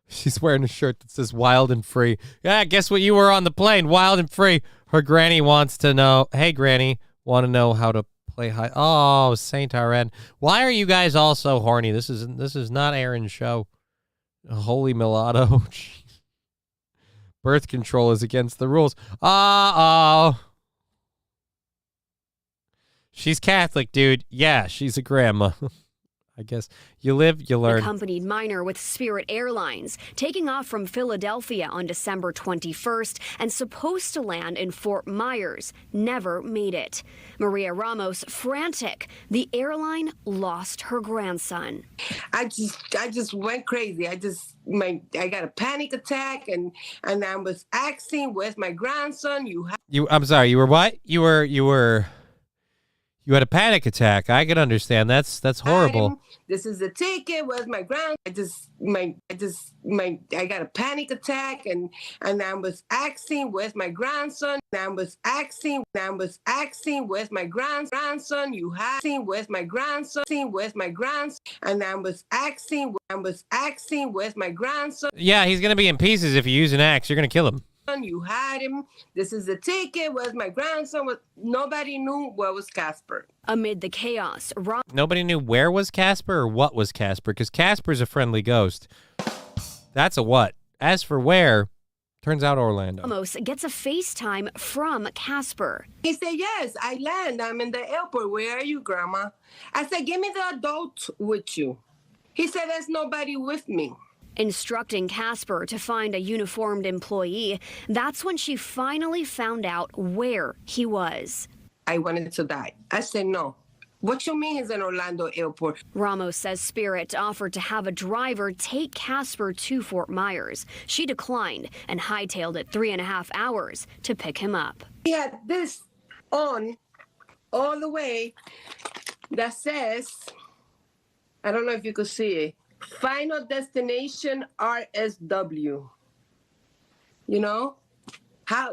She's wearing a shirt that says wild and free. Yeah, guess what? You were on the plane, wild and free. Her granny wants to know. Hey, granny, want to know how to play high. Oh, Saint RN. Why are you guys all so horny? This is not Aaron's show. Holy mulatto. Birth control is against the rules. Uh-oh. She's Catholic, dude. Yeah, she's a grandma. I guess you live, you learn. Accompanied minor with Spirit Airlines, taking off from Philadelphia on December 21st and supposed to land in Fort Myers, never made it. Maria Ramos frantic. The airline lost her grandson. I just went crazy. I got a panic attack and I was asking, where's my grandson? I'm sorry, you were what? You had a panic attack. I can understand. That's horrible. This is the ticket. Where's my grand? I got a panic attack and I was asking, where's my grandson? I was asking, where's my grandson? You have seen, where's my grandson? Where's my grandson? And I was asking, where's my grandson? Yeah, he's gonna be in pieces if you use an axe. You're gonna kill him. You had him. This is the ticket. Where's my grandson? Nobody knew where was Casper. Amid the chaos, Nobody knew where was Casper or what was Casper, because Casper's a friendly ghost. That's a what. As for where, turns out Orlando. Ramos gets a FaceTime from Casper. He said, yes, I land. I'm in the airport. Where are you, Grandma? I said, give me the adult with you. He said, there's nobody with me. Instructing Casper to find a uniformed employee, that's when she finally found out where he was. I wanted to die. I said, no. What you mean he's in Orlando airport? Ramos says Spirit offered to have a driver take Casper to Fort Myers. She declined and hightailed it 3.5 hours to pick him up. He had this on all the way that says, I don't know if you could see it, Final Destination RSW. You know?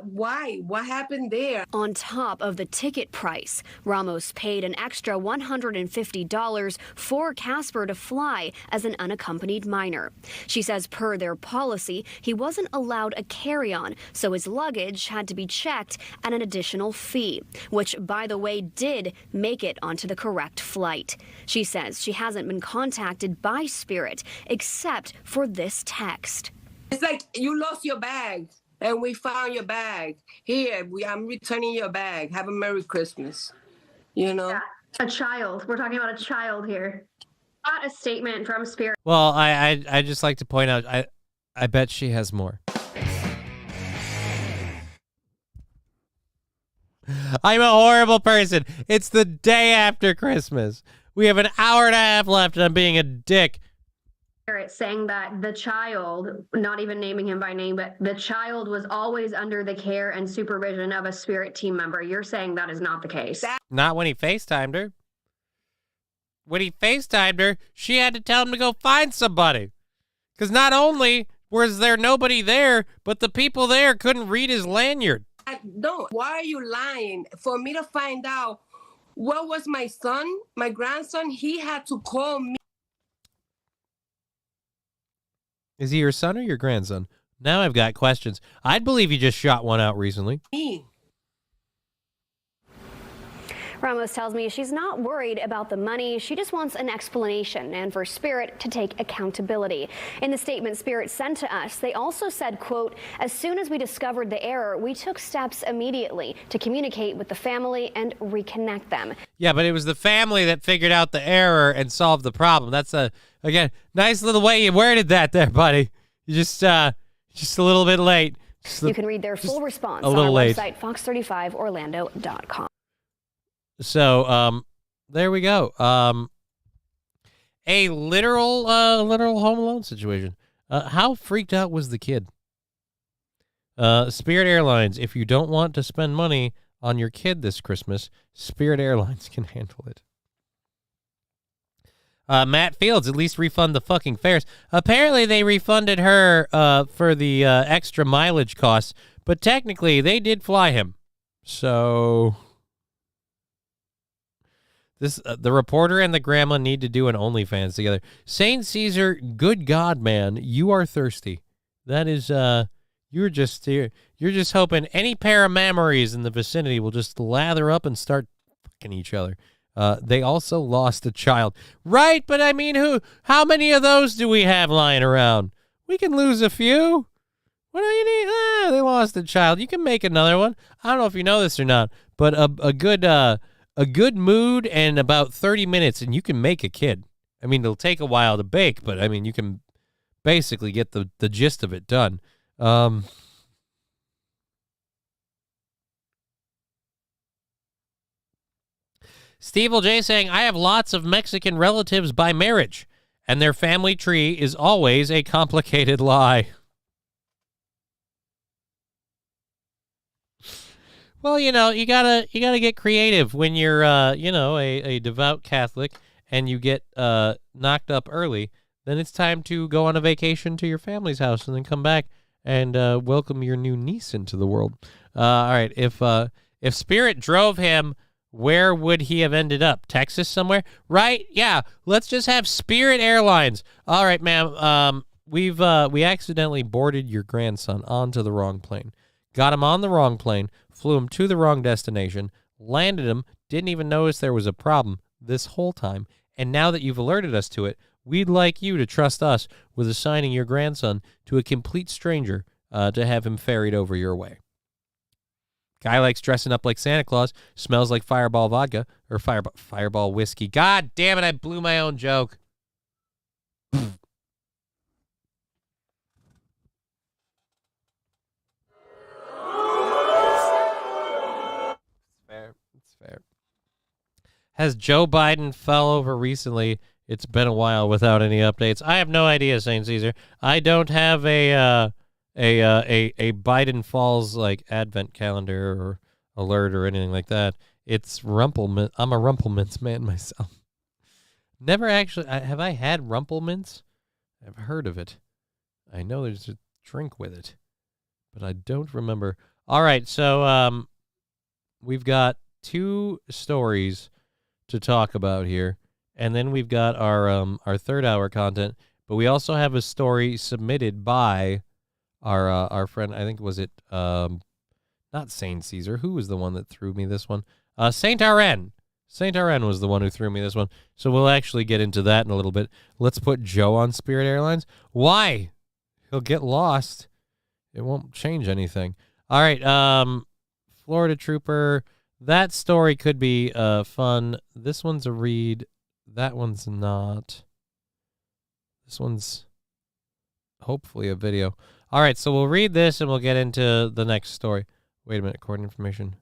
Why? What happened there? On top of the ticket price, Ramos paid an extra $150 for Casper to fly as an unaccompanied minor. She says per their policy, he wasn't allowed a carry-on, so his luggage had to be checked at an additional fee, which, by the way, did make it onto the correct flight. She says she hasn't been contacted by Spirit except for this text. It's like you lost your bag. And we found your bag. Here, I'm returning your bag. Have a Merry Christmas. You know? Yeah, a child. We're talking about a child here. Not a statement from Spirit. Well, I just like to point out, I bet she has more. I'm a horrible person. It's the day after Christmas. We have an hour and a half left and I'm being a dick. Saying that the child, not even naming him by name, but the child was always under the care and supervision of a Spirit team member. You're saying that is not the case. Not when he FaceTimed her. When he FaceTimed her, she had to tell him to go find somebody. Because not only was there nobody there, but the people there couldn't read his lanyard. No, why are you lying? For me to find out what was my son, my grandson, he had to call me. Is he your son or your grandson? Now I've got questions. I'd believe you just shot one out recently. Me. Ramos tells me she's not worried about the money. She just wants an explanation and for Spirit to take accountability. In the statement Spirit sent to us, they also said, quote, as soon as we discovered the error, we took steps immediately to communicate with the family and reconnect them. Yeah, but it was the family that figured out the error and solved the problem. That's again, nice little way you worded that there, buddy. You just a little bit late. You can read their full response a on little our late. website, fox35orlando.com. So, there we go. A literal Home Alone situation. How freaked out was the kid? Spirit Airlines, if you don't want to spend money on your kid this Christmas, Spirit Airlines can handle it. Matt Fields, at least refund the fucking fares. Apparently they refunded her for the extra mileage costs, but technically they did fly him. So this the reporter and the grandma need to do an OnlyFans together. Saint Caesar, good God, man, you are thirsty. That is you're just hoping any pair of mammaries in the vicinity will just lather up and start fucking each other. They also lost a child. Right, but I mean, how many of those do we have lying around? We can lose a few. What do you need? They lost a child. You can make another one. I don't know if you know this or not, but a good mood and about 30 minutes, and you can make a kid. I mean, it'll take a while to bake, but I mean, you can basically get the gist of it done. Steve J saying, I have lots of Mexican relatives by marriage, and their family tree is always a complicated lie. Well, you gotta get creative when you're, a devout Catholic and you get knocked up early. Then it's time to go on a vacation to your family's house and then come back and welcome your new niece into the world. All right, if Spirit drove him, where would he have ended up? Texas somewhere? Right? Yeah. Let's just have Spirit Airlines. All right, ma'am. We accidentally boarded your grandson onto the wrong plane. Got him on the wrong plane, flew him to the wrong destination, landed him, didn't even notice there was a problem this whole time. And now that you've alerted us to it, we'd like you to trust us with assigning your grandson to a complete stranger to have him ferried over your way. Guy likes dressing up like Santa Claus, smells like Fireball vodka, or Fireball whiskey. God damn it, I blew my own joke. It's fair. Has Joe Biden fell over recently? It's been a while without any updates. I have no idea, St. Caesar. I don't have a Biden Falls like advent calendar or alert or anything like that. It's Rumplemints. I'm a Rumplemints man myself. Never actually have I had Rumplemints? I've heard of it. I know there's a drink with it, but I don't remember. All right, so we've got 2 stories to talk about here, and then we've got our third hour content, but we also have a story submitted by our friend, I think, was it not Saint Caesar? Who was the one that threw me this one? Saint RN. Saint RN was the one who threw me this one. So we'll actually get into that in a little bit. Let's put Joe on Spirit Airlines. Why? He'll get lost. It won't change anything. All right. Florida Trooper. That story could be fun. This one's a read. That one's not. This one's hopefully a video. All right, so we'll read this and we'll get into the next story. Wait a minute, court information.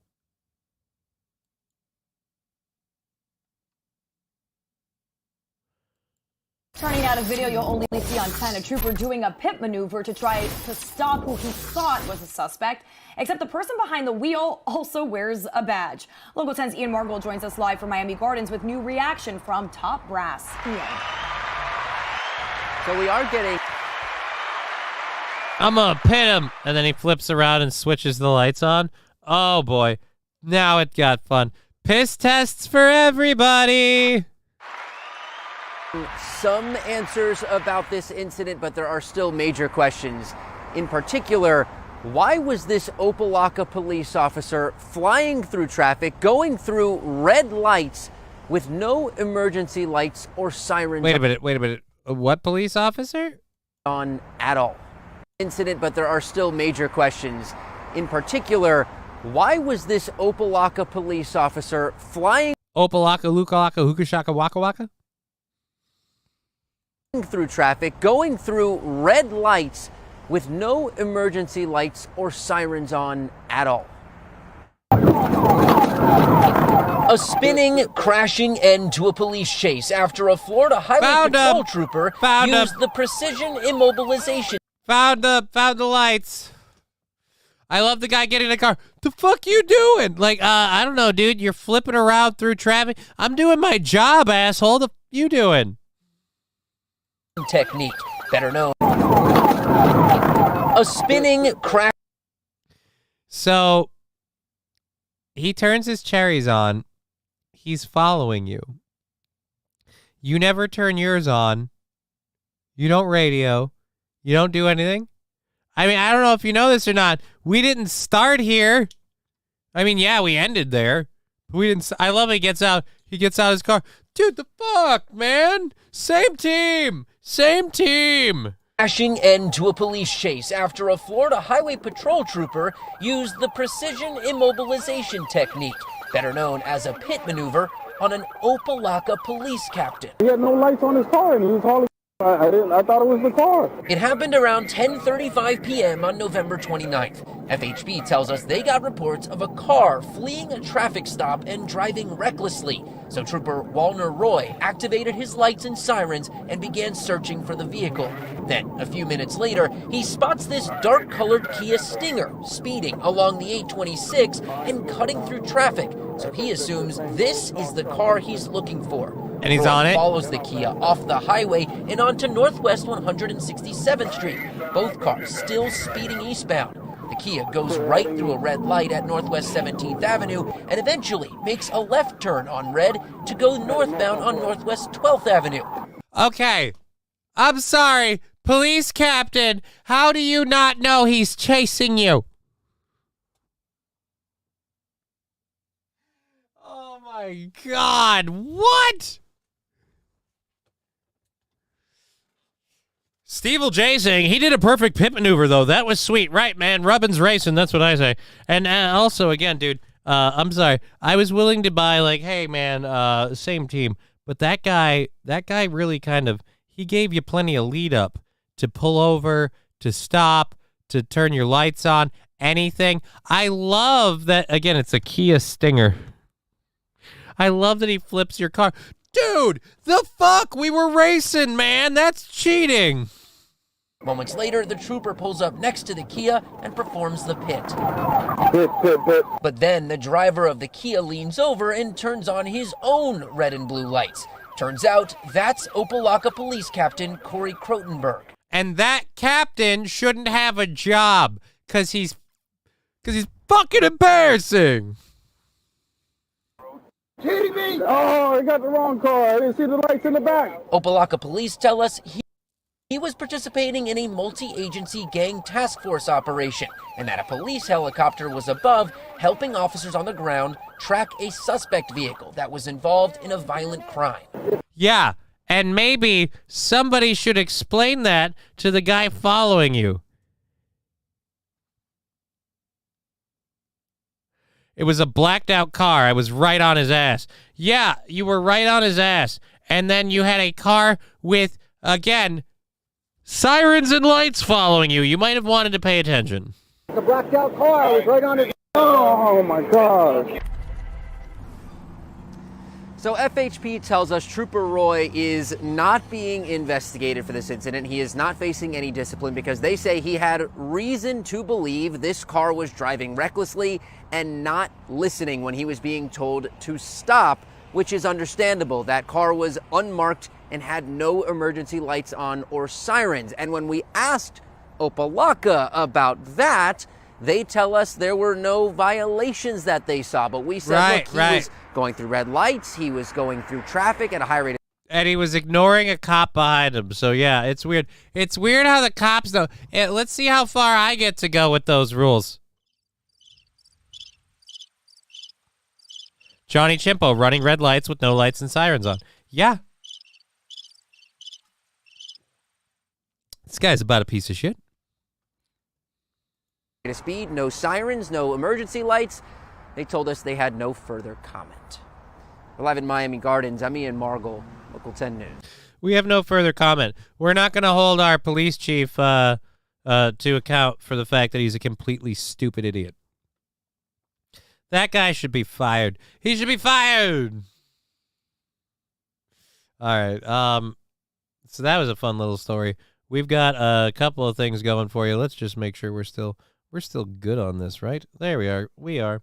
Turning out a video you'll only see on Planet Trooper doing a pit maneuver to try to stop who he thought was a suspect, except the person behind the wheel also wears a badge. Local 10's Ian Margold joins us live from Miami Gardens with new reaction from top brass. Ian. So we are getting... I'm gonna pin him, and then he flips around and switches the lights on. Oh boy, now it got fun. Piss tests for everybody. Some answers about this incident, but there are still major questions. In particular, why was this Opelika police officer flying through traffic, going through red lights with no emergency lights or sirens? Wait a minute. What police officer? On at all. Incident, but there are still major questions. In particular, why was this Opelika police officer flying Opelika, Lukalaka, Hukashaka, Waka Waka? Through traffic, going through red lights with no emergency lights or sirens on at all? A spinning, crashing end to a police chase after a Florida highway patrol trooper used the precision immobilization. Found the lights. I love the guy getting in the car. The fuck you doing? Like, I don't know, dude. You're flipping around through traffic. I'm doing my job, asshole. The you doing? Technique, better known. A spinning crash. So he turns his cherries on. He's following you. You never turn yours on. You don't radio. You don't do anything. I mean, I don't know if you know this or not. We didn't start here. I mean, yeah, we ended there. We didn't. I love it. He gets out of his car. Dude, the fuck, man? Same team. Crashing end to a police chase after a Florida highway patrol trooper used the precision immobilization technique, better known as a pit maneuver, on an Opelika police captain. He had no lights on his car and he was hauling. I thought it was the car. It happened around 10:35 p.m. on November 29th. FHP tells us they got reports of a car fleeing a traffic stop and driving recklessly. So Trooper Walner Roy activated his lights and sirens and began searching for the vehicle. Then, a few minutes later, he spots this dark-colored Kia Stinger speeding along the 826 and cutting through traffic. So he assumes this is the car he's looking for. And he's on it. Follows the Kia off the highway and onto Northwest 167th Street. Both cars still speeding eastbound. The Kia goes right through a red light at Northwest 17th Avenue and eventually makes a left turn on red to go northbound on Northwest 12th Avenue. Okay. I'm sorry. Police captain, how do you not know he's chasing you? Oh my God. What? Steve J saying he did a perfect pit maneuver, though. That was sweet. Right, man. Rubbin's racing. That's what I say. And also, again, dude, I'm sorry. I was willing to buy, like, hey, man, same team. But that guy really kind of, he gave you plenty of lead up to pull over, to stop, to turn your lights on, anything. I love that, again, it's a Kia Stinger. I love that he flips your car. Dude, the fuck? We were racing, man. That's cheating. Moments later, the trooper pulls up next to the Kia and performs the pit. Pit. But then the driver of the Kia leans over and turns on his own red and blue lights. Turns out that's Opelika Police Captain Corey Krotenberg. And that captain shouldn't have a job because he's fucking embarrassing. Kidding me? Oh, I got the wrong car. I didn't see the lights in the back. Opelika police tell us he was participating in a multi-agency gang task force operation and that a police helicopter was above helping officers on the ground track a suspect vehicle that was involved in a violent crime. Yeah, and maybe somebody should explain that to the guy following you. It was a blacked out car. I was right on his ass. Yeah, you were right on his ass. And then you had a car with, again, sirens and lights following you. You might have wanted to pay attention. The blacked out car. I was right on his... Oh, my gosh. So FHP tells us Trooper Roy is not being investigated for this incident. He is not facing any discipline because they say he had reason to believe this car was driving recklessly and not listening when he was being told to stop, which is understandable. That car was unmarked and had no emergency lights on or sirens. And when we asked Opelika about that, they tell us there were no violations that they saw. But we said, look, he was going through red lights. He was going through traffic at a high rate. And he was ignoring a cop behind him. So, yeah, it's weird. It's weird how the cops know. Let's see how far I get to go with those rules. Johnny Chimpo running red lights with no lights and sirens on. Yeah. This guy's about a piece of shit. Speed, no sirens, no emergency lights. They told us they had no further comment. We're live in Miami Gardens. I'm Ian Margol, Local 10 News. We have no further comment. We're not going to hold our police chief to account for the fact that he's a completely stupid idiot. That guy should be fired. He should be fired. All right. So that was a fun little story. We've got a couple of things going for you. Let's just make sure we're still good on this, right? There we are. We are.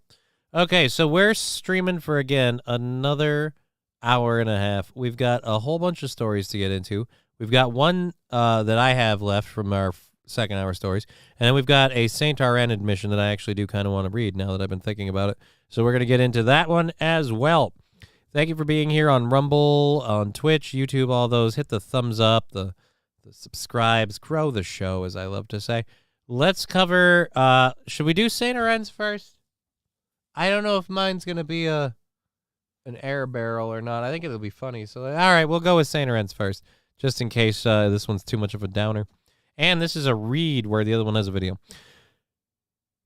Okay, so we're streaming for, again, another hour and a half. We've got a whole bunch of stories to get into. We've got one that I have left from our second hour stories, and then we've got a Saint RN admission that I actually do kind of want to read now that I've been thinking about it. So we're going to get into that one as well. Thank you for being here on Rumble, on Twitch, YouTube, all those. Hit the thumbs up, the subscribes, grow the show, as I love to say. Let's cover, should we do Saint RNs first? I don't know if mine's going to be an air barrel or not. I think it'll be funny. So, all right, we'll go with Saint RNs first, just in case this one's too much of a downer. And this is a read where the other one has a video.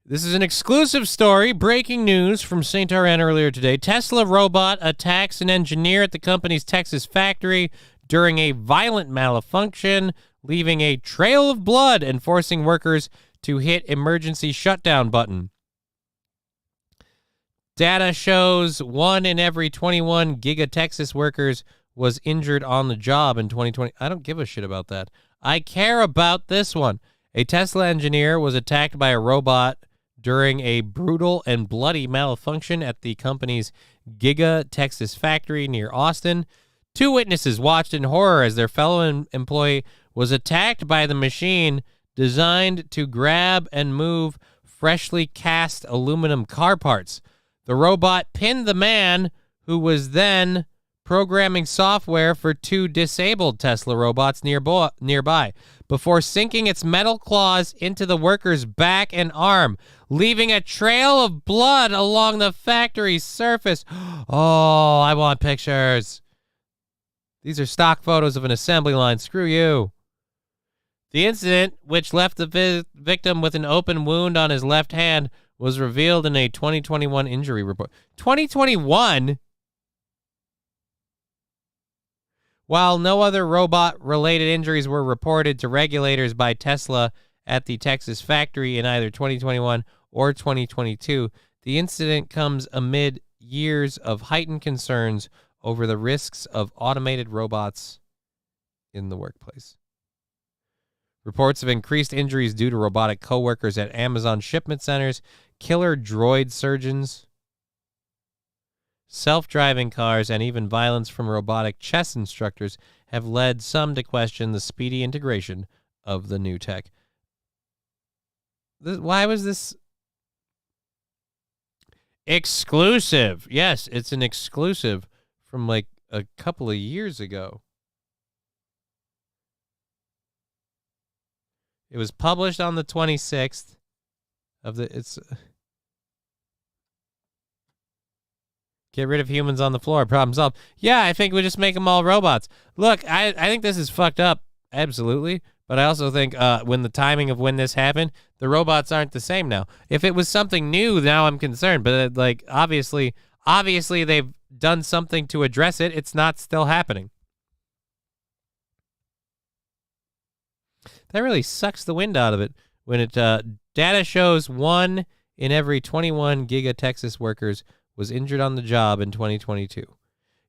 This is an exclusive story. Breaking news from Saint RN earlier today. Tesla robot attacks an engineer at the company's Texas factory during a violent malfunction, leaving a trail of blood and forcing workers to hit emergency shutdown button. Data shows 1 in every 21 Giga Texas workers was injured on the job in 2020. I don't give a shit about that. I care about this one. A Tesla engineer was attacked by a robot during a brutal and bloody malfunction at the company's Giga Texas factory near Austin. 2 witnesses watched in horror as their fellow employee was attacked by the machine designed to grab and move freshly cast aluminum car parts. The robot pinned the man, who was then programming software for 2 disabled Tesla robots nearby, before sinking its metal claws into the worker's back and arm, leaving a trail of blood along the factory's surface. Oh, I want pictures. These are stock photos of an assembly line. Screw you. The incident, which left the victim with an open wound on his left hand, was revealed in a 2021 injury report. 2021? While no other robot-related injuries were reported to regulators by Tesla at the Texas factory in either 2021 or 2022, the incident comes amid years of heightened concerns over the risks of automated robots in the workplace. Reports of increased injuries due to robotic coworkers at Amazon shipment centers, killer droid surgeons, self-driving cars, and even violence from robotic chess instructors have led some to question the speedy integration of the new tech. Why was this exclusive? Yes, it's an exclusive from like a couple of years ago. It was published on the 26th of the... Get rid of humans on the floor. Problem solved. Yeah, I think we just make them all robots. Look, I think this is fucked up. Absolutely. But I also think when the timing of when this happened, the robots aren't the same now. If it was something new, now I'm concerned. But like obviously they've done something to address it. It's not still happening. That really sucks the wind out of it when it data shows 1 in every 21 Giga Texas workers was injured on the job in 2022.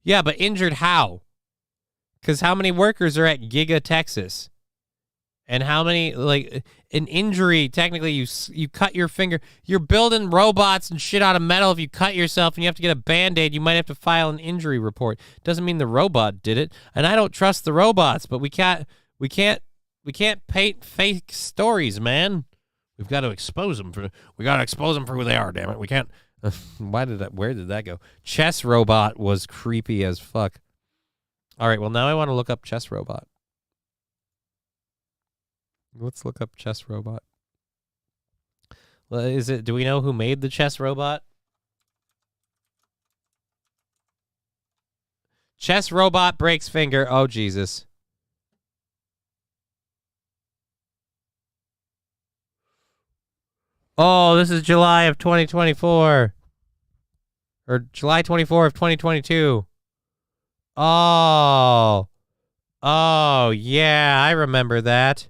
Yeah, but injured how? Because how many workers are at Giga Texas? And how many, like, an injury, technically you cut your finger. You're building robots and shit out of metal. If you cut yourself and you have to get a Band-Aid, you might have to file an injury report. Doesn't mean the robot did it. And I don't trust the robots, but we can't paint fake stories, man. We've got to expose them for who they are, damn it. We can't. Where did that go? Chess robot was creepy as fuck. All right, well, now I want to look up chess robot. Let's look up chess robot. Well, do we know who made the chess robot? Chess robot breaks finger. Oh, Jesus. Oh, this is July of 2024. Or July 24 of 2022. Oh. Oh, yeah, I remember that.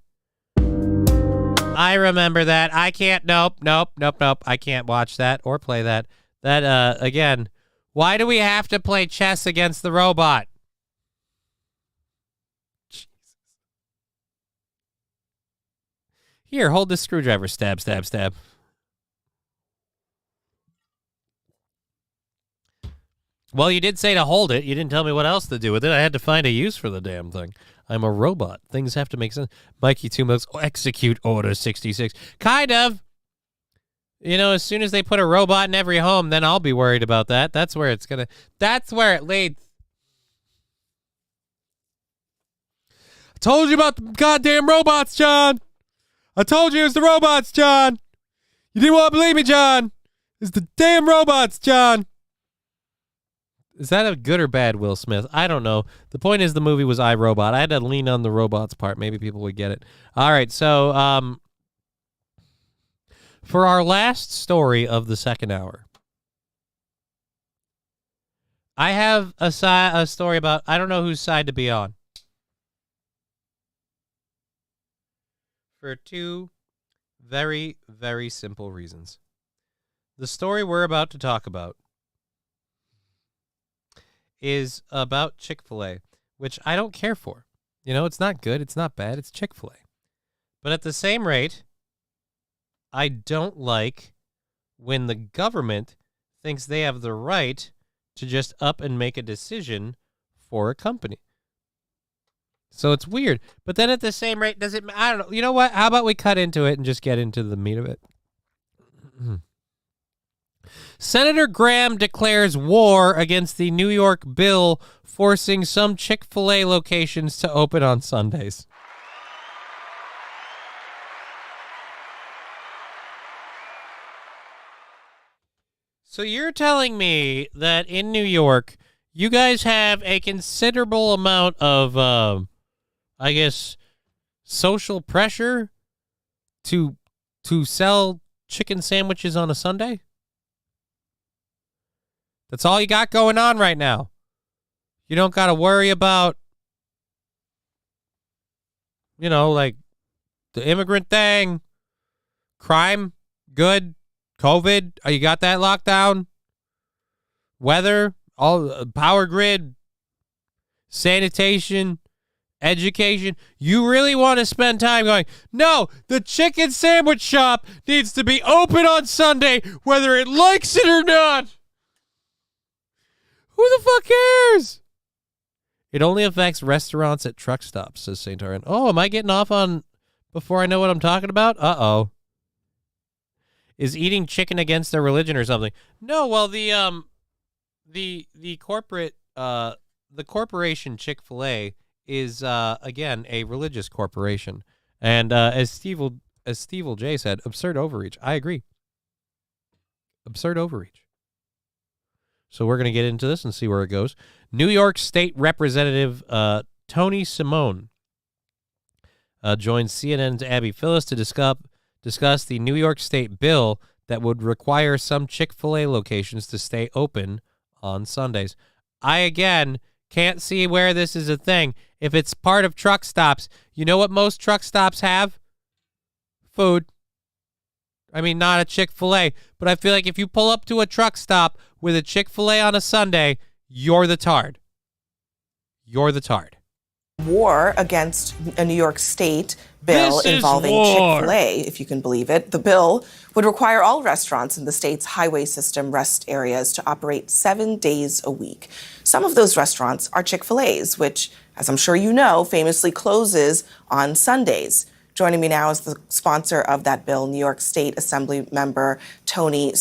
I can't, nope. I can't watch that or play that. That, again, why do we have to play chess against the robot? Jesus. Here, hold this screwdriver. Stab, stab, stab. Well, you did say to hold it. You didn't tell me what else to do with it. I had to find a use for the damn thing. I'm a robot. Things have to make sense. Mikey 2 Milks, execute order 66. Kind of. You know, as soon as they put a robot in every home, then I'll be worried about that. That's where it's going to... That's where it leads. I told you about the goddamn robots, John. I told you it was the robots, John. You didn't want to believe me, John. It's the damn robots, John. Is that a good or bad Will Smith? I don't know. The point is the movie was iRobot. I had to lean on the robots part. Maybe people would get it. All right, so for our last story of the second hour, I have a story about, I don't know whose side to be on. For two very, very simple reasons. The story we're about to talk about is about Chick-fil-A, which I don't care for. You know, it's not good. It's not bad. It's Chick-fil-A. But at the same rate, I don't like when the government thinks they have the right to just up and make a decision for a company. So it's weird. But then at the same rate, does it... I don't know. You know what? How about we cut into it and just get into the meat of it? Senator Graham declares war against the New York bill forcing some Chick-fil-A locations to open on Sundays. So you're telling me that in New York, you guys have a considerable amount of, I guess, social pressure to sell chicken sandwiches on a Sunday? That's all you got going on right now. You don't got to worry about, you know, like the immigrant thing, crime, good, COVID. You got that locked down? Weather, all power grid, sanitation, education. You really want to spend time going, no, the chicken sandwich shop needs to be open on Sunday, whether it likes it or not. Who the fuck cares? It only affects restaurants at truck stops, says St. Arn. Oh, am I getting off on before I know what I'm talking about? Uh-oh. Is eating chicken against their religion or something? No, well, the corporate, the corporation Chick-fil-A is, again, a religious corporation. And as Steve J said, absurd overreach. I agree. Absurd overreach. So we're going to get into this and see where it goes. New York State Representative Tony Simone joins CNN's Abby Phillips to discuss the New York State bill that would require some Chick-fil-A locations to stay open on Sundays. I, again, can't see where this is a thing. If it's part of truck stops, you know what most truck stops have? Food. I mean, not a Chick-fil-A, but I feel like if you pull up to a truck stop with a Chick-fil-A on a Sunday, you're the tard. You're the tard. War against a New York State bill involving Chick-fil-A, if you can believe it. The bill would require all restaurants in the state's highway system rest areas to operate 7 days a week. Some of those restaurants are Chick-fil-A's, which, as I'm sure you know, famously closes on Sundays. Joining me now is the sponsor of that bill, New York State Assembly member Tony.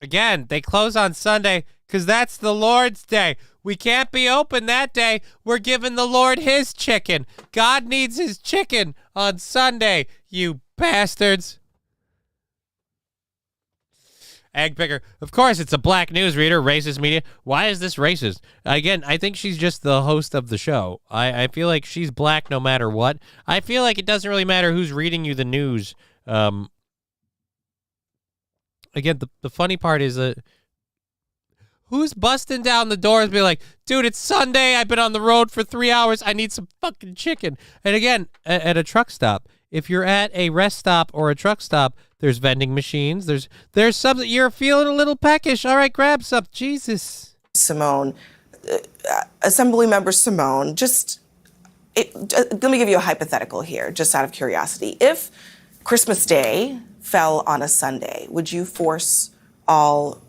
Again, they close on Sunday because that's the Lord's Day. We can't be open that day. We're giving the Lord his chicken. God needs his chicken on Sunday, you bastards. Egg picker. Of course, it's a black newsreader, racist media. Why is this racist? Again, I think she's just the host of the show. I feel like she's black no matter what. I feel like it doesn't really matter who's reading you the news. Again, the funny part is that who's busting down the doors and be like, dude, it's Sunday. I've been on the road for 3 hours. I need some fucking chicken. And again, at a truck stop, if you're at a rest stop or a truck stop, there's vending machines. There's something. You're feeling a little peckish. All right, grab some. Jesus. Simone, Assemblymember Simone, let me give you a hypothetical here, just out of curiosity. If Christmas Day fell on a Sunday, would you force all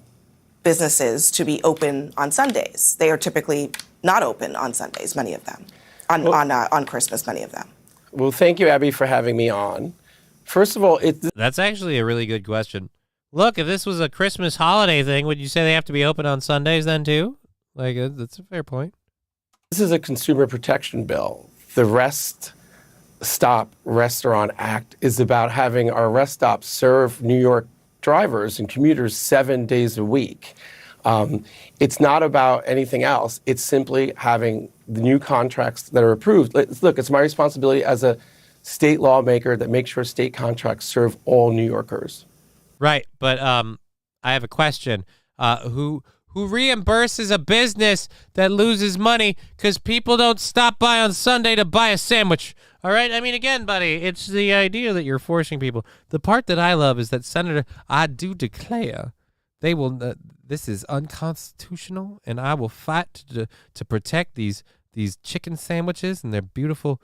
businesses to be open on Sundays? They are typically not open on Sundays, many of them. On Christmas, many of them. Well, thank you, Abby, for having me on. First of all, that's actually a really good question. Look, if this was a Christmas holiday thing, would you say they have to be open on Sundays then too? Like, that's a fair point. This is a consumer protection bill. The Rest Stop Restaurant Act is about having our rest stops serve New York drivers and commuters 7 days a week. It's not about anything else. It's simply having the new contracts that are approved. Look, it's my responsibility as a state lawmaker that makes sure state contracts serve all New Yorkers. Right, but I have a question. Who reimburses a business that loses money because people don't stop by on Sunday to buy a sandwich? All right? I mean, again, buddy, it's the idea that you're forcing people. The part that I love is that, Senator, I do declare they will. This is unconstitutional, and I will fight to protect these chicken sandwiches and their beautiful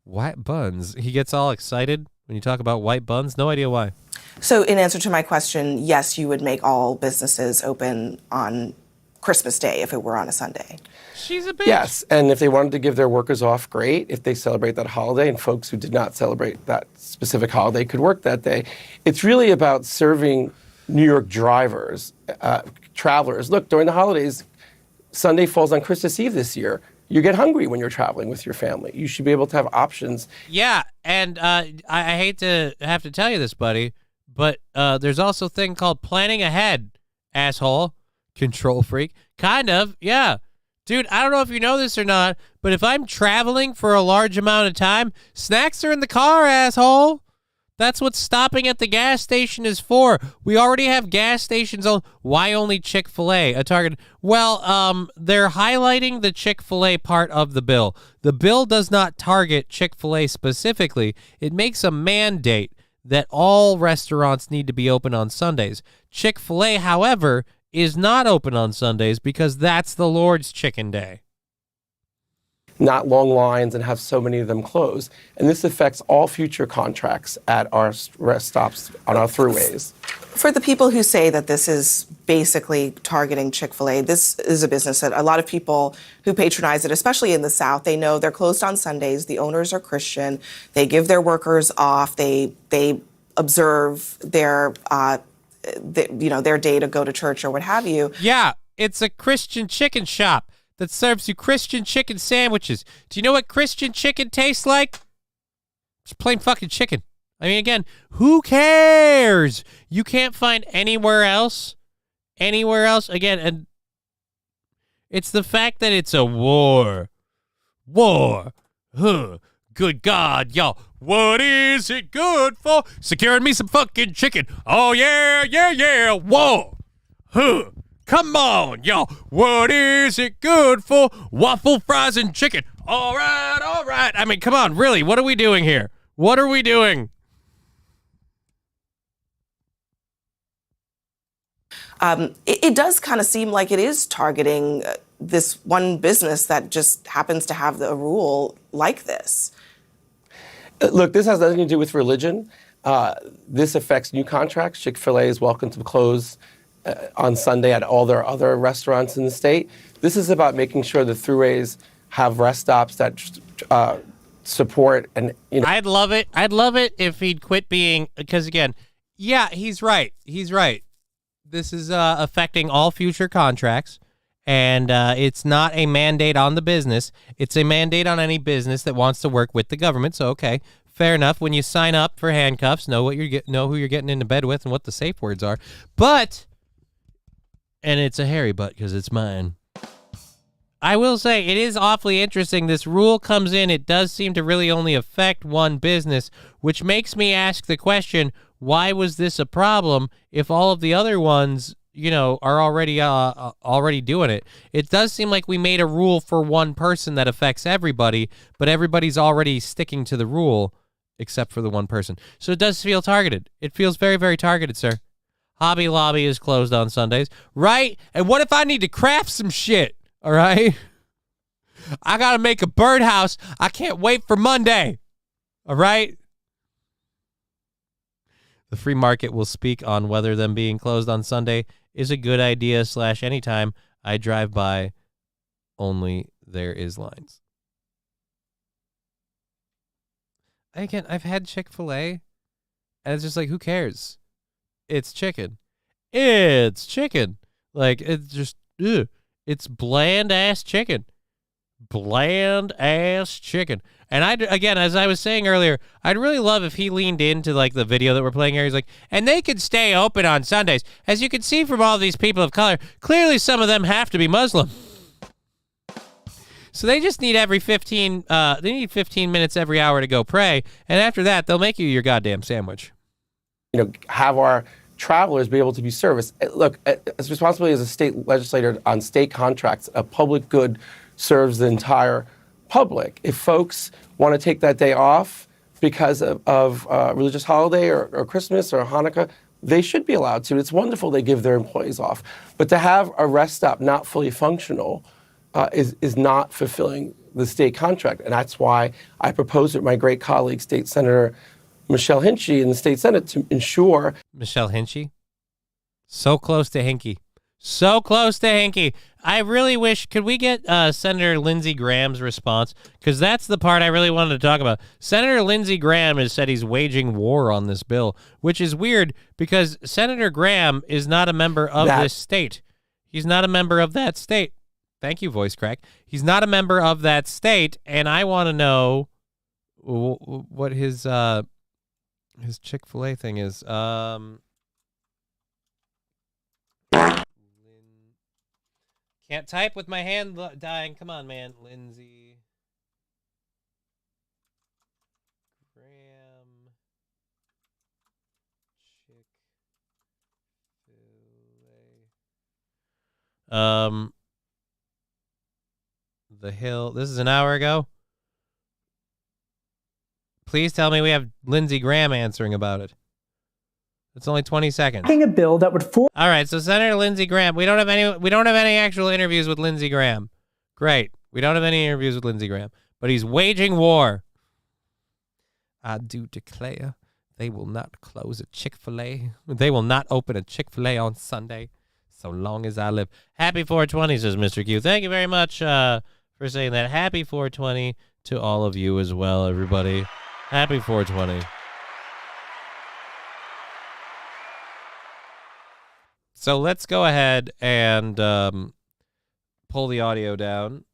white buns. He gets all excited when you talk about white buns. No idea why. So in answer to my question, yes, you would make all businesses open on Christmas Day if it were on a Sunday. She's a bitch. Yes, and if they wanted to give their workers off, great. If they celebrate that holiday, and folks who did not celebrate that specific holiday could work that day. It's really about serving New York drivers, travelers. Look, during the holidays, Sunday falls on Christmas Eve this year. You get hungry when you're traveling with your family. You should be able to have options. Yeah, and I hate to have to tell you this, buddy, but there's also a thing called planning ahead, asshole, control freak. Kind of, yeah. Dude, I don't know if you know this or not, but if I'm traveling for a large amount of time, snacks are in the car, asshole. That's what stopping at the gas station is for. We already have gas stations on. Why only Chick-fil-A? A Target. Well, they're highlighting the Chick-fil-A part of the bill. The bill does not target Chick-fil-A specifically. It makes a mandate that all restaurants need to be open on Sundays. Chick-fil-A, however, is not open on Sundays because that's the Lord's Chicken Day. Not long lines and have so many of them close. And this affects all future contracts at our rest stops on our thruways. For the people who say that this is basically targeting Chick-fil-A, this is a business that a lot of people who patronize it, especially in the South, they know they're closed on Sundays. The owners are Christian. They give their workers off. They observe their their day to go to church or what have you. Yeah, it's a Christian chicken shop that serves you Christian chicken sandwiches. Do you know what Christian chicken tastes like? It's plain fucking chicken. I mean, again, who cares? You can't find anywhere else. Again, and it's the fact that it's a war. Huh. Good God, y'all. What is it good for? Securing me some fucking chicken. Oh, yeah. War. Huh. Come on, y'all. What is it good for? Waffle fries and chicken. All right. I mean, come on, really. What are we doing here? What are we doing? It does kind of seem like it is targeting this one business that just happens to have a rule like this. Look, this has nothing to do with religion. This affects new contracts. Chick-fil-A is welcome to close on Sunday at all their other restaurants in the state. This is about making sure the thruways have rest stops that support and, you know. I'd love it if he'd quit being, because again, yeah, he's right. This is affecting all future contracts, And it's not a mandate on the business. It's a mandate on any business that wants to work with the government. So, okay, fair enough. When you sign up for handcuffs, know who you're getting into bed with and what the safe words are. But, and it's a hairy butt because it's mine. I will say it is awfully interesting. This rule comes in. It does seem to really only affect one business, which makes me ask the question, why was this a problem if all of the other ones, are already doing it? It does seem like we made a rule for one person that affects everybody, but everybody's already sticking to the rule except for the one person. So it does feel targeted. It feels very, very targeted, sir. Hobby Lobby is closed on Sundays, right? And what if I need to craft some shit? All right? I got to make a birdhouse. I can't wait for Monday. All right? The free market will speak on whether them being closed on Sunday is a good idea / anytime I drive by, only there is lines. Again, I've had Chick-fil-A, and it's just like, who cares? It's chicken. It's chicken. Like, it's just, ugh. It's bland-ass chicken. Bland-ass chicken. And again, as I was saying earlier, I'd really love if he leaned into, like, the video that we're playing here. He's like, and they could stay open on Sundays. As you can see from all these people of color, clearly some of them have to be Muslim. So they just need they need 15 minutes every hour to go pray. And after that, they'll make you your goddamn sandwich. Have our travelers be able to be serviced. Look, as responsibility as a state legislator on state contracts, a public good serves the entire public. If folks want to take that day off because of religious holiday or Christmas or Hanukkah, they should be allowed to. It's wonderful they give their employees off. But to have a rest stop not fully functional is not fulfilling the state contract. And that's why I proposed with my great colleague, State Senator Michelle Hinchy in the state Senate to ensure. Michelle Hinchy? So close to Hinky. So close to Hinky. I really wish, could we get Senator Lindsey Graham's response? Because that's the part I really wanted to talk about. Senator Lindsey Graham has said he's waging war on this bill, which is weird because Senator Graham is not a member of this state. He's not a member of that state. Thank you, voice crack. He's not a member of that state, and I want to know what his Chick-fil-A thing is. Can't type with my hand dying. Come on, man. Lindsey Graham. Chick-fil-A. The Hill. This is an hour ago. Please tell me we have Lindsey Graham answering about it. It's only 20 seconds. A bill that would All right, so Senator Lindsey Graham. We don't have any actual interviews with Lindsey Graham. Great. We don't have any interviews with Lindsey Graham, but he's waging war. I do declare they will not close a Chick-fil-A. They will not open a Chick-fil-A on Sunday so long as I live. Happy 420, says Mr. Q. Thank you very much for saying that. Happy 420 to all of you as well, everybody. Happy 420. So let's go ahead and pull the audio down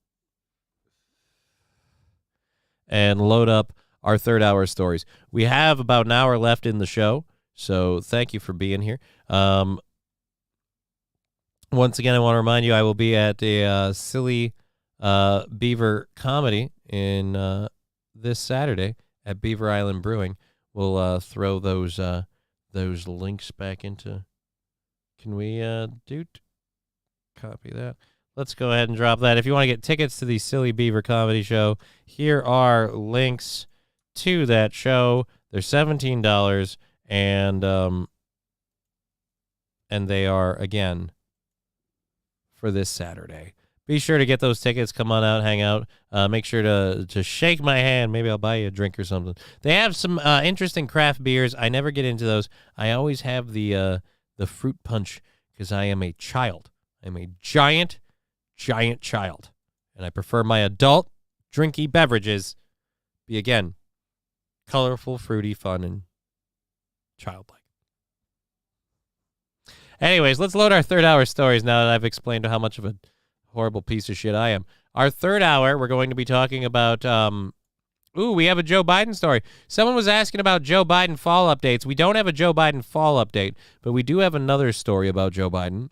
and load up our third hour stories. We have about an hour left in the show, so thank you for being here. Once again, I want to remind you I will be at a Silly Beaver comedy in this Saturday at Beaver Island Brewing. We'll throw those links back into. Can we copy that? Let's go ahead and drop that. If you want to get tickets to the Silly Beaver comedy show, here are links to that show. They're $17, and they are, again, for this Saturday. Be sure to get those tickets. Come on out, hang out. Make sure to shake my hand. Maybe I'll buy you a drink or something. They have some interesting craft beers. I never get into those. I always have the fruit punch because I am a child. I'm a giant child. And I prefer my adult drinky beverages be, again, colorful, fruity, fun, and childlike. Anyways, let's load our third hour stories now that I've explained how much of a horrible piece of shit I am. Our third hour, we're going to be talking about, we have a Joe Biden story. Someone was asking about Joe Biden fall updates. We don't have a Joe Biden fall update, but we do have another story about Joe Biden.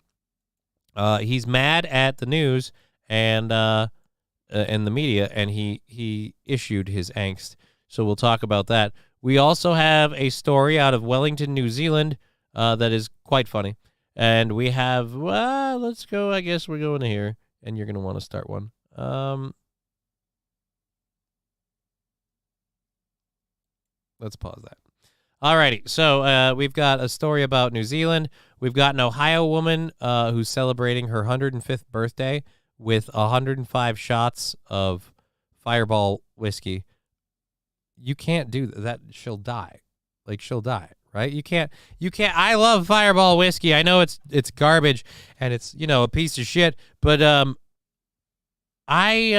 He's mad at the news and the media, and he issued his angst. So we'll talk about that. We also have a story out of Wellington, New Zealand, that is quite funny. And we have, let's go. I guess we're going to here, and you're going to want to start one. Let's pause that. Alrighty, so we've got a story about New Zealand. We've got an Ohio woman who's celebrating her 105th birthday with 105 shots of Fireball whiskey. You can't do that. She'll die. Like, she'll die, right? You can't. I love Fireball whiskey. I know it's garbage and it's, a piece of shit, but I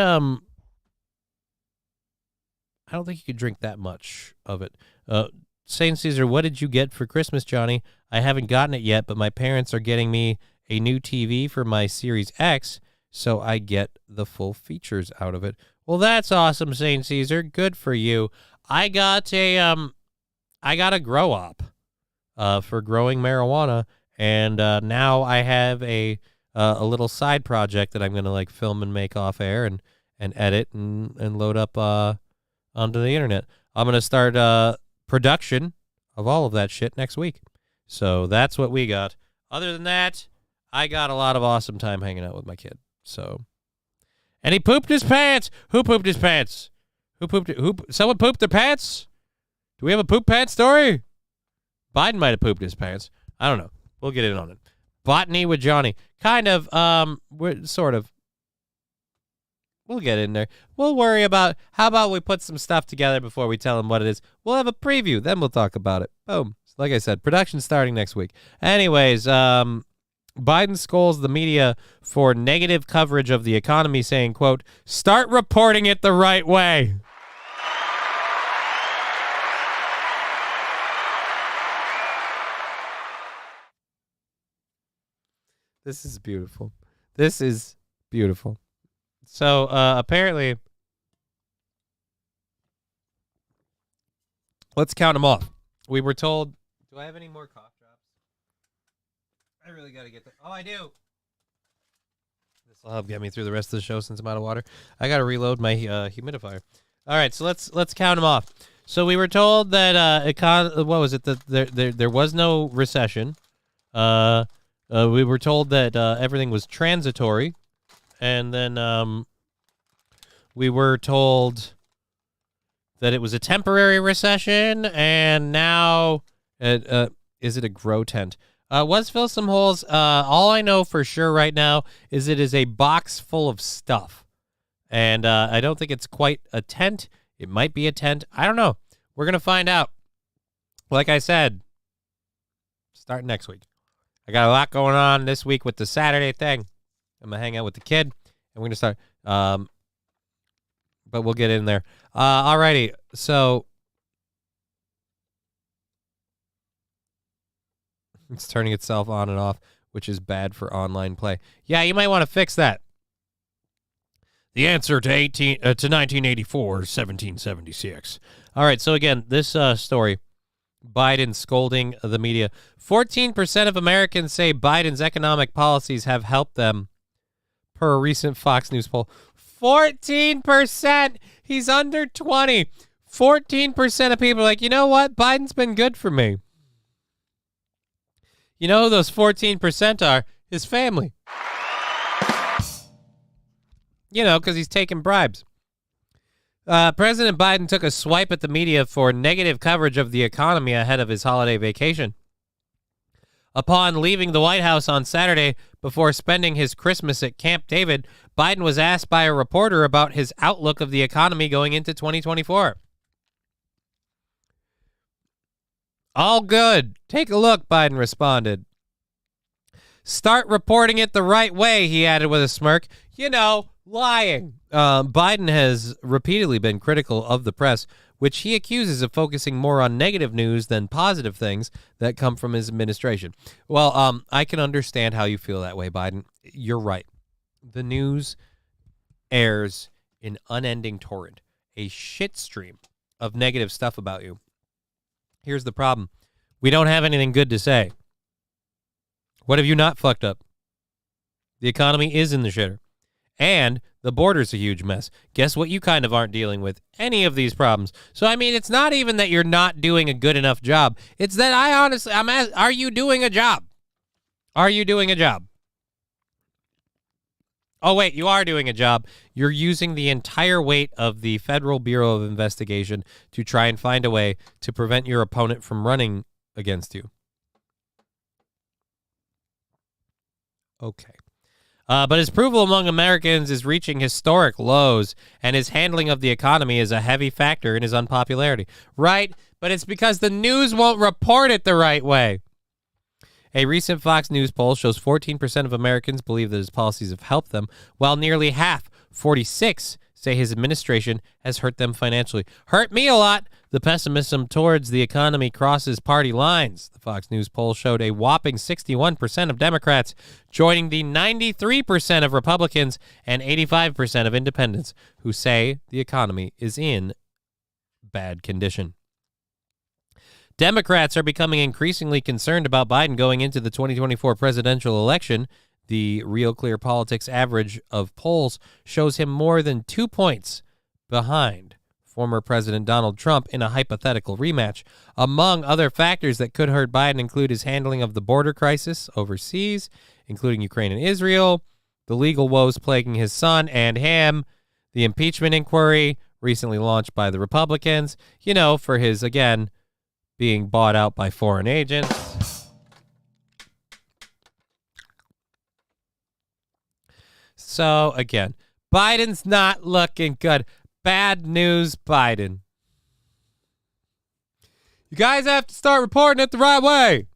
don't think you could drink that much of it. St. Caesar, what did you get for Christmas, Johnny? I haven't gotten it yet, but my parents are getting me a new TV for my Series X, so I get the full features out of it. Well, that's awesome, St. Caesar. Good for you. I got a grow op for growing marijuana, and now I have a little side project that I'm going to film and make off air and edit and load up onto the internet. I'm going to start production of all of that shit next week. So that's what we got. Other than that, I got a lot of awesome time hanging out with my kid. So, and he pooped his pants. Who pooped his pants? Someone pooped their pants? Do we have a poop pants story? Biden might have pooped his pants. I don't know. We'll get in on it. Botany with Johnny. Kind of, sort of. We'll get in there. We'll worry about, how about we put some stuff together before we tell them what it is. We'll have a preview, then we'll talk about it. Boom. Like I said, production starting next week. Anyways, Biden scolds the media for negative coverage of the economy, saying, quote, "Start reporting it the right way." This is beautiful. This is beautiful. So, apparently, let's count them off. We were told, do I have any more cough drops? I really got to get that. Oh, I do. This will help get me through the rest of the show since I'm out of water. I got to reload my humidifier. All right, so let's count them off. So we were told that, what was it? That there was no recession. We were told that everything was transitory. And then we were told that it was a temporary recession, and now is it a grow tent? Was fill some holes. All I know for sure right now is it is a box full of stuff, and I don't think it's quite a tent. It might be a tent. I don't know. We're gonna find out. Like I said, start next week. I got a lot going on this week with the Saturday thing. I'm going to hang out with the kid, and we're going to start. But we'll get in there. Alrighty, so it's turning itself on and off, which is bad for online play. Yeah, you might want to fix that. The answer to 1984 is 1776. All right, so again, this story, Biden scolding the media. 14% of Americans say Biden's economic policies have helped them, per a recent Fox News poll. 14%! He's under 20. 14% of people are like, you know what? Biden's been good for me. You know who those 14% are? His family. Because he's taking bribes. President Biden took a swipe at the media for negative coverage of the economy ahead of his holiday vacation. Upon leaving the White House on Saturday before spending his Christmas at Camp David, Biden was asked by a reporter about his outlook of the economy going into 2024. All good. Take a look, Biden responded. Start reporting it the right way, he added with a smirk. Lying. Biden has repeatedly been critical of the press, which he accuses of focusing more on negative news than positive things that come from his administration. Well, I can understand how you feel that way, Biden. You're right. The news airs an unending torrent, a shit stream of negative stuff about you. Here's the problem. We don't have anything good to say. What have you not fucked up? The economy is in the shitter. And the border's a huge mess. Guess what you kind of aren't dealing with? Any of these problems. So, I mean, it's not even that you're not doing a good enough job. It's that are you doing a job? Are you doing a job? Oh, wait, you are doing a job. You're using the entire weight of the Federal Bureau of Investigation to try and find a way to prevent your opponent from running against you. Okay. But his approval among Americans is reaching historic lows, and his handling of the economy is a heavy factor in his unpopularity. Right? But it's because the news won't report it the right way. A recent Fox News poll shows 14% of Americans believe that his policies have helped them, while nearly half, 46%, say his administration has hurt them financially. Hurt me a lot. The pessimism towards the economy crosses party lines. The Fox News poll showed a whopping 61% of Democrats joining the 93% of Republicans and 85% of independents who say the economy is in bad condition. Democrats are becoming increasingly concerned about Biden going into the 2024 presidential election. The Real Clear Politics average of polls shows him more than 2 points behind former President Donald Trump in a hypothetical rematch. Among other factors that could hurt Biden include his handling of the border crisis overseas, including Ukraine and Israel, the legal woes plaguing his son and him, the impeachment inquiry recently launched by the Republicans, for his, again, being bought out by foreign agents. So, again, Biden's not looking good. Bad news, Biden. You guys have to start reporting it the right way.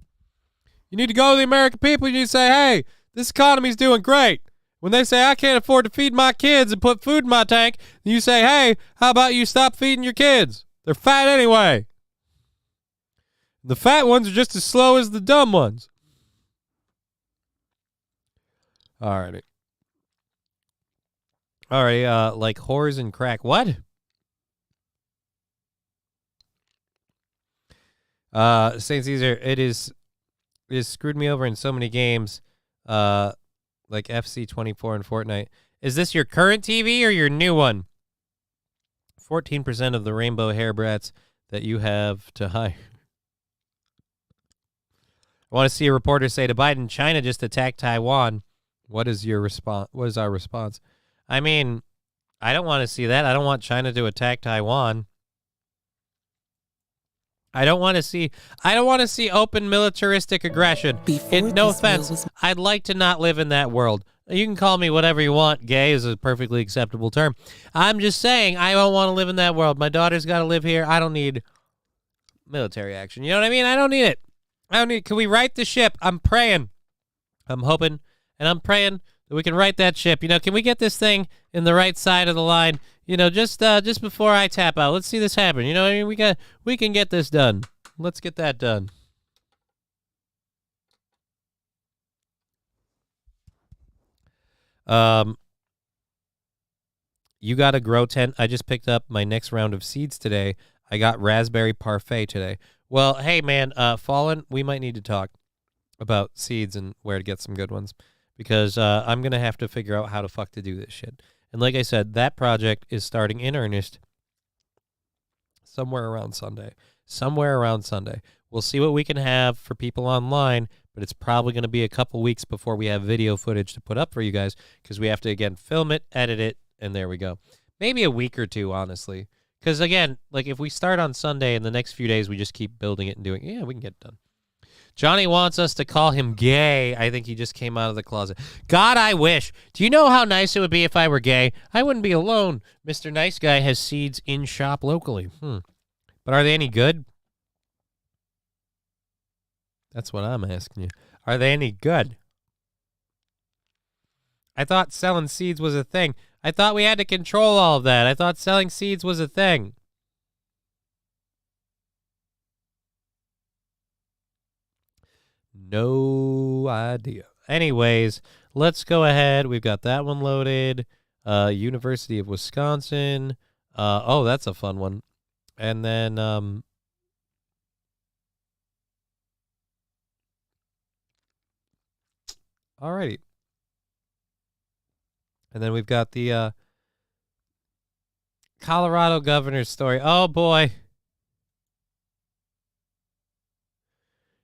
You need to go to the American people and you need to say, hey, this economy's doing great. When they say, I can't afford to feed my kids and put food in my tank, you say, hey, how about you stop feeding your kids? They're fat anyway. The fat ones are just as slow as the dumb ones. All righty. Like whores and crack. What? St. Caesar, it screwed me over in so many games, like FC24 and Fortnite. Is this your current TV or your new one? 14% of the rainbow hair brats that you have to hire. I want to see a reporter say to Biden, China just attacked Taiwan. What is your response? What is our response? I mean, I don't want to see that. I don't want China to attack Taiwan. I don't want to see open militaristic aggression. No offense. I'd like to not live in that world. You can call me whatever you want. Gay is a perfectly acceptable term. I'm just saying I don't want to live in that world. My daughter's got to live here. I don't need military action. You know what I mean? I don't need it. Can we right the ship? I'm praying. I'm hoping and I'm praying that we can right that ship. Can we get this thing in the right side of the line? Just before I tap out. Let's see this happen. You know what I mean? We can get this done. Let's get that done. You got a grow tent. I just picked up my next round of seeds today. I got raspberry parfait today. Well, hey man, Fallen, we might need to talk about seeds and where to get some good ones. Because I'm going to have to figure out how the fuck to do this shit. And like I said, that project is starting in earnest somewhere around Sunday. We'll see what we can have for people online, but it's probably going to be a couple weeks before we have video footage to put up for you guys because we have to, again, film it, edit it, and there we go. Maybe a week or two, honestly. Because, again, like if we start on Sunday and the next few days we just keep building it and doing it, yeah, we can get it done. Johnny wants us to call him gay. I think he just came out of the closet. God, I wish. Do you know how nice it would be if I were gay? I wouldn't be alone. Mr. Nice Guy has seeds in shop locally. But are they any good? That's what I'm asking you. Are they any good? I thought selling seeds was a thing. I thought we had to control all of that. I thought selling seeds was a thing. No idea. Anyways, let's go ahead. We've got that one loaded. University of Wisconsin. Oh, that's a fun one. And then alrighty. And then we've got the Colorado governor's story. Oh boy.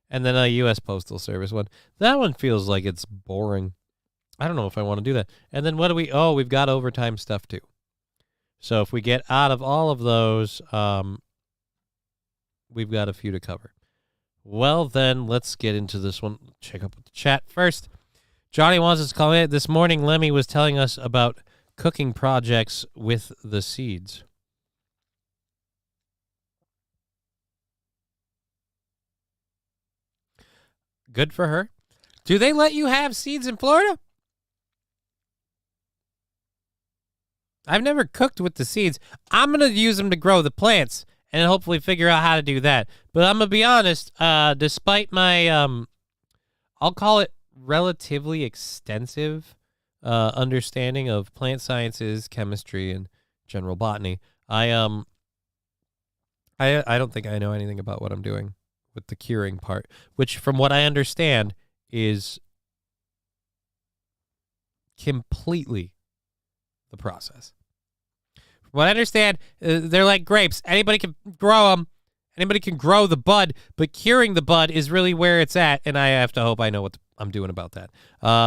And then a U.S. Postal Service one. That one feels like it's boring. I don't know if I want to do that. And then what do we... Oh, we've got overtime stuff too. So if we get out of all of those, we've got a few to cover. Well, then, let's get into this one. Check up with the chat first. Johnny wants us to call it. This morning, Lemmy was telling us about cooking projects with the seeds. Good for her. Do they let you have seeds in Florida? I've never cooked with the seeds. I'm going to use them to grow the plants and hopefully figure out how to do that. But I'm going to be honest, despite my, I'll call it relatively extensive understanding of plant sciences, chemistry, and general botany, I don't think I know anything about what I'm doing with the curing part, which from what I understand is completely the process. From what I understand, they're like grapes. Anybody can grow them. Anybody can grow the bud, but curing the bud is really where it's at, and I have to hope I know what I'm doing about that.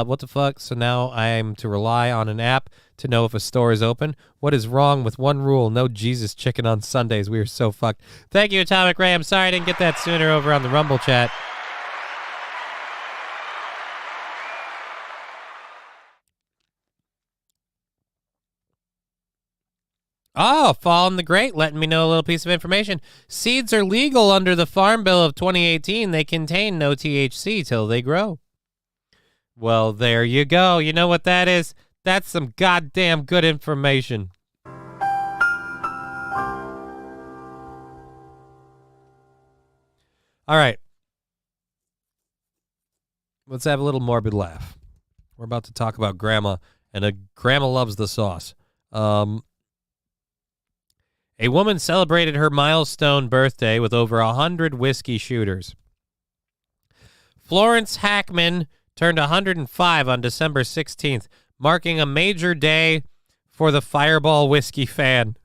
What the fuck? So now I'm to rely on an app to know if a store is open? What is wrong with one rule? No Jesus chicken on Sundays. We are so fucked. Thank you, Atomic Ray. I'm sorry I didn't get that sooner over on the Rumble chat. Oh, Fallen the Great letting me know a little piece of information. Seeds are legal under the Farm Bill of 2018. They contain no THC till they grow. Well, there you go. You know what that is? That's some goddamn good information. All right. Let's have a little morbid laugh. We're about to talk about grandma, and grandma loves the sauce. A woman celebrated her milestone birthday with over 100 whiskey shooters. Florence Hackman turned 105 on December 16th, marking a major day for the Fireball whiskey fan.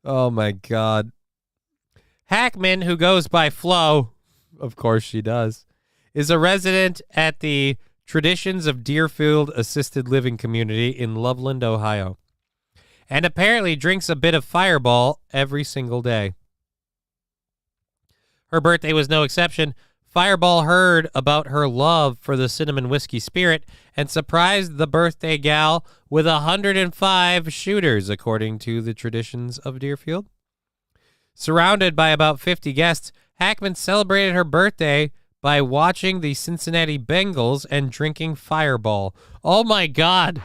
Oh, my God. Hackman, who goes by Flo, of course she does, is a resident at the Traditions of Deerfield Assisted Living Community in Loveland, Ohio, and apparently drinks a bit of Fireball every single day. Her birthday was no exception. Fireball heard about her love for the cinnamon whiskey spirit and surprised the birthday gal with 105 shooters, according to the Traditions of Deerfield. Surrounded by about 50 guests, Hackman celebrated her birthday by watching the Cincinnati Bengals and drinking Fireball. Oh, my God.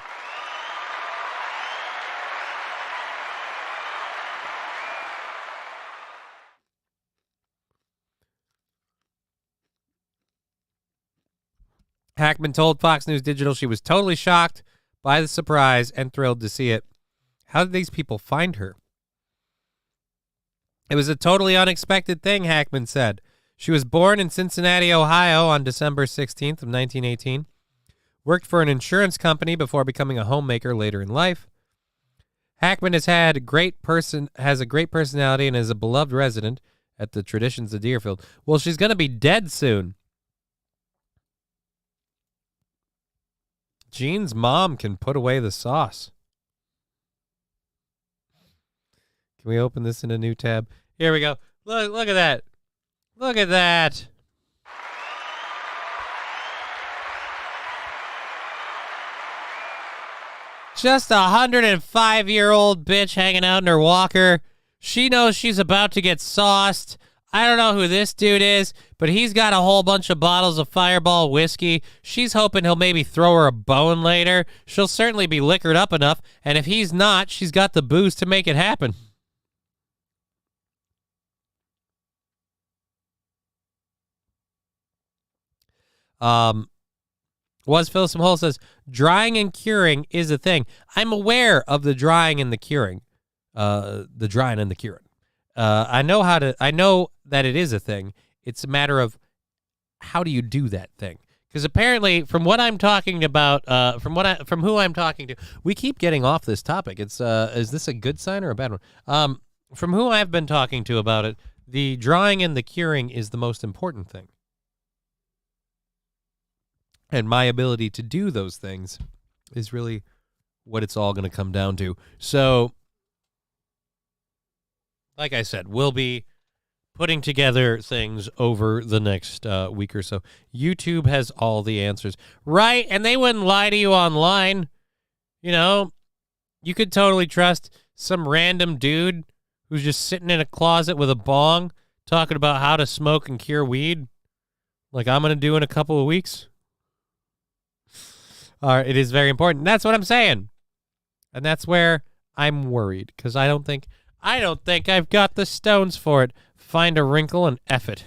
Hackman told Fox News Digital she was totally shocked by the surprise and thrilled to see it. How did these people find her? It was a totally unexpected thing, Hackman said. She was born in Cincinnati, Ohio on December 16th of 1918. Worked for an insurance company before becoming a homemaker later in life. Hackman has a great personality and is a beloved resident at the Traditions of Deerfield. Well, she's going to be dead soon. Jean's mom can put away the sauce. Can we open this in a new tab? Here we go. Look at that. Look at that. Just a 105-year-old bitch hanging out in her walker. She knows she's about to get sauced. I don't know who this dude is, but he's got a whole bunch of bottles of Fireball whiskey. She's hoping he'll maybe throw her a bone later. She'll certainly be liquored up enough, and if he's not, she's got the booze to make it happen. Was Phyllis from Hull says, drying and curing is a thing. I'm aware of the drying and the curing. The drying and the curing. I know that it is a thing. It's a matter of how do you do that thing? Because apparently, from what I'm talking about, from who I'm talking to, we keep getting off this topic. It's is this a good sign or a bad one? From who I've been talking to about it, the drying and the curing is the most important thing. And my ability to do those things is really what it's all going to come down to. So, like I said, we'll be putting together things over the next week or so. YouTube has all the answers. Right, and they wouldn't lie to you online. You know, you could totally trust some random dude who's just sitting in a closet with a bong talking about how to smoke and cure weed, like I'm going to do in a couple of weeks. It is very important. That's what I'm saying. And that's where I'm worried, because I don't think I've got the stones for it. Find a wrinkle and F it.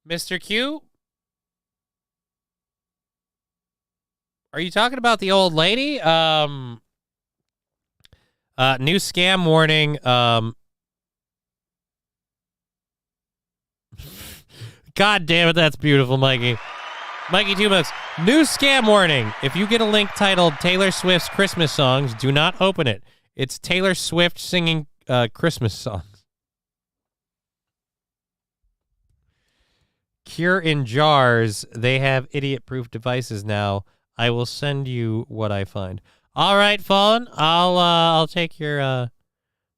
Mr. Q? Are you talking about the old lady? New scam warning. God damn it, that's beautiful, Mikey. Mikey Two Bucks. New scam warning. If you get a link titled Taylor Swift's Christmas Songs, do not open it. It's Taylor Swift singing Christmas songs. Cure in jars. They have idiot-proof devices now. I will send you what I find. All right, Fallen. I'll take your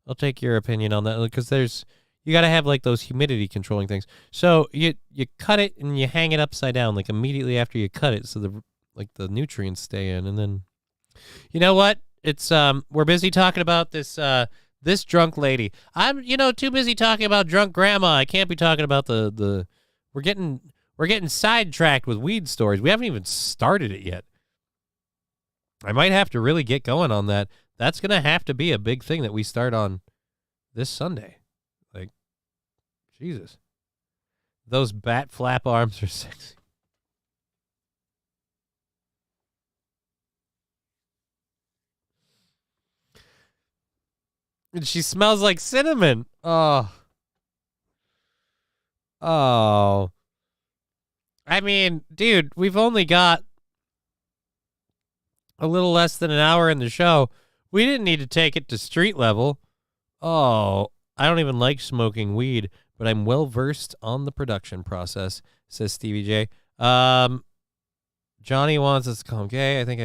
opinion on that, because you got to have like those humidity controlling things. So you cut it and you hang it upside down like immediately after you cut it, so the nutrients stay in. And then, you know what? It's we're busy talking about this drunk lady. I'm too busy talking about drunk grandma. I can't be talking about the we're getting sidetracked with weed stories. We haven't even started it yet. I might have to really get going on that. That's gonna have to be a big thing that we start on this Sunday. Like, Jesus, those bat flap arms are sexy. And she smells like cinnamon. Oh. I mean, dude, we've only got a little less than an hour in the show. We didn't need to take it to street level. Oh, I don't even like smoking weed, but I'm well versed on the production process, says Stevie J. Johnny wants us to call him gay. I think they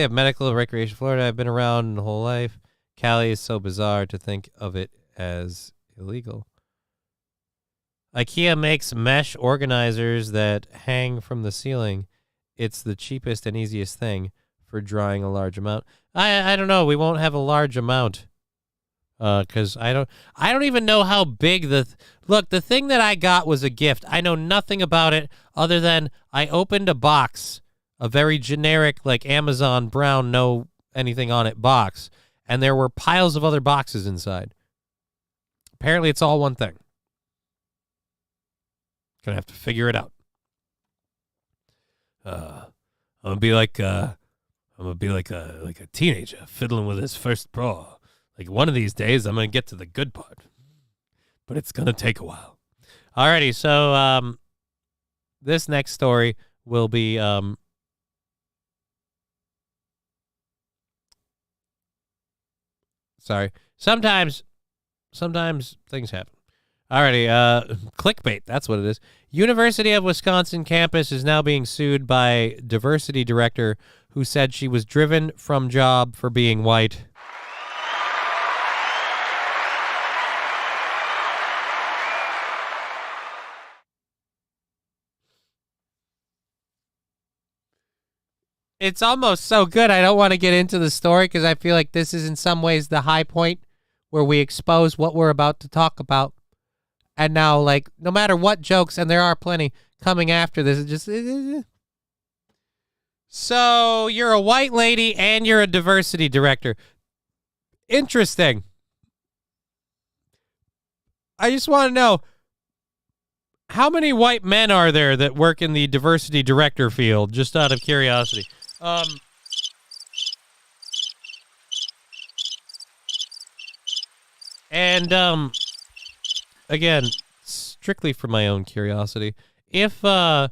have medical recreation Florida. I've been around the whole life. Cali is so bizarre to think of it as illegal. IKEA makes mesh organizers that hang from the ceiling. It's the cheapest and easiest thing for drying a large amount. I don't know. We won't have a large amount. Because I don't even know how big look, the thing that I got was a gift. I know nothing about it other than I opened a box, a very generic, like Amazon brown, no anything on it box, and there were piles of other boxes inside. Apparently it's all one thing. Gonna have to figure it out. I'm gonna be like a teenager fiddling with his first bra. Like, one of these days I'm gonna get to the good part, but it's gonna take a while. Alrighty, so this next story will be sorry. Sometimes things happen. Alrighty, clickbait, that's what it is. University of Wisconsin campus is now being sued by diversity director who said she was driven from job for being white. It's almost so good I don't want to get into the story because I feel like this is in some ways the high point where we expose what we're about to talk about. And now, like, no matter what jokes, and there are plenty coming after this, it's just... So, you're a white lady and you're a diversity director. Interesting. I just want to know, How many white men are there that work in the diversity director field, just out of curiosity? And again, strictly for my own curiosity, if a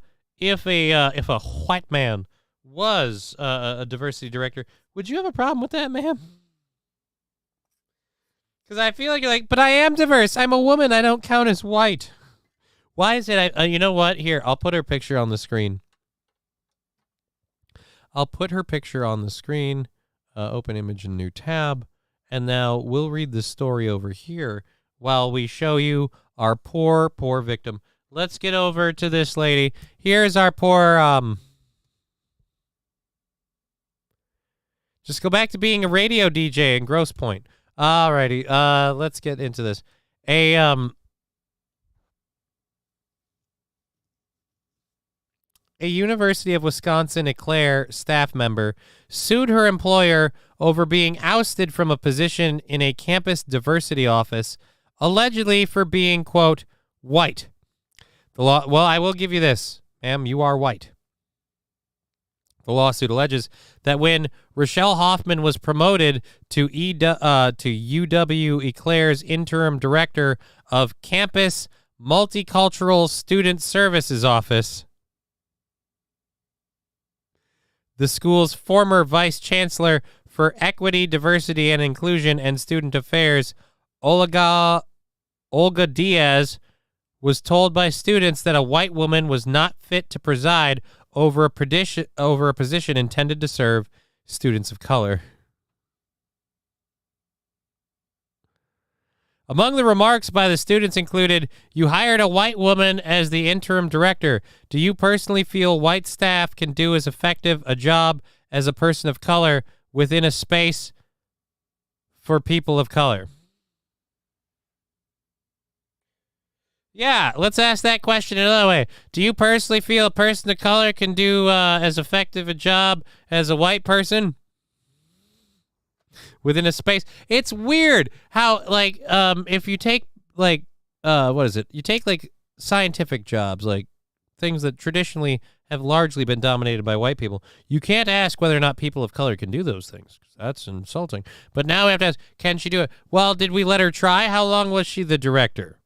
white man was a diversity director, would you have a problem with that, ma'am? Because I feel like you're like, but I am diverse. I'm a woman. I don't count as white. Why is it? You know what? Here, I'll put her picture on the screen. I'll put her picture on the screen. Open image in new tab. And now we'll read the story over here while we show you our poor, poor victim. Let's get over to this lady. Here's our poor, just go back to being a radio DJ in Grosse Pointe. Alrighty, let's get into this. A University of Wisconsin Eau Claire staff member sued her employer over being ousted from a position in a campus diversity office, allegedly for being, quote, white. Well, I will give you this, ma'am, you are white. The lawsuit alleges that when Rochelle Hoffman was promoted to UW Eau Claire's interim director of Campus Multicultural Student Services Office, the school's former vice chancellor for Equity, Diversity, and Inclusion and Student Affairs, Olga Diaz, was told by students that a white woman was not fit to preside over a position intended to serve students of color. Among the remarks by the students included, "You hired a white woman as the interim director. Do you personally feel white staff can do as effective a job as a person of color within a space for people of color?" Yeah, let's ask that question another way. Do you personally feel a person of color can do as effective a job as a white person within a space? It's weird how, like, if you take, like, what is it? You take, like, scientific jobs, like things that traditionally have largely been dominated by white people. You can't ask whether or not people of color can do those things. That's insulting. But now we have to ask, can she do it? Well, did we let her try? How long was she the director?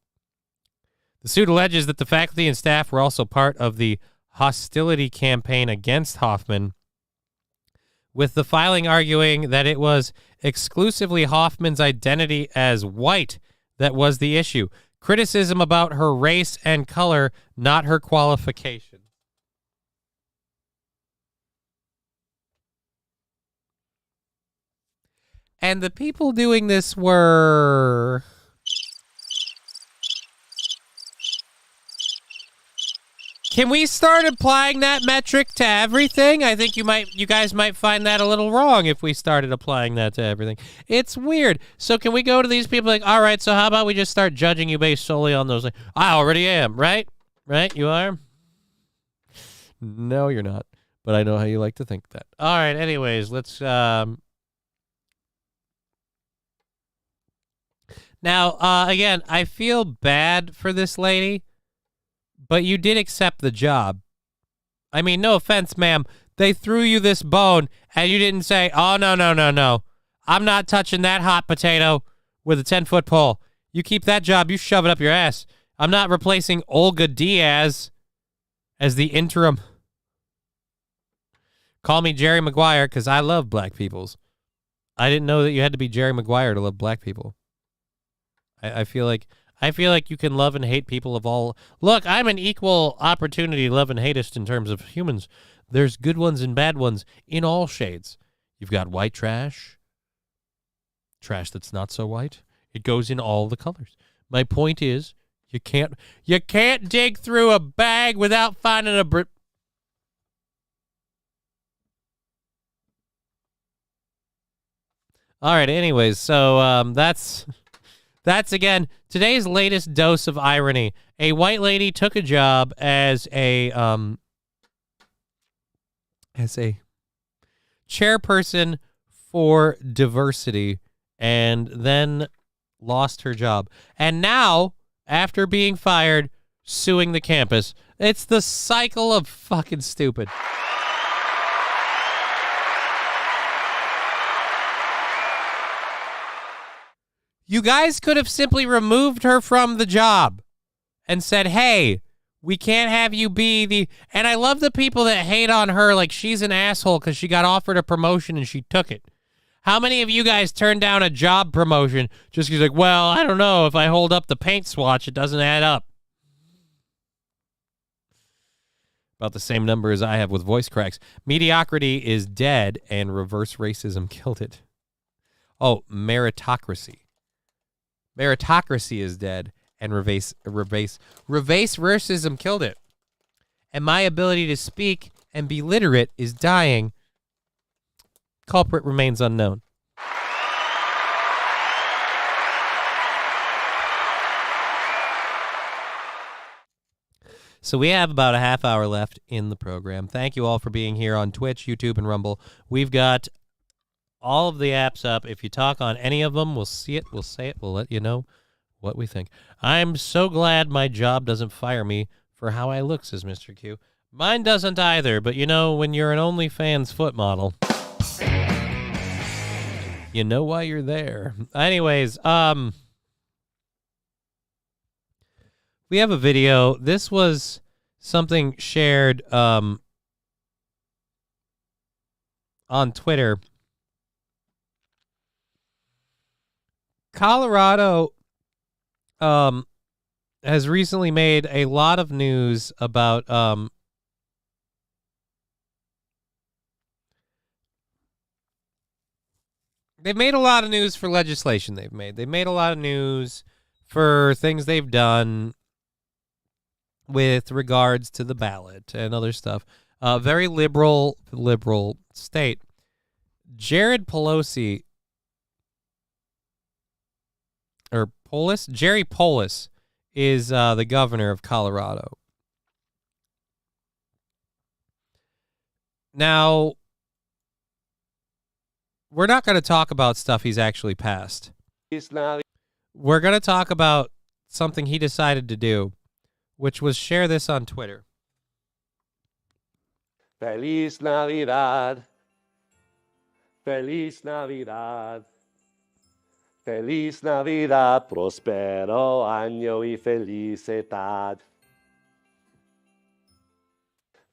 The suit alleges that the faculty and staff were also part of the hostility campaign against Hoffman, with the filing arguing that it was exclusively Hoffman's identity as white that was the issue. Criticism about her race and color, not her qualification. And the people doing this were... Can we start applying that metric to everything? I think you guys might find that a little wrong if we started applying that to everything. It's weird. So can we go to these people like, all right, so how about we just start judging you based solely on those? Like, I already am, right? Right? You are? No, you're not. But I know how you like to think that. All right, anyways, let's... Now, again, I feel bad for this lady. But you did accept the job. I mean, no offense, ma'am. They threw you this bone, and you didn't say, oh, no. I'm not touching that hot potato with a 10-foot pole. You keep that job, you shove it up your ass. I'm not replacing Olga Diaz as the interim. Call me Jerry Maguire, because I love black peoples. I didn't know that you had to be Jerry Maguire to love black people. I feel like you can love and hate people of all... Look, I'm an equal opportunity love and hatist in terms of humans. There's good ones and bad ones in all shades. You've got white trash. Trash that's not so white. It goes in all the colors. My point is, you can't dig through a bag without finding a... All right, anyways, so that's, again, today's latest dose of irony. A white lady took a job as a chairperson for diversity and then lost her job. And now, after being fired, suing the campus. It's the cycle of fucking stupid. You guys could have simply removed her from the job and said, hey, we can't have you be the... And I love the people that hate on her like she's an asshole because she got offered a promotion and she took it. How many of you guys turned down a job promotion just because, like, well, I don't know, if I hold up the paint swatch, it doesn't add up? About the same number as I have with voice cracks. Mediocrity is dead and reverse racism killed it. Oh, meritocracy. Meritocracy is dead and reverse racism killed it. And my ability to speak and be literate is dying. Culprit remains unknown. So we have about a half hour left in the program. Thank you all for being here on Twitch, YouTube, and Rumble. We've got all of the apps up. If you talk on any of them, we'll see it, we'll say it, we'll let you know what we think. I'm so glad my job doesn't fire me for how I look, says Mr. Q. Mine doesn't either, but you know, when you're an OnlyFans foot model, you know why you're there. Anyways, we have a video. This was something shared on Twitter. Colorado has recently made a lot of news about they've made a lot of news for legislation they've made a lot of news for things they've done with regards to the ballot and other stuff. Very liberal state. Jerry Polis is the governor of Colorado. Now, we're not going to talk about stuff he's actually passed. We're going to talk about something he decided to do, which was share this on Twitter. Feliz Navidad. Feliz Navidad. Feliz Navidad, prospero año y felicidad.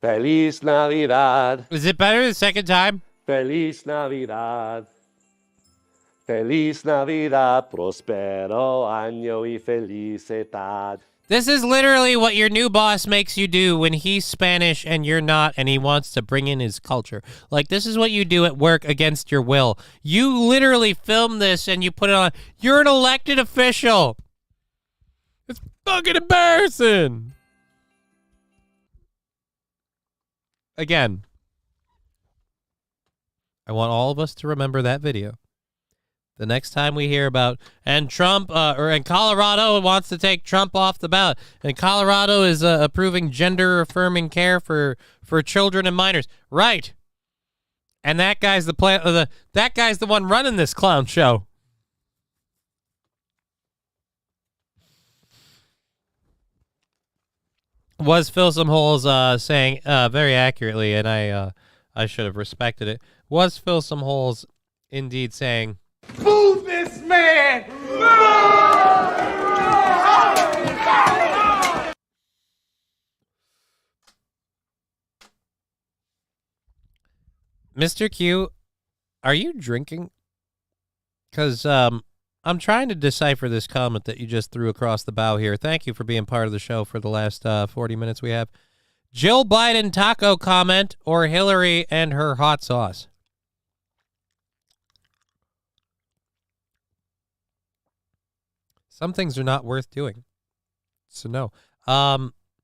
Feliz Navidad. Is it better the second time? Feliz Navidad. Feliz Navidad, prospero año y felicidad. This is literally what your new boss makes you do when he's Spanish and you're not, and he wants to bring in his culture. Like, this is what you do at work against your will. You literally film this and you put it on. You're an elected official. It's fucking embarrassing. Again, I want all of us to remember that video. The next time we hear about, and Trump, and Colorado wants to take Trump off the ballot, and Colorado is approving gender-affirming care for children and minors. Right. And that guy's that guy's the one running this clown show. Was Fill Some Holes saying very accurately, and I should have respected it. Was Fill Some Holes indeed saying, Boo this man! Mr. Q, are you drinking? Because I'm trying to decipher this comment that you just threw across the bow here. Thank you for being part of the show for the last 40 minutes we have. Jill Biden taco comment or Hillary and her hot sauce? Some things are not worth doing. So no. OOOXANOOO.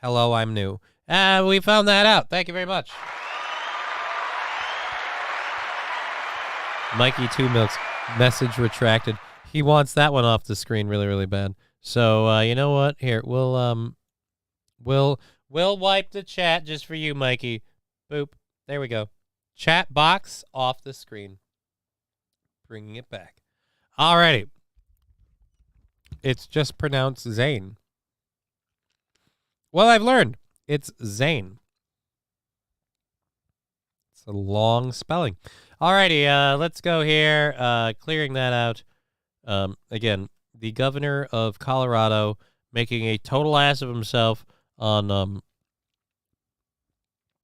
Hello, I'm new. We found that out. Thank you very much. Mikey Two Milks, message retracted. He wants that one off the screen really, really bad. So you know what? Here, we'll wipe the chat just for you, Mikey. Boop. There we go. Chat box off the screen. Bringing it back. Alrighty. It's just pronounced Zane. Well, I've learned. It's Zane. It's a long spelling. Alrighty, let's go here. Clearing that out. Again, the governor of Colorado making a total ass of himself on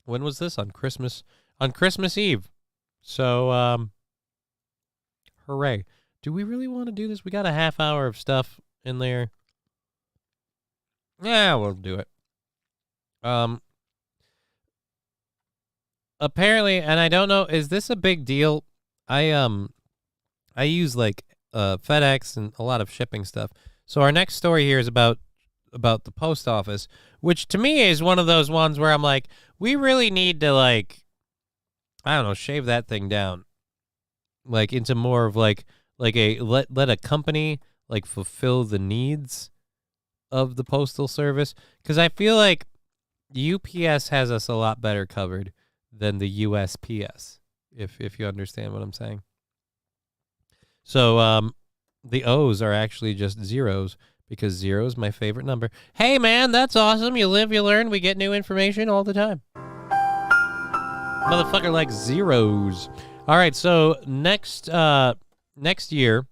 when was this? On Christmas Eve. So hooray. Do we really want to do this? We got a half hour of stuff in there. Yeah, we'll do it. Apparently, and I don't know, is this a big deal? I use like FedEx and a lot of shipping stuff. So our next story here is about the post office, which to me is one of those ones where I'm like, we really need to, like, I don't know, shave that thing down, like into more of like a let a company like fulfill the needs of the postal service, because I feel like UPS has us a lot better covered than the USPS, if you understand what I'm saying. So the O's are actually just zeros, because 0 is my favorite number. Hey, man, that's awesome. You live, you learn. We get new information all the time. Motherfucker likes zeros. All right, so next year,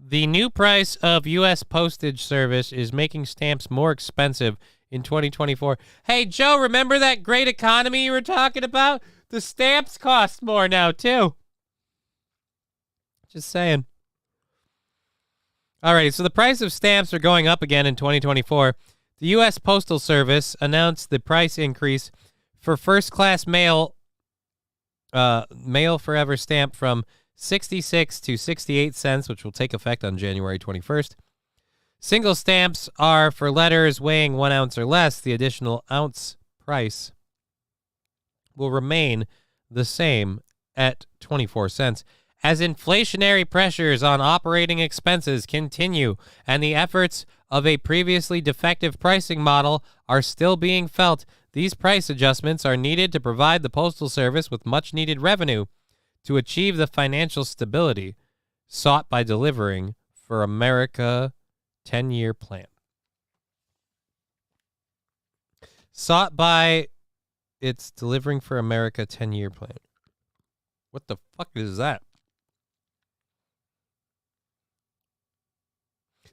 the new price of U.S. postage service is making stamps more expensive in 2024. Hey, Joe, remember that great economy you were talking about? The stamps cost more now, too. Just saying. Alrighty, so the price of stamps are going up again in 2024. The U.S. Postal Service announced the price increase for first-class mail forever stamp from 66 to 68 cents, which will take effect on January 21st. Single stamps are for letters weighing 1 ounce or less. The additional ounce price will remain the same at 24 cents. As inflationary pressures on operating expenses continue and the efforts of a previously defective pricing model are still being felt, these price adjustments are needed to provide the Postal Service with much-needed revenue to achieve the financial stability sought by delivering for America 10-year plan. Sought by its delivering for America 10-year plan. What the fuck is that?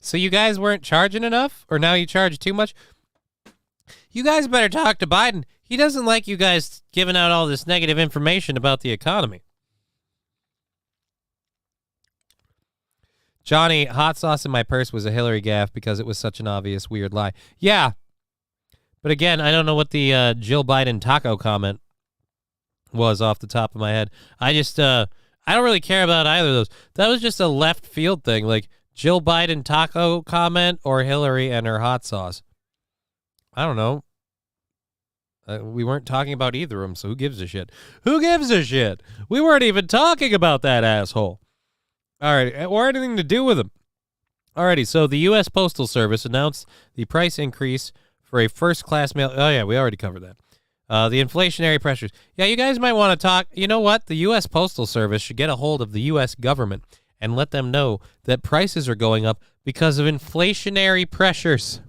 So you guys weren't charging enough? Or now you charge too much? You guys better talk to Biden. He doesn't like you guys giving out all this negative information about the economy. Johnny, hot sauce in my purse was a Hillary gaffe because it was such an obvious weird lie. Yeah. But again, I don't know what the Jill Biden taco comment was off the top of my head. I don't really care about either of those. That was just a left field thing. Like, Jill Biden taco comment or Hillary and her hot sauce. I don't know. We weren't talking about either of them, so who gives a shit? Who gives a shit? We weren't even talking about that asshole. All right, or anything to do with him. Alrighty, so the U.S. Postal Service announced the price increase for a first-class mail. Oh, yeah, we already covered that. The inflationary pressures. Yeah, you guys might want to talk. You know what? The U.S. Postal Service should get a hold of the U.S. government and let them know that prices are going up because of inflationary pressures.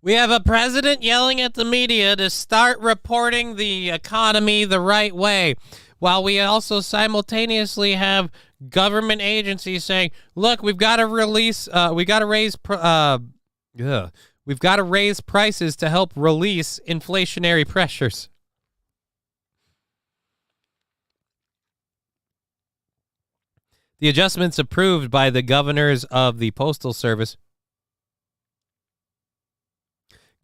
We have a president yelling at the media to start reporting the economy the right way, while we also simultaneously have government agencies saying, "Look, we've got to raise prices to help release inflationary pressures." The adjustments approved by the governors of the Postal Service.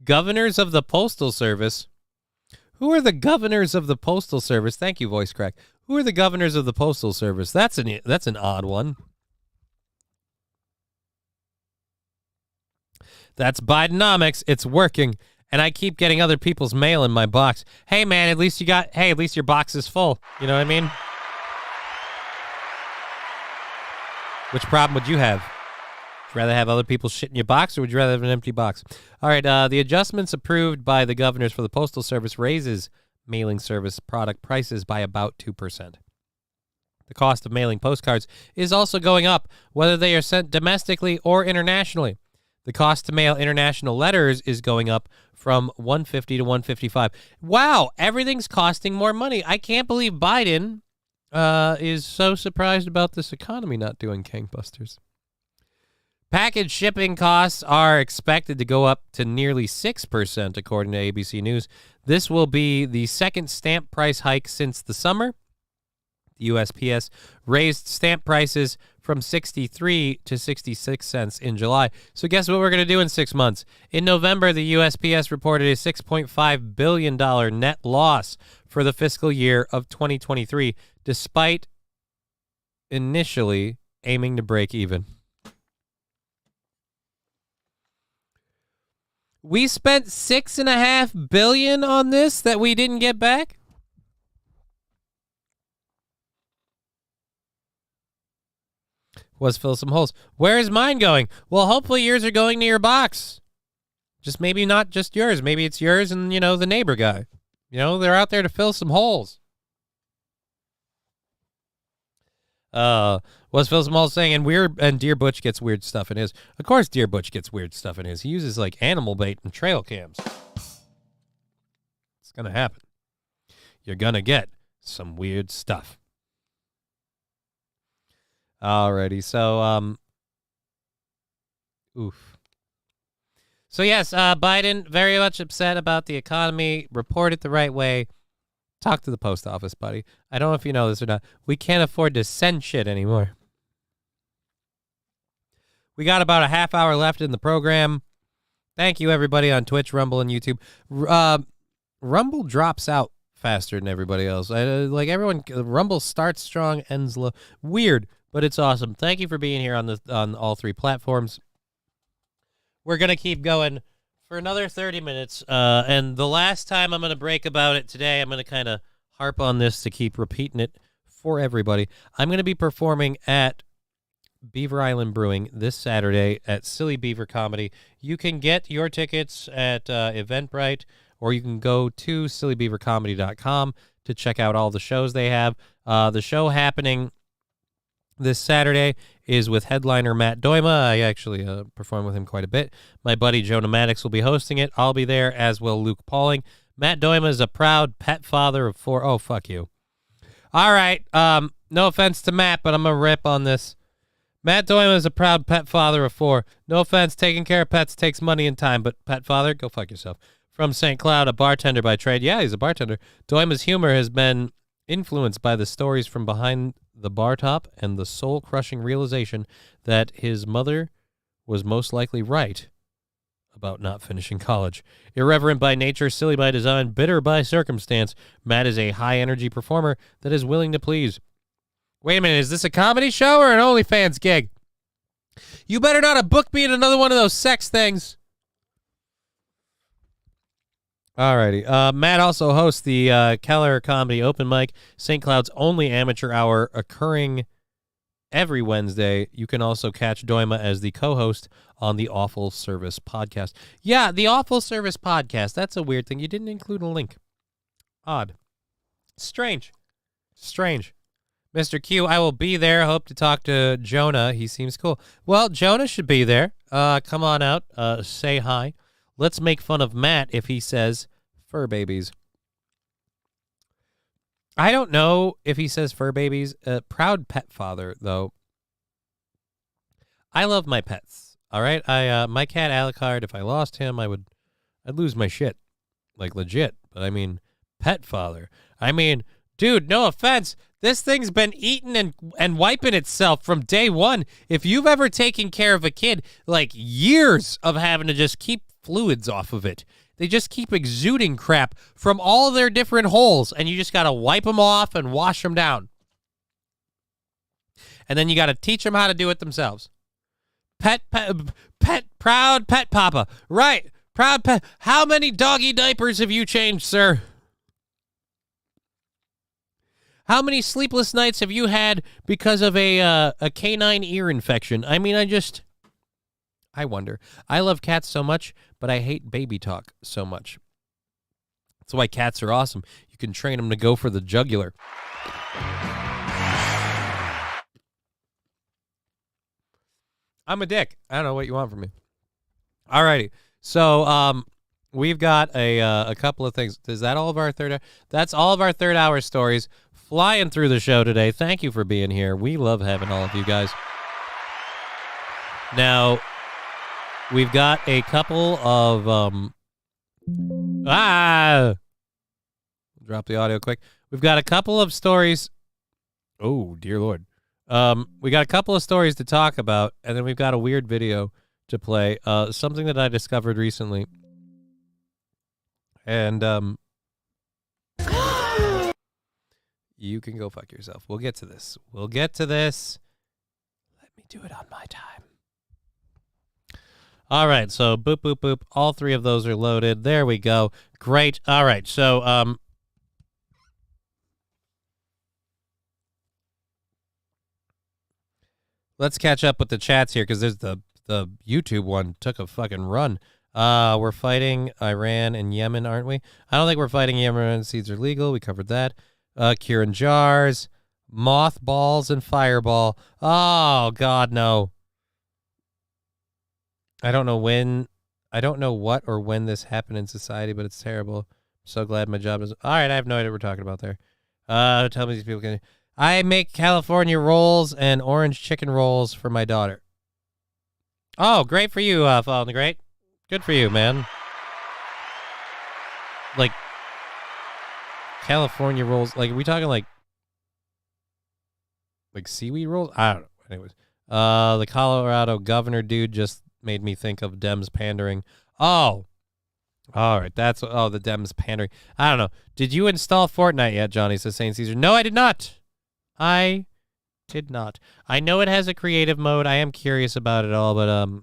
Governors of the Postal Service? Who are the governors of the Postal Service? Thank you, Voice Crack. Who are the governors of the Postal Service? That's an odd one. That's Bidenomics. It's working. And I keep getting other people's mail in my box. Hey, man, at least your box is full. You know what I mean? Which problem would you have? Would you rather have other people's shit in your box, or would you rather have an empty box? All right, the adjustments approved by the governors for the Postal Service raises mailing service product prices by about 2%. The cost of mailing postcards is also going up, whether they are sent domestically or internationally. The cost to mail international letters is going up from $150 to $155. Wow, everything's costing more money. I can't believe Biden is so surprised about this economy not doing gangbusters. Package shipping costs are expected to go up to nearly 6%, according to ABC News. This will be the second stamp price hike since the summer. The USPS raised stamp prices from 63 to 66 cents in July. So guess what we're going to do in 6 months? In November, the USPS reported a $6.5 billion net loss for the fiscal year of 2023, despite initially aiming to break even. We spent $6.5 billion on this that we didn't get back? Was fill some holes. Where is mine going? Well, hopefully yours are going to your box. Just maybe not just yours. Maybe it's yours and, the neighbor guy. They're out there to fill some holes. Was Phil Small saying, and Dear Butch gets weird stuff in his. Of course Dear Butch gets weird stuff in his. He uses like animal bait and trail cams. It's gonna happen. You're gonna get some weird stuff. Alrighty, so So yes, Biden very much upset about the economy. Report it the right way. Talk to the post office, buddy. I don't know if you know this or not. We can't afford to send shit anymore. We got about a half hour left in the program. Thank you, everybody on Twitch, Rumble, and YouTube. Rumble drops out faster than everybody else. Rumble starts strong, ends low. Weird, but it's awesome. Thank you for being here on all three platforms. We're going to keep going for another 30 minutes, and the last time I'm going to break about it today, I'm going to kind of harp on this to keep repeating it for everybody. I'm going to be performing at Beaver Island Brewing this Saturday at Silly Beaver Comedy. You can get your tickets at Eventbrite, or you can go to sillybeavercomedy.com to check out all the shows they have. The show happening this Saturday is with headliner Matt Doima. I actually perform with him quite a bit. My buddy Jonah Maddox will be hosting it. I'll be there, as will Luke Pauling. Matt Doima is a proud pet father of 4. Oh, fuck you. All right. No offense to Matt, but I'm going to rip on this. Matt Doima is a proud pet father of 4. No offense, taking care of pets takes money and time, but pet father, go fuck yourself. From St. Cloud, a bartender by trade. Yeah, he's a bartender. Doima's humor has been influenced by the stories from behind the bar top and the soul-crushing realization that his mother was most likely right about not finishing college. Irreverent by nature, silly by design, bitter by circumstance, Matt is a high-energy performer that is willing to please. Wait a minute, is this a comedy show or an OnlyFans gig? You better not have booked me in another one of those sex things. Alrighty. Matt also hosts the Keller Comedy Open Mic, St. Cloud's only amateur hour, occurring every Wednesday. You can also catch Doima as the co-host on the Awful Service podcast. Yeah, the Awful Service podcast. That's a weird thing. You didn't include a link. Odd. Strange. Mr. Q, I will be there. Hope to talk to Jonah. He seems cool. Well, Jonah should be there. Come on out. Say hi. Let's make fun of Matt if he says fur babies. I don't know if he says fur babies. Proud pet father, though. I love my pets. All right. My cat Alucard, if I lost him, I'd lose my shit. Like legit. But I mean, pet father. I mean, dude, no offense. This thing's been eating and wiping itself from day one. If you've ever taken care of a kid, like years of having to just keep fluids off of it. They just keep exuding crap from all their different holes, and you just got to wipe them off and wash them down. And then you got to teach them how to do it themselves. Proud pet papa. Right. Proud pet. How many doggy diapers have you changed, sir? How many sleepless nights have you had because of a canine ear infection? I mean, I wonder. I love cats so much, but I hate baby talk so much. That's why cats are awesome. you can train them to go for the jugular. I'm a dick. I don't know what you want from me. Alrighty. So we've got a couple of things. Is that all of our third hour? That's all of our third hour stories flying through the show today. Thank you for being here. We love having all of you guys. Now, we've got a couple of drop the audio quick. We've got a couple of stories. Oh, dear Lord. We got a couple of stories to talk about, and then we've got a weird video to play. Something that I discovered recently. And you can go fuck yourself. We'll get to this. Let me do it on my time. All right, so boop, boop, boop. All three of those are loaded. There we go. Great. All right, so let's catch up with the chats here, because there's the YouTube one took a fucking run. We're fighting Iran and Yemen, aren't we? I don't think we're fighting Yemen. Seeds are legal. We covered that. Kieran Jars, mothballs, and fireball. Oh, God, no. I don't know what or when this happened in society, but it's terrible. I'm so glad my job is... All right, I have no idea what we're talking about there. Tell me these people can... I make California rolls and orange chicken rolls for my daughter. Oh, great for you, Fallen the Great. Good for you, man. Like, California rolls, like, are we talking like seaweed rolls? I don't know. Anyways, the Colorado governor dude just made me think of Dems pandering. Oh, all right. The Dems pandering. I don't know. Did you install Fortnite yet, Johnny? Says Saint Caesar. No, I did not. I know it has a creative mode. I am curious about it all, but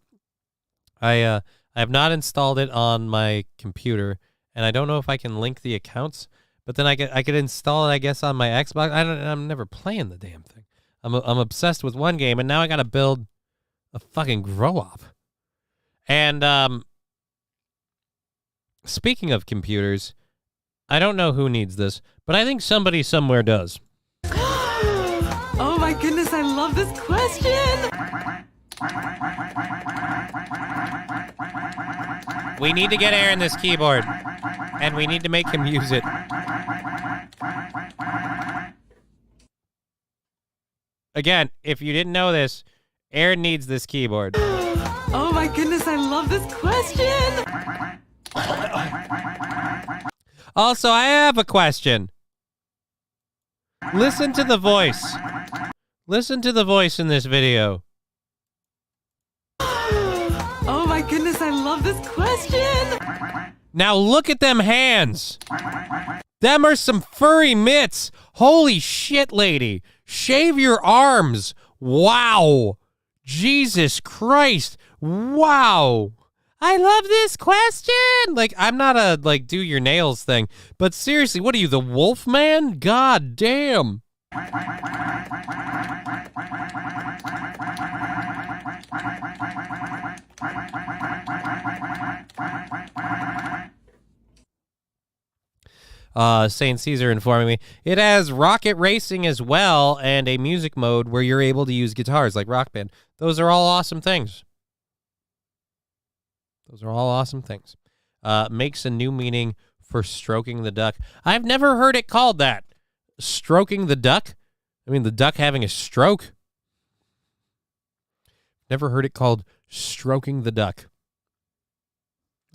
I have not installed it on my computer, and I don't know if I can link the accounts. But then I could install it, I guess, on my Xbox. I'm never playing the damn thing. I'm obsessed with one game, and now I got to build a fucking grow-op. And speaking of computers, I don't know who needs this, but I think somebody somewhere does. Oh my goodness, I love this question. We need to get Aaron this keyboard, and we need to make him use it. Again, if you didn't know this, Aaron needs this keyboard. Oh my goodness, I love this question. Also, I have a question. Listen to the voice. Listen to the voice in this video. Oh my goodness, I love this question. Now look at them hands. Them are some furry mitts. Holy shit, lady. Shave your arms. Wow. Jesus Christ. Wow. I love this question. Like, I'm not a, like, do your nails thing. But seriously, what are you, the wolf man? God damn. Saint Caesar informing me it has rocket racing as well, and a music mode where you're able to use guitars like Rock Band. Those are all awesome things. Makes a new meaning for stroking the duck. I've never heard it called that. Stroking the duck? I mean, the duck having a stroke? Never heard it called stroking the duck.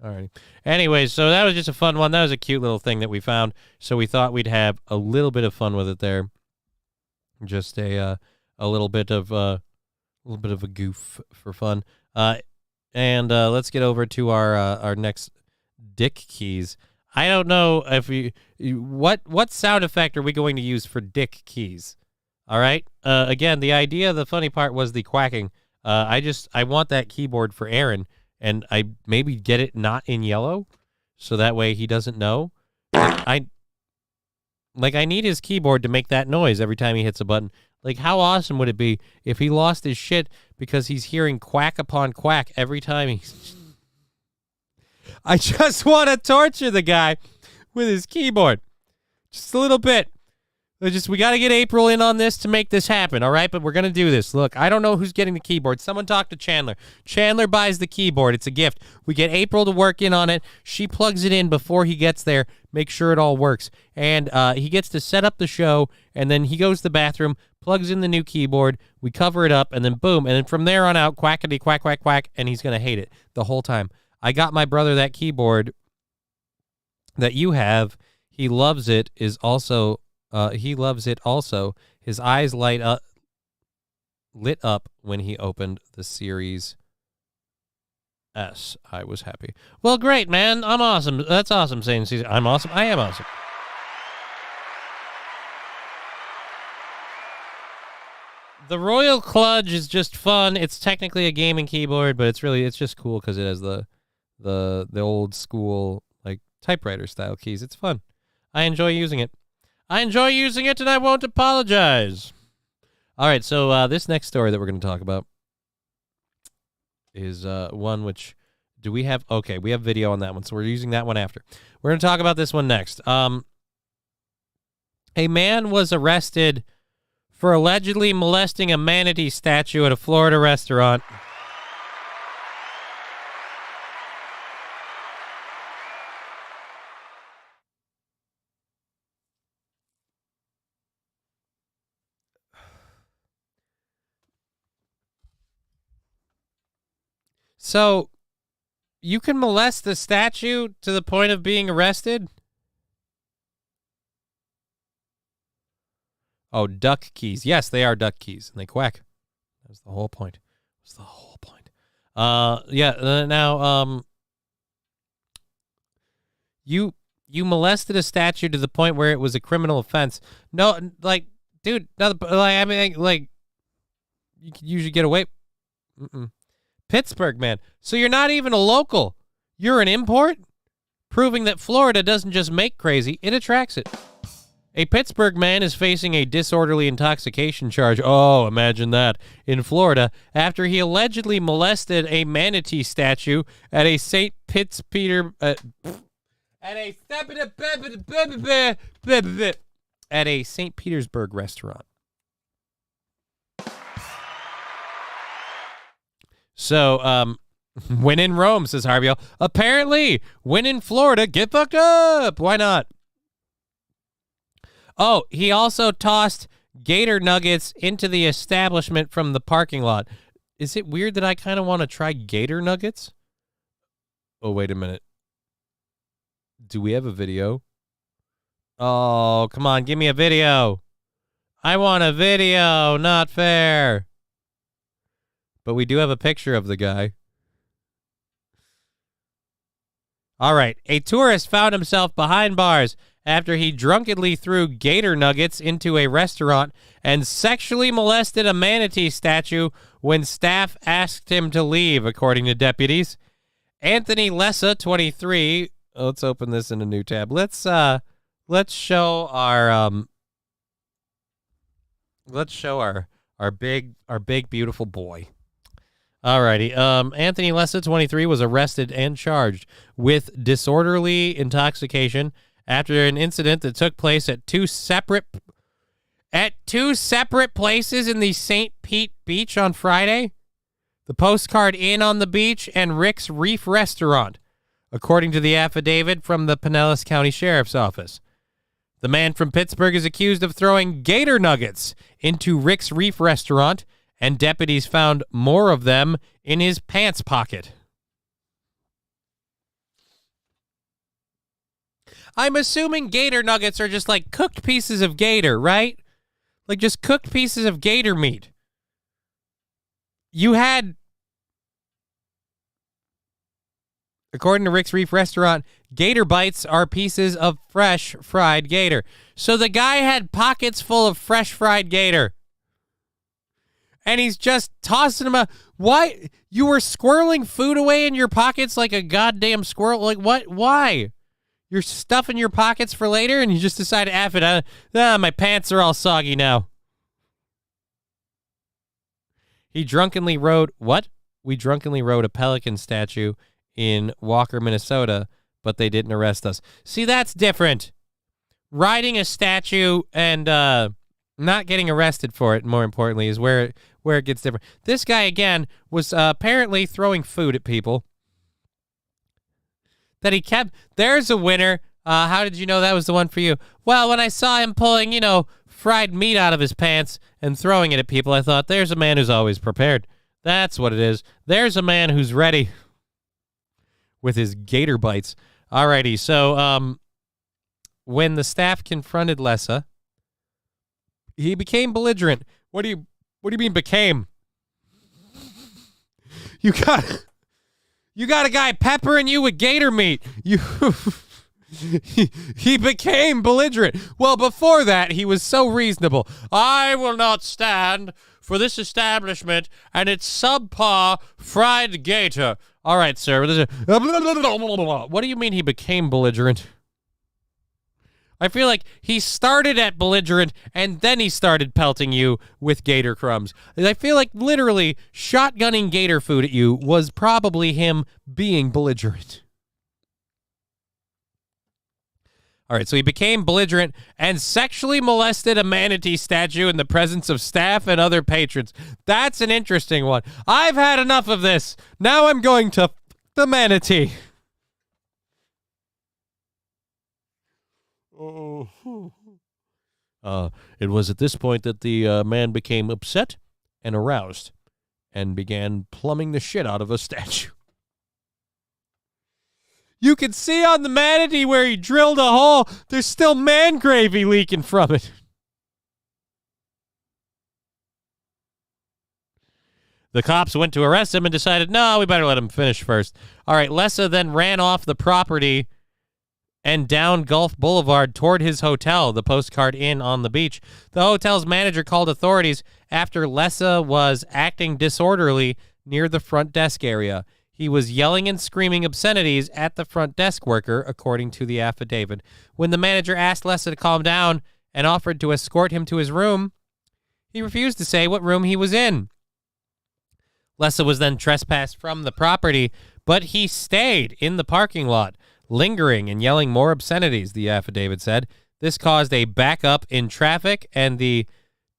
All right. Anyways, so that was just a fun one. That was a cute little thing that we found. So we thought we'd have a little bit of fun with it there. Just a little bit of a goof for fun. And let's get over to our next dick keys. I don't know if what sound effect are we going to use for dick keys? All right. Again, the idea, the funny part was the quacking. I want that keyboard for Aaron. And I maybe get it not in yellow, so that way he doesn't know. I need his keyboard to make that noise every time he hits a button. Like, how awesome would it be if he lost his shit because he's hearing quack upon quack every time he... I just want to torture the guy with his keyboard. Just a little bit. We got to get April in on this to make this happen, all right? But we're going to do this. Look, I don't know who's getting the keyboard. Someone talk to Chandler. Chandler buys the keyboard. It's a gift. We get April to work in on it. She plugs it in before he gets there. Make sure it all works. And he gets to set up the show, and then he goes to the bathroom, plugs in the new keyboard. We cover it up, and then boom. And then from there on out, quackity, quack, quack, quack, and he's going to hate it the whole time. I got my brother that keyboard that you have. He loves it. He loves it also. His eyes lit up when he opened the Series S. I was happy. Well, great, man. I'm awesome. That's awesome saying I'm awesome. I am awesome. The Royal Kludge is just fun. It's technically a gaming keyboard, but it's just cool because it has the old school like typewriter style keys. It's fun. I enjoy using it. And I won't apologize. All right, so this next story that we're going to talk about is one which, do we have? Okay, we have video on that one, so we're using that one after. We're going to talk about this one next. A man was arrested for allegedly molesting a manatee statue at a Florida restaurant. So, you can molest the statue to the point of being arrested? Oh, duck keys. Yes, they are duck keys, and they quack. That's the whole point. Now, you molested a statue to the point where it was a criminal offense. No, like, dude, you should get away. Pittsburgh, man. So you're not even a local. You're an import? Proving that Florida doesn't just make crazy, it attracts it. A Pittsburgh man is facing a disorderly intoxication charge. Oh, imagine that. In Florida, after he allegedly molested a manatee statue at a St. Petersburg restaurant. So, when in Rome, says Harvey. Apparently, when in Florida, get fucked up. Why not? Oh, he also tossed gator nuggets into the establishment from the parking lot. Is it weird that I kind of want to try gator nuggets? Oh, wait a minute. Do we have a video? Oh, come on, give me a video. I want a video, not fair. But we do have a picture of the guy. All right. A tourist found himself behind bars after he drunkenly threw gator nuggets into a restaurant and sexually molested a manatee statue when staff asked him to leave, according to deputies. Anthony Lessa, 23. Let's open this in a new tab. Let's show our big beautiful boy. Alrighty. Anthony Lessa, 23, was arrested and charged with disorderly intoxication after an incident that took place at two separate places in the St. Pete Beach on Friday. The Postcard Inn on the beach and Rick's Reef Restaurant, according to the affidavit from the Pinellas County Sheriff's Office. The man from Pittsburgh is accused of throwing gator nuggets into Rick's Reef Restaurant, and deputies found more of them in his pants pocket. I'm assuming gator nuggets are just like cooked pieces of gator, right? Like just cooked pieces of gator meat. You had, according to Rick's Reef Restaurant, gator bites are pieces of fresh fried gator. So the guy had pockets full of fresh fried gator. And he's just tossing them out. Why? You were squirreling food away in your pockets like a goddamn squirrel? Like, what? Why? You're stuffing your pockets for later and you just decide to F it. My pants are all soggy now. He drunkenly rode, what? We drunkenly rode a pelican statue in Walker, Minnesota, but they didn't arrest us. See, that's different. riding a statue and not getting arrested for it, more importantly, is where it gets different. This guy, again, was apparently throwing food at people that he kept. There's a winner. How did you know that was the one for you? Well, when I saw him pulling, fried meat out of his pants and throwing it at people, I thought, there's a man who's always prepared. That's what it is. There's a man who's ready with his gator bites. Alrighty, so when the staff confronted Lessa, he became belligerent. What do you mean became? You got a guy peppering you with gator meat. He became belligerent. Well, before that, he was so reasonable. I will not stand for this establishment and its subpar fried gator. All right, sir. What do you mean he became belligerent? I feel like he started at belligerent and then he started pelting you with gator crumbs. I feel like literally shotgunning gator food at you was probably him being belligerent. All right, so he became belligerent and sexually molested a manatee statue in the presence of staff and other patrons. That's an interesting one. I've had enough of this. Now I'm going to the manatee. It was at this point that the man became upset and aroused and began plumbing the shit out of a statue. You can see on the manatee where he drilled a hole, there's still man gravy leaking from it. The cops went to arrest him and decided, no, we better let him finish first. All right, Lessa then ran off the property and down Gulf Boulevard toward his hotel, the Postcard Inn on the beach. The hotel's manager called authorities after Lessa was acting disorderly near the front desk area. He was yelling and screaming obscenities at the front desk worker, according to the affidavit. When the manager asked Lessa to calm down and offered to escort him to his room, he refused to say what room he was in. Lessa was then trespassed from the property, but he stayed in the parking lot, lingering and yelling more obscenities, the affidavit said. This caused a backup in traffic and the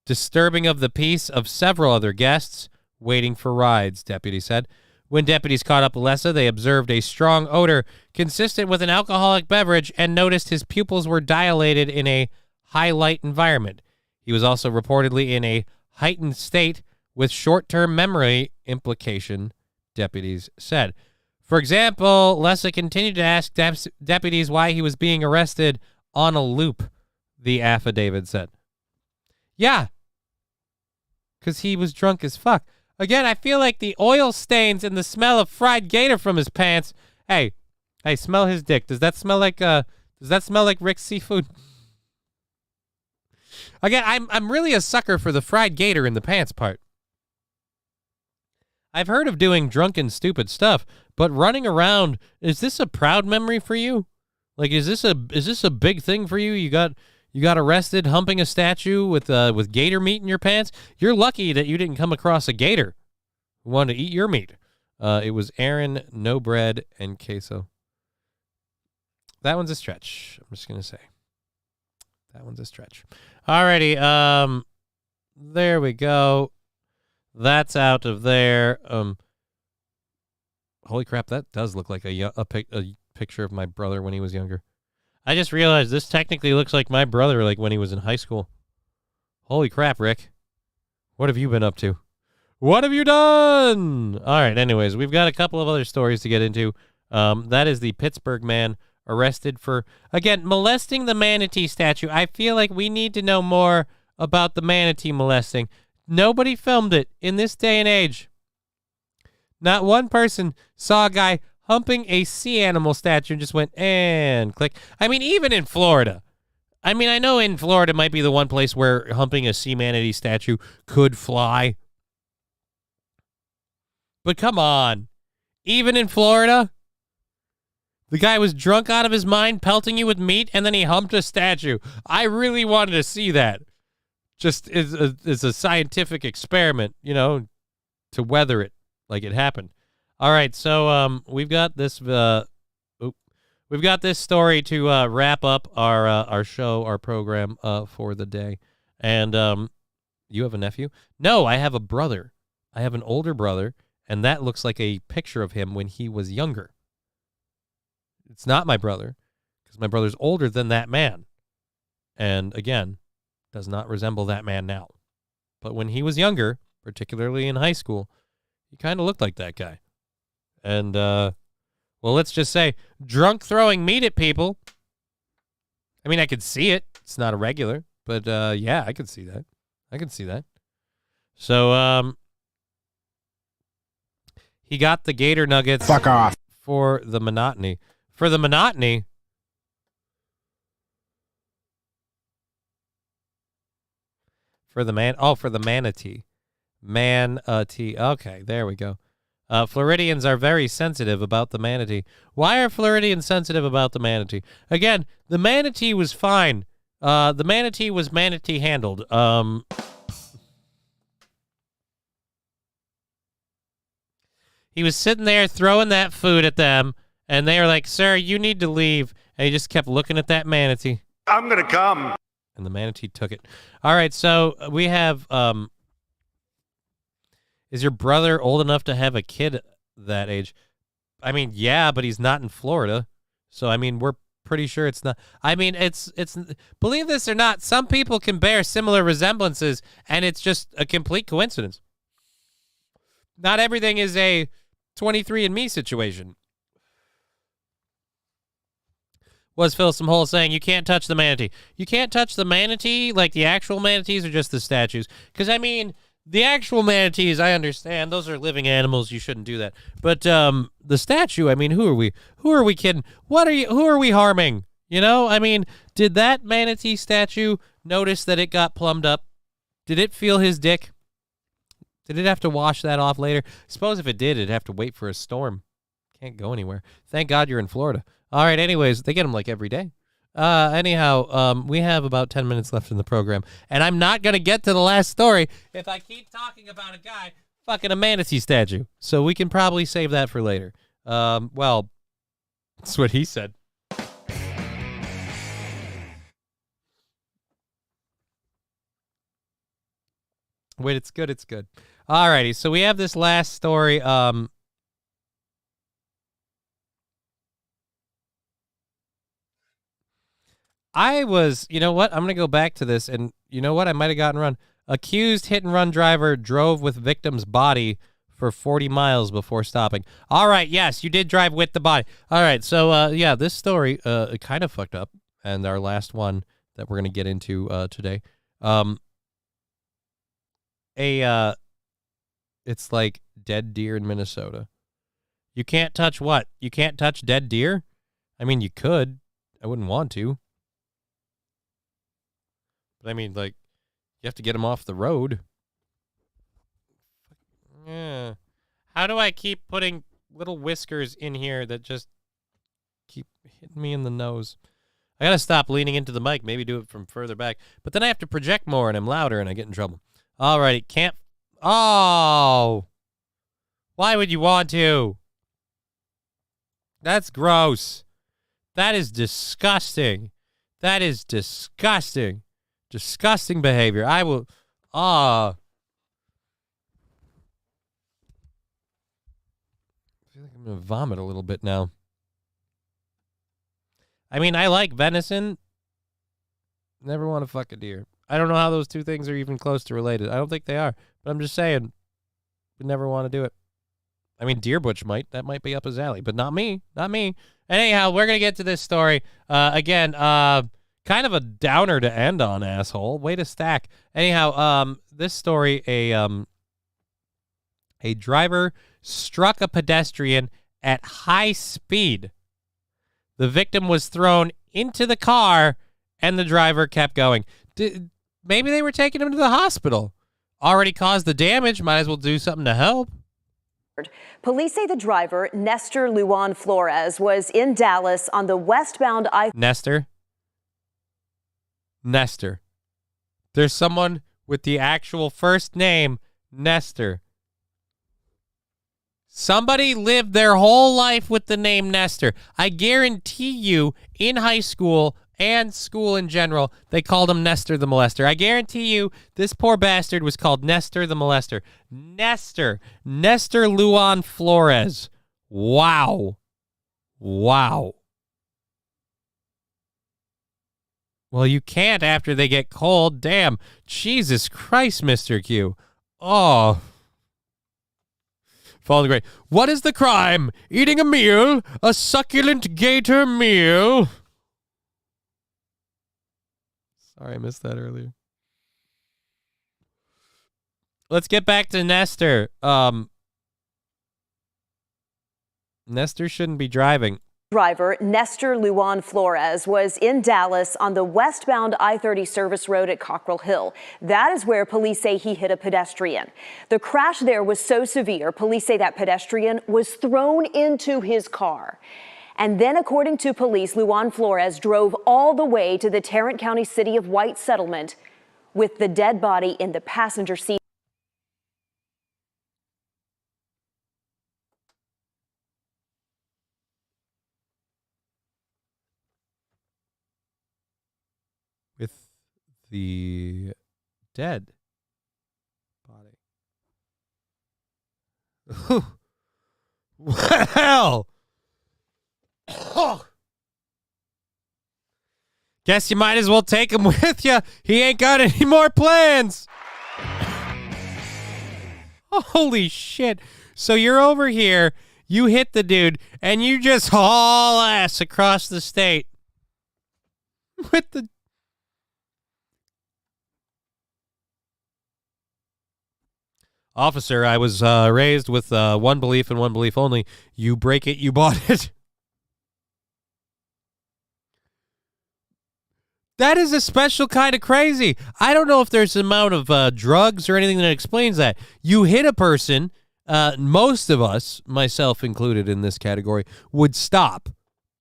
disturbing of the peace of several other guests waiting for rides, deputies said. When deputies caught up with Lessa, they observed a strong odor consistent with an alcoholic beverage and noticed his pupils were dilated in a high-light environment. He was also reportedly in a heightened state with short-term memory implication, deputies said. For example, Lessa continued to ask deputies why he was being arrested on a loop, the affidavit said. Yeah, because he was drunk as fuck. Again, I feel like the oil stains and the smell of fried gator from his pants. Hey, smell his dick. Does that smell like Rick's seafood? Again, I'm really a sucker for the fried gator in the pants part. I've heard of doing drunken, stupid stuff, but running around, is this a proud memory for you? Like, is this a big thing for you? You got arrested humping a statue with gator meat in your pants? You're lucky that you didn't come across a gator who wanted to eat your meat. It was Aaron, no bread, and queso. That one's a stretch. I'm just going to say. That one's a stretch. Alrighty. There we go. That's out of there. Holy crap, that does look like a picture of my brother when he was younger. I just realized this technically looks like my brother, like when he was in high school. Holy crap, Rick. What have you been up to? What have you done? All right, anyways, we've got a couple of other stories to get into. That is the Pittsburgh man arrested for, again, molesting the manatee statue. I feel like we need to know more about the manatee molesting. Nobody filmed it in this day and age. Not one person saw a guy humping a sea animal statue and just went, and click. I mean, even in Florida. I mean, I know in Florida might be the one place where humping a sea manatee statue could fly. But come on. Even in Florida? The guy was drunk out of his mind, pelting you with meat, and then he humped a statue. I really wanted to see that. Just as a scientific experiment, to weather it like it happened. All right, so we've got this we've got this story to wrap up our show, our program for the day. And you have a nephew? No, I have a brother. I have an older brother, and that looks like a picture of him when he was younger. It's not my brother, because my brother's older than that man. And again, does not resemble that man now. But when he was younger, particularly in high school, he kind of looked like that guy. And, well, let's just say, drunk throwing meat at people. I mean, I could see it. It's not a regular, but yeah, I could see that. I could see that. So, he got the Gator Nuggets. Fuck off. For the monotony. For the monotony. For the for the manatee. Manatee. Okay, there we go. Floridians are very sensitive about the manatee. Why are Floridians sensitive about the manatee? Again, the manatee was fine. The manatee was manatee handled. He was sitting there throwing that food at them, and they were like, "Sir, you need to leave." And he just kept looking at that manatee. I'm gonna come. And the manatee took it. All right, so we have, is your brother old enough to have a kid that age? I mean, yeah, but he's not in Florida. So, I mean, we're pretty sure it's not. I mean, it's believe this or not, some people can bear similar resemblances, and it's just a complete coincidence. Not everything is a 23andMe situation. Was Phil Simhole saying you can't touch the manatee? You can't touch the manatee, like the actual manatees, or just the statues? Because, I mean, the actual manatees, I understand. Those are living animals. You shouldn't do that. But the statue, I mean, who are we? Who are we kidding? Who are we harming? You know, I mean, did that manatee statue notice that it got plumbed up? Did it feel his dick? Did it have to wash that off later? I suppose if it did, it'd have to wait for a storm. Can't go anywhere. Thank God you're in Florida. All right, anyways, they get them like every day. Anyhow, we have about 10 minutes left in the program, and I'm not going to get to the last story if I keep talking about a guy fucking a manatee statue. So we can probably save that for later. Well, that's what he said. Wait, it's good, it's good. All righty, so we have this last story. You know what? I'm going to go back to this, and you know what? I might have gotten run. Accused hit-and-run driver drove with victim's body for 40 miles before stopping. All right, yes, you did drive with the body. All right, so, yeah, this story kind of fucked up, and our last one that we're going to get into today. It's like dead deer in Minnesota. You can't touch what? You can't touch dead deer? I mean, you could. I wouldn't want to. But I mean, like, you have to get them off the road. Yeah. How do I keep putting little whiskers in here that just keep hitting me in the nose? I got to stop leaning into the mic, maybe do it from further back. But then I have to project more, and I'm louder, and I get in trouble. All righty, can't. Oh. Why would you want to? That's gross. That is disgusting. That is disgusting. Disgusting behavior. I will. I feel like I'm going to vomit a little bit now. I mean, I like venison. Never want to fuck a deer. I don't know how those two things are even close to related. I don't think they are. But I'm just saying, would never want to do it. I mean, Deer Butch might. That might be up his alley. But not me. Not me. And anyhow, we're going to get to this story. Again, kind of a downer to end on, asshole. Way to stack. Anyhow, this story, a driver struck a pedestrian at high speed. The victim was thrown into the car, and the driver kept going. Maybe they were taking him to the hospital. Already caused the damage. Might as well do something to help. Police say the driver, Nestor Luan Flores, was in Dallas on the westbound Nestor. There's someone with the actual first name, Nestor. Somebody lived their whole life with the name Nestor. I guarantee you, in high school and school in general, they called him Nestor the Molester. I guarantee you, this poor bastard was called Nestor the Molester. Nestor Luan Flores. Wow. Well, you can't after they get cold. Damn. Jesus Christ, Mr. Q. Oh. Falling great. What is the crime? Eating a meal? A succulent gator meal? Sorry, I missed that earlier. Let's get back to Nestor. Nestor shouldn't be driving. Driver Nestor Luan Flores was in Dallas on the westbound I-30 service road at Cockrell Hill. That is where police say he hit a pedestrian. The crash there was so severe, police say that pedestrian was thrown into his car. And then, according to police, Luan Flores drove all the way to the Tarrant County City of White settlement with the dead body in the passenger seat. With the dead body. Well, guess you might as well take him with you. He ain't got any more plans. Holy shit. So you're over here, you hit the dude, and you just haul ass across the state with the... Officer, I was raised with one belief and one belief only. You break it, you bought it. That is a special kind of crazy. I don't know if there's an amount of drugs or anything that explains that. You hit a person, most of us, myself included in this category, would stop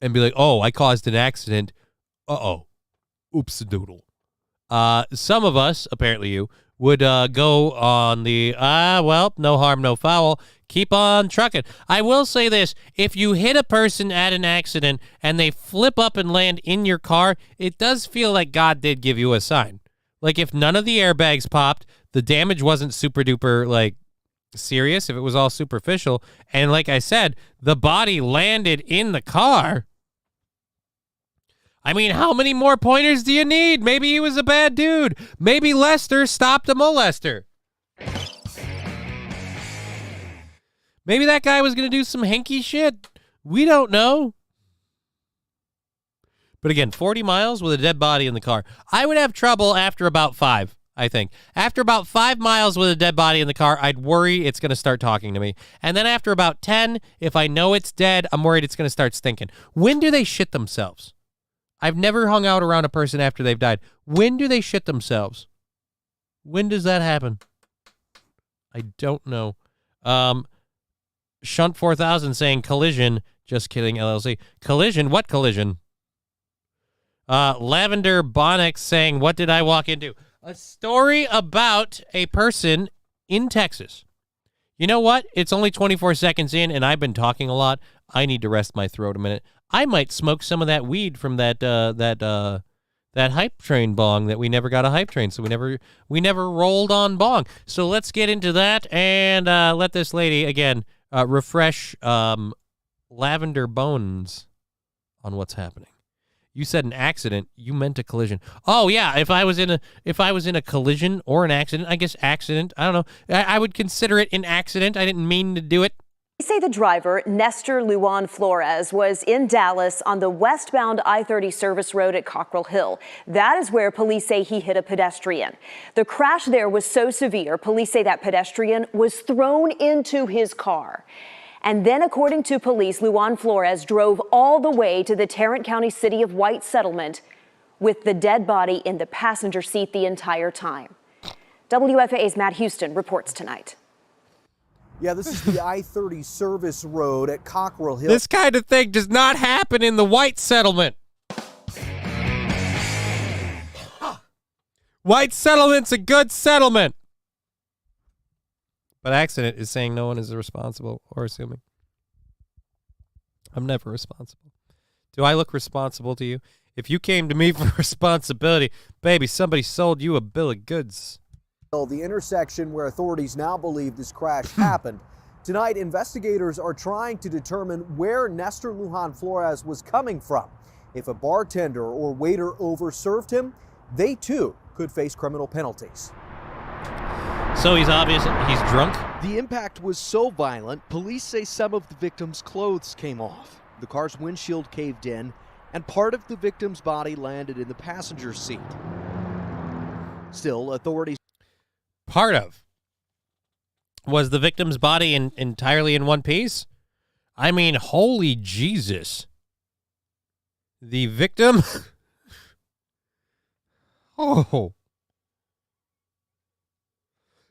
and be like, oh, I caused an accident. Uh-oh. Oops-a-doodle. Some of us, apparently you, would go on the, well, no harm, no foul, keep on trucking. I will say this, if you hit a person at an accident and they flip up and land in your car, it does feel like God did give you a sign. Like if none of the airbags popped, the damage wasn't super duper, like, serious, if it was all superficial, and like I said, the body landed in the car. I mean, how many more pointers do you need? Maybe he was a bad dude. Maybe Lester stopped a molester. Maybe that guy was going to do some hanky shit. We don't know. But again, 40 miles with a dead body in the car. I would have trouble after about 5, I think. After about 5 miles with a dead body in the car, I'd worry it's going to start talking to me. And then after about 10, if I know it's dead, I'm worried it's going to start stinking. When do they shit themselves? I've never hung out around a person after they've died. When do they shit themselves? When does that happen? I don't know. Shunt 4000 saying collision. Just kidding, LLC. Collision? What collision? Lavender Bonix saying, what did I walk into? A story about a person in Texas. You know what? It's only 24 seconds in, and I've been talking a lot. I need to rest my throat a minute. I might smoke some of that weed from that hype train bong that we never got a hype train, so we never rolled on bong. So let's get into that and let this lady again refresh Lavender Bones on what's happening. You said an accident. You meant a collision. Oh yeah, if I was in a collision or an accident, I guess accident. I don't know. I would consider it an accident. I didn't mean to do it. They say the driver, Nestor Luan Flores, was in Dallas on the westbound I-30 service road at Cockrell Hill. That is where police say he hit a pedestrian. The crash there was so severe, police say that pedestrian was thrown into his car. And then, according to police, Luan Flores drove all the way to the Tarrant County City of White settlement with the dead body in the passenger seat the entire time. WFAA's Matt Houston reports tonight. Yeah, this is the I-30 service road at Cockrell Hill. This kind of thing does not happen in the White settlement. White settlement's a good settlement. But accident is saying no one is responsible or assuming. I'm never responsible. Do I look responsible to you? If you came to me for responsibility, baby, somebody sold you a bill of goods. The intersection where authorities now believe this crash happened. Tonight, investigators are trying to determine where Nestor Lujan Flores was coming from. If a bartender or waiter overserved him, they too could face criminal penalties. So he's drunk? The impact was so violent, police say some of the victim's clothes came off. The car's windshield caved in, and part of the victim's body landed in the passenger seat. Still, authorities... Part of? Was the victim's body entirely in one piece? I mean, holy Jesus. The victim? Oh.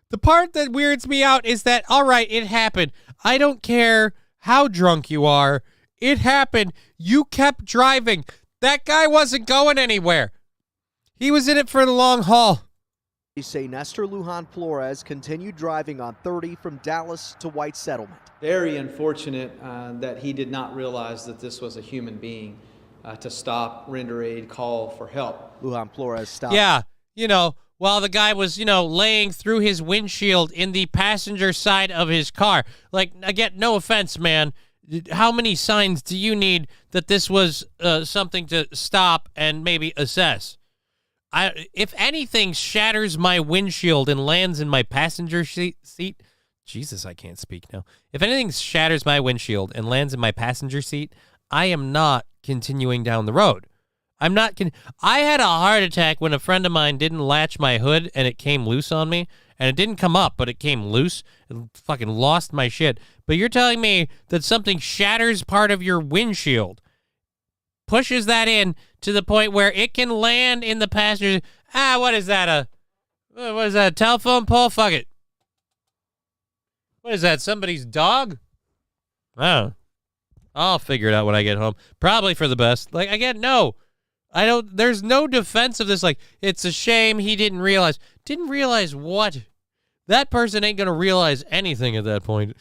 The part that weirds me out is that, all right, it happened. I don't care how drunk you are. It happened. You kept driving. That guy wasn't going anywhere. He was in it for the long haul. They say Nestor Lujan Flores continued driving on 30 from Dallas to White Settlement. Very unfortunate that he did not realize that this was a human being to stop, render aid, call for help. Lujan Flores stopped. Yeah, while the guy was, laying through his windshield in the passenger side of his car. Like, again, no offense, man. How many signs do you need that this was something to stop and maybe assess? If anything shatters my windshield and lands in my passenger seat, Jesus, I can't speak now. If anything shatters my windshield and lands in my passenger seat, I am not continuing down the road. I'm not. I had a heart attack when a friend of mine didn't latch my hood and it came loose on me. And it didn't come up, but it came loose. It fucking lost my shit. But you're telling me that something shatters part of your windshield, pushes that in to the point where it can land in the passenger. What is that? What is that? A telephone pole? Fuck it. What is that? Somebody's dog? I don't know. I'll figure it out when I get home. Probably for the best. Like, again, no. I don't, there's no defense of this. Like, it's a shame he didn't realize. Didn't realize what? That person ain't going to realize anything at that point.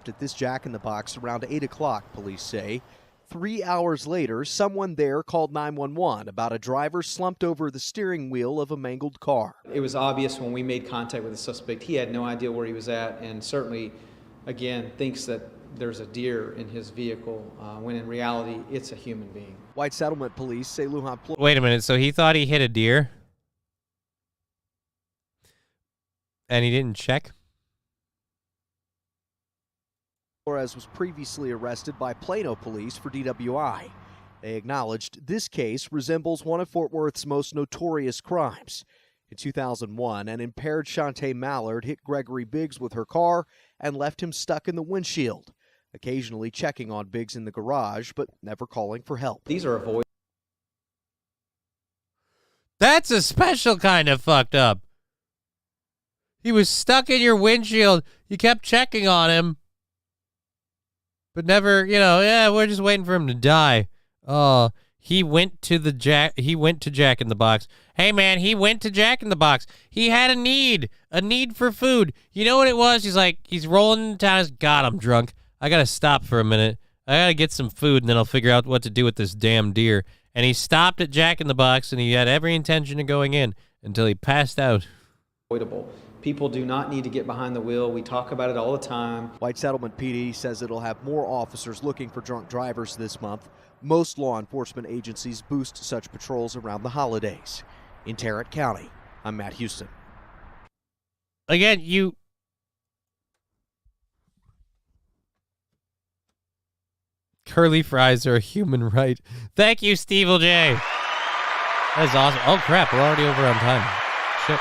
At this Jack in the Box around 8 o'clock, police say. 3 hours later, someone there called 911 about a driver slumped over the steering wheel of a mangled car. It was obvious when we made contact with the suspect, he had no idea where he was at, and certainly, again, thinks that there's a deer in his vehicle, when in reality, it's a human being. White Settlement police say Lujan Flores... Wait a minute, so he thought he hit a deer? And he didn't check? Flores was previously arrested by Plano police for DWI. They acknowledged this case resembles one of Fort Worth's most notorious crimes. In 2001, an impaired Shantae Mallard hit Gregory Biggs with her car and left him stuck in the windshield, occasionally checking on Biggs in the garage, but never calling for help. These are avoidable. That's a special kind of fucked up. He was stuck in your windshield. You kept checking on him. But never, we're just waiting for him to die. Oh, he went to Jack in the Box. Hey man, he went to Jack in the Box. He had a need for food. You know what it was? He's rolling into town. God, I'm drunk. I gotta stop for a minute. I gotta get some food, and then I'll figure out what to do with this damn deer. And he stopped at Jack in the Box, and he had every intention of going in until he passed out. Avoidable. People do not need to get behind the wheel. We talk about it all the time. White Settlement PD says it'll have more officers looking for drunk drivers this month. Most law enforcement agencies boost such patrols around the holidays. In Tarrant County, I'm Matt Houston. Again, curly fries are a human right. Thank you, Steve J. That's awesome. Oh, crap. We're already over on time. Shit.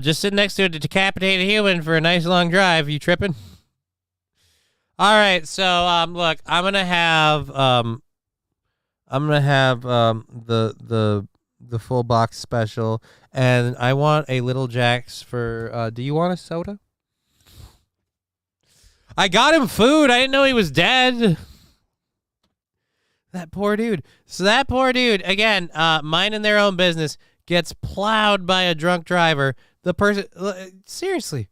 Just sitting next to a decapitated human for a nice long drive. You tripping? All right. So, look, I'm going to have the full box special, and I want a Little Jack's for, do you want a soda? I got him food. I didn't know he was dead. That poor dude. So that poor dude, again, minding their own business, gets plowed by a drunk driver, the person, seriously,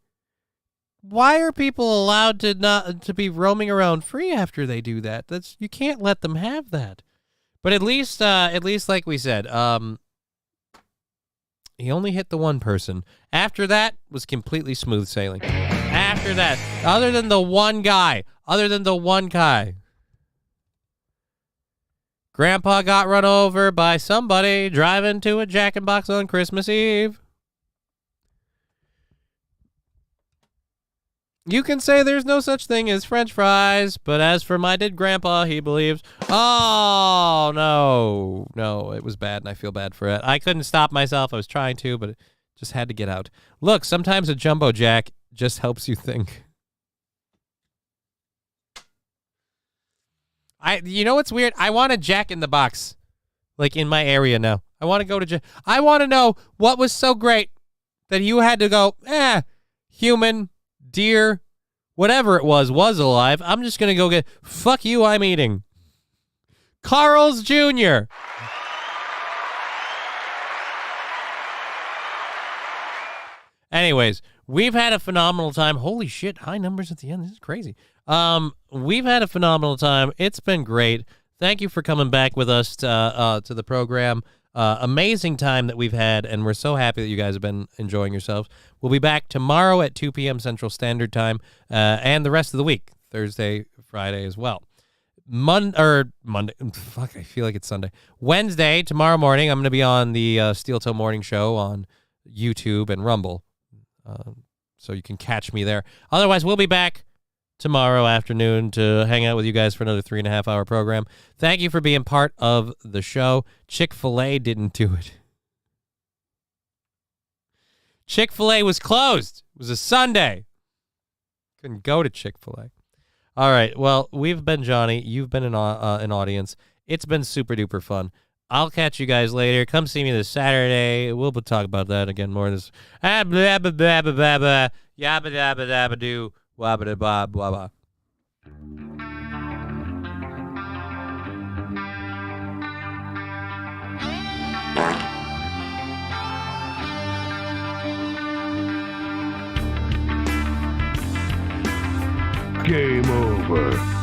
why are people allowed to be roaming around free after they do that? You can't let them have that. But at least like we said, he only hit the one person. After that was completely smooth sailing. After that, other than the one guy, Grandpa got run over by somebody driving to a Jack in the Box on Christmas Eve. You can say there's no such thing as French fries, but as for my dead grandpa, he believes, oh, no, it was bad, and I feel bad for it. I couldn't stop myself. I was trying to, but it just had to get out. Look, sometimes a jumbo jack just helps you think. You know what's weird? I want a Jack in the Box, like in my area now. I want to go to I want to know what was so great that you had to go, human, deer, whatever it was alive. I'm just going to go get, fuck you, I'm eating. Carl's Jr. Anyways, we've had a phenomenal time. Holy shit, high numbers at the end. This is crazy. We've had a phenomenal time. It's been great. Thank you for coming back with us to the program. Amazing time that we've had, and we're so happy that you guys have been enjoying yourselves. We'll be back tomorrow at 2 p.m. Central Standard Time, and the rest of the week, Thursday, Friday as well. Monday, fuck, I feel like it's Sunday. Wednesday, tomorrow morning, I'm going to be on the Steel Toe Morning Show on YouTube and Rumble, so you can catch me there. Otherwise, we'll be back tomorrow afternoon to hang out with you guys for another 3.5 hour program. Thank you for being part of the show. Chick-fil-A didn't do it. Chick-fil-A was closed. It was a Sunday. Couldn't go to Chick-fil-A. All right. Well, we've been Johnny. You've been an audience. It's been super duper fun. I'll catch you guys later. Come see me this Saturday. We'll talk about that again more. This blah blah blah blah blah blah yabba dabba dabba doo wabba da blah blah blah. Game over.